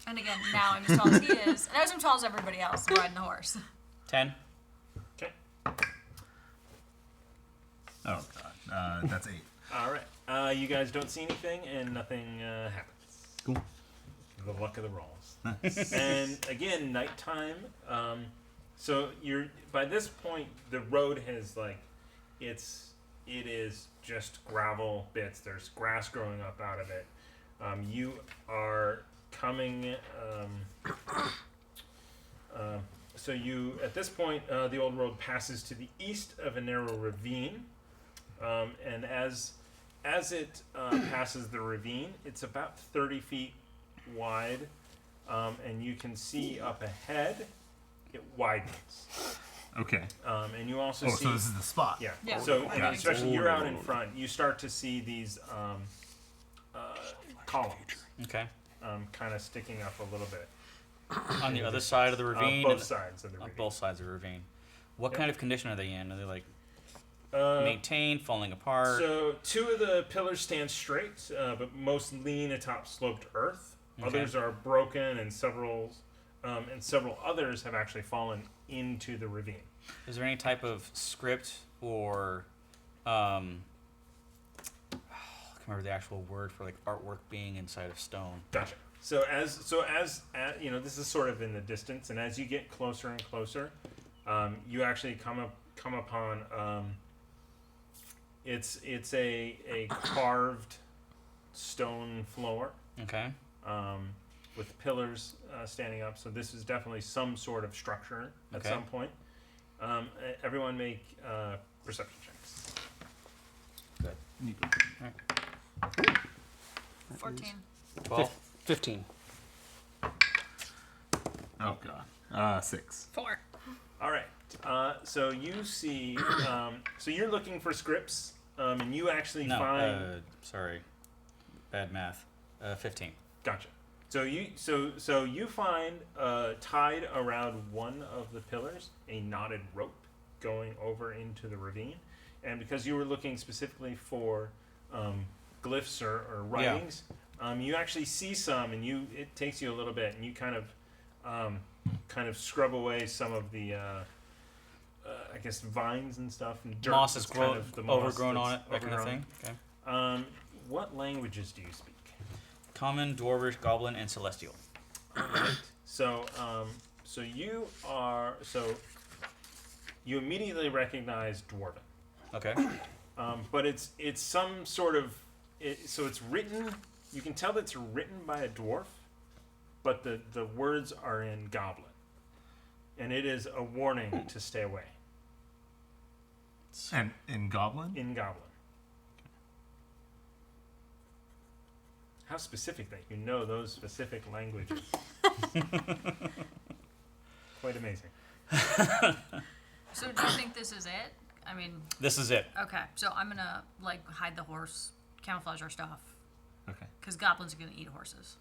And again, now I'm as tall as he is, and I was as tall as everybody else riding the horse. 10. Okay. Oh god, that's 8. All right. You guys don't see anything, and nothing happens. Cool. The luck of the rolls. And again, nighttime. So you're by this point, the road has it is just gravel bits. There's grass growing up out of it. You are coming. So you at this point, the old road passes to the east of a narrow ravine, and as it passes the ravine, it's about 30 feet wide, and you can see up ahead, it widens. Okay. And you also Oh, see. so this is the spot. Yeah. Yeah. So and Gotcha. especially you're out in front, you start to see these columns Okay. kind of sticking up a little bit. On the other side of the ravine? Both sides of the On ravine. both sides of the ravine. What Yep. kind of condition are they in? Are they like Uh, maintained, falling apart? So two of the pillars stand straight, but most lean atop sloped earth. Okay. Others are broken, and several others have actually fallen into the ravine. Is there any type of script or I can't remember the actual word for like artwork being inside of stone? Gotcha. So as you know, this is sort of in the distance, and as you get closer and closer, you actually come upon it's a carved stone floor Okay. with pillars standing up. So this is definitely some sort of structure at Okay. some point. Everyone make perception checks. Good. 14. 12. 15. Oh god. 6. 4. All right. So you see. So you're looking for scripts, and you actually No, find. sorry. Bad math. 15. Gotcha. So you find tied around one of the pillars a knotted rope going over into the ravine, and because you were looking specifically for glyphs or writings, you actually see some, and it takes you a little bit, and you kind of scrub away some of the I guess vines and stuff and dirt. Moss is that's kind of the moss overgrown on it, that's that kind of thing. overgrown. Okay. What languages do you speak? Common, Dwarvish, Goblin, and Celestial. So you immediately recognize Dwarven, Okay. but it's some sort of so it's written. You can tell that it's written by a dwarf, but the words are in Goblin, and it is a warning to stay away. And in Goblin? In Goblin. How specific that you know those specific languages. Quite amazing. So do you think this is it? I mean, This is it. okay. So I'm gonna hide the horse, camouflage our stuff, Okay. because goblins are gonna eat horses.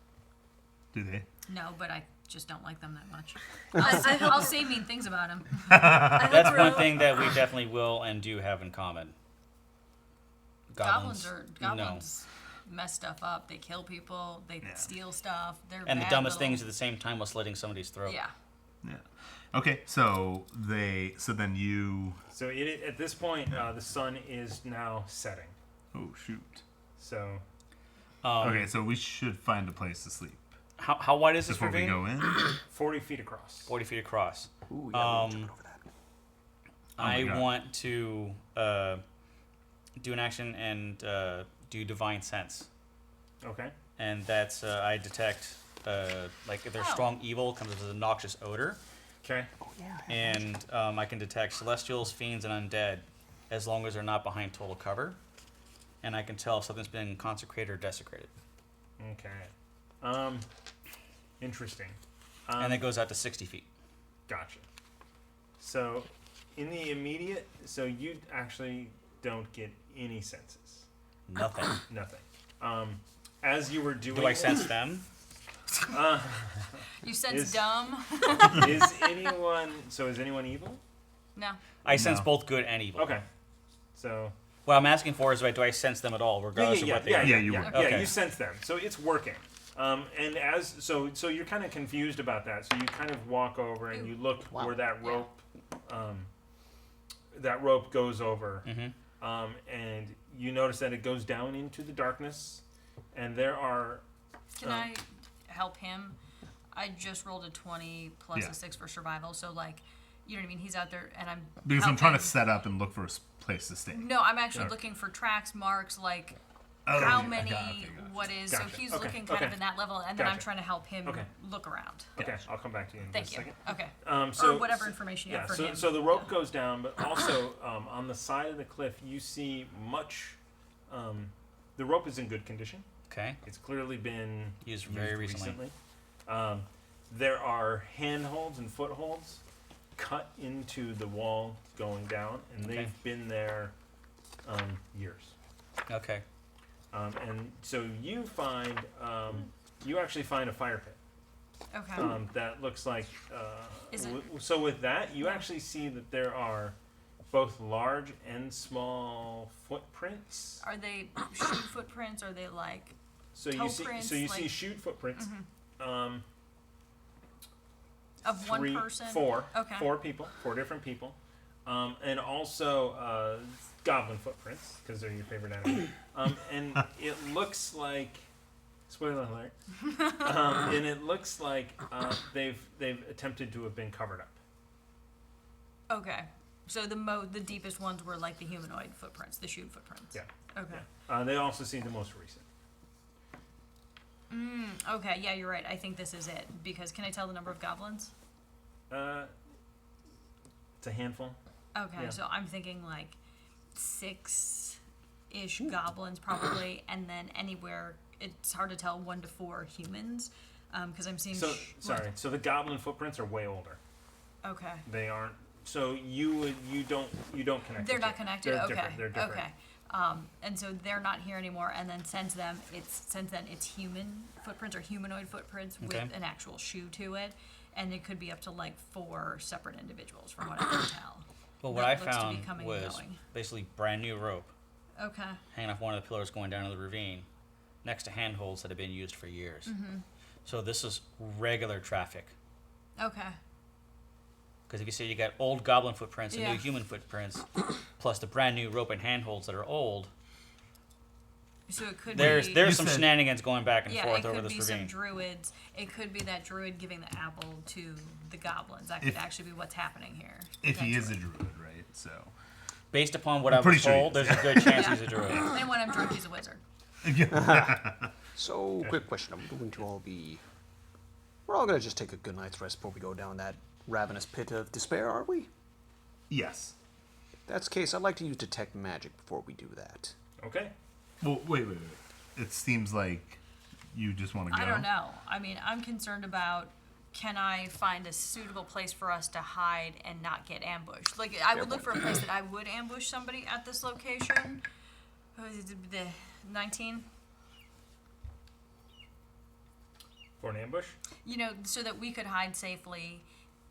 Do they? No, but I just don't like them that much. I I'll say mean things about them. That's one thing that we definitely will and do have in common. Goblins no. mess stuff up. They kill people. They steal stuff. They're And the bad dumbest little- things at the same time while slitting somebody's throat. Yeah. Yeah. Okay, so then you. So at this point, the sun is now setting. Oh shoot. So Okay, so we should find a place to sleep How wide is this before we ravine? go in. 40 feet across. 40 feet across. Ooh, yeah, we're Um, jumping over that. my I God. want to do an action and do divine sense, Okay. and that's I detect like if there's Oh. strong evil comes as a noxious odor, Okay. Oh, yeah. and I can detect celestials, fiends, and undead as long as they're not behind total cover, and I can tell if something's been consecrated or desecrated, Okay. Interesting. and it goes out to 60 feet. Gotcha. So in the immediate, so you actually don't get any senses. Nothing. Nothing. As you were doing Do I this, sense them? You sense Is- dumb? is anyone evil? No. I sense No. both good and evil. Okay. So What I'm asking for is, do I sense them at all, regardless of what they are? you would. Yeah, Okay. you sense them. So it's working. And as so you're kind of confused about that. So you kind of walk over and you look Wow. where that rope goes over. And you notice that it goes down into the darkness, and there are. Can I help him? I just rolled a 20 plus Yeah. a 6 for survival, so like, you know what I mean? He's out there, and I'm Because I'm trying to helping- set up and look for a place to stay. No, I'm actually Sure. looking for tracks, marks, like Oh, how okay, many, gotcha. what is. Gotcha. So he's Okay, looking kind okay. of in that level, and then I'm Gotcha. trying to help him Okay. look around. Okay, I'll come back to you in Thank just a you. second. Okay. So Or whatever information you have for so, him. So the rope goes down, but also on the side of the cliff, you see much. The rope is in good condition. Okay. It's clearly been Used very recently. There are handholds and footholds cut into the wall going down, and Okay. they've been there years. Okay. And so you find, you actually find a fire pit. Okay. That looks like. Is it- So with that, you actually see that there are both large and small footprints. Are they shoe footprints? Are they like? So toe you see, prints, see like- shoot footprints. Of one person? Four. Okay. 4 people, 4 different people, and also goblin footprints because they're your favorite enemy. And it looks like, spoiler alert, and it looks like they've attempted to have been covered up. Okay. So the deepest ones were like the humanoid footprints, the shoe footprints. Yeah. Okay. They also see the most recent. Okay, yeah, you're right. I think this is it. Because can I tell the number of goblins? It's a handful. Okay, Yeah. so I'm thinking like 6-ish goblins probably, and then anywhere, it's hard to tell, 1 to 4 humans. Because I'm seeing. So so the goblin footprints are way older. Okay. They aren't. So you don't connect. They're the not two. connected? They're Okay. different. They're different. Okay. And so they're not here anymore, and then since then it's human footprints or humanoid footprints Okay. with an actual shoe to it, and it could be up to like 4 separate individuals from what I can tell. Well, what That I looks to be found coming and was going. basically brand new rope Okay. hanging off one of the pillars going down to the ravine, next to handholds that have been used for years. So this is regular traffic. Okay. Because if you say you got old goblin footprints and Yeah. new human footprints, plus the brand new rope and handholds that are old, So it could there's be. some said- shenanigans going back and Yeah, forth it over could this be some ravine. druids. It could be that druid giving the apple to the goblins. That could If- actually be what's happening here. If he is a potentially. druid, right? So. Based upon what I'm I pretty was sure he told, is. there's a good chance Yeah. he's a druid. And when I'm drunk, he's a wizard. So, quick question. I'm going to all be. We're all going to just take a good night's rest before we go down that ravenous pit of despair, aren't we? Yes. If that's the case, I'd like to use detect magic before we do that. Okay. Well, wait. It seems like you just want to go. I don't know. I mean, I'm concerned about can I find a suitable place for us to hide and not get ambushed? Like, I would look for a place that I would ambush somebody at this location. The 19? For an ambush. You know, so that we could hide safely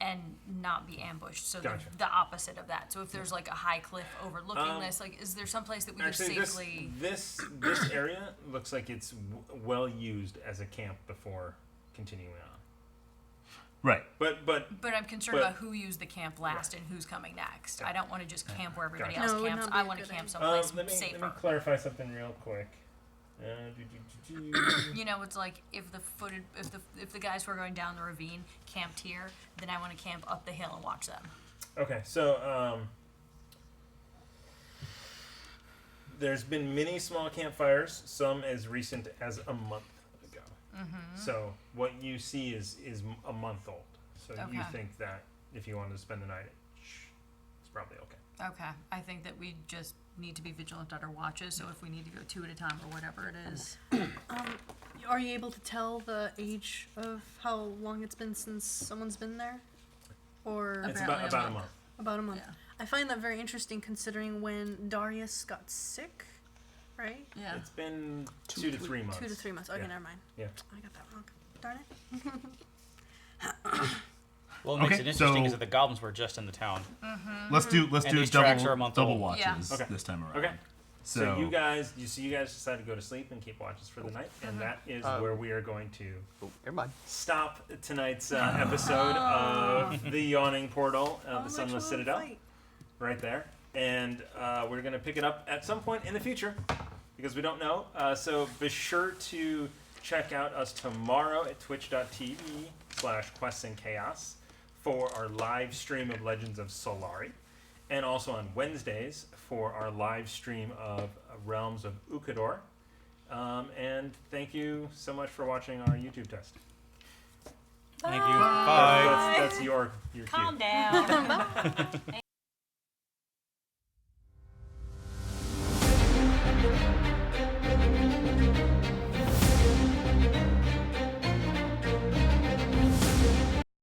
and not be ambushed. So Gotcha. the opposite of that. So if there's like a high cliff overlooking Um, this, like, is there some place that we Actually, could safely? this area looks like it's well used as a camp before continuing on. Right. But But I'm concerned but- about who used the camp last and who's coming next. Yeah. I don't want to just camp where everybody Gotcha. else No, it would camps. not be I a want to good camp idea. someplace let me safer. clarify something real quick. You know, it's like if the guys who are going down the ravine camped here, then I want to camp up the hill and watch them. Okay, so there's been many small campfires, some as recent as a month ago. So what you see is a month old. So you Okay. think that if you wanted to spend the night, it's probably okay. Okay, I think that we just need to be vigilant at our watches. So if we need to go 2 at a time or whatever it is, Are you able to tell the age of how long it's been since someone's been there? Or It's Apparently about a a month. About a month. Yeah. I find that very interesting considering when Darius got sick, right? Yeah. It's been 2 to 3 months. 2 to 3 months. Okay, Yeah. never mind. Yeah. I got that wrong. Darn it. What makes Okay, it interesting so- is that the goblins were just in the town. Let's do And these tracks are a double month double old. watches Okay. this time around. Okay. So, You guys decide to go to sleep and keep watches for the night, and that is where we are going to Oh, never mind. stop tonight's episode of the Yawning Portal of the Sunless Citadel, right there, and we're going to pick it up at some point in the future because we don't know. So be sure to check out us tomorrow at twitch.tv/questsandchaos for our live stream of Legends of Solari, and also on Wednesdays for our live stream of Realms of Ukador. And thank you so much for watching our YouTube test. Thank you. Bye. That's your cue. Calm down.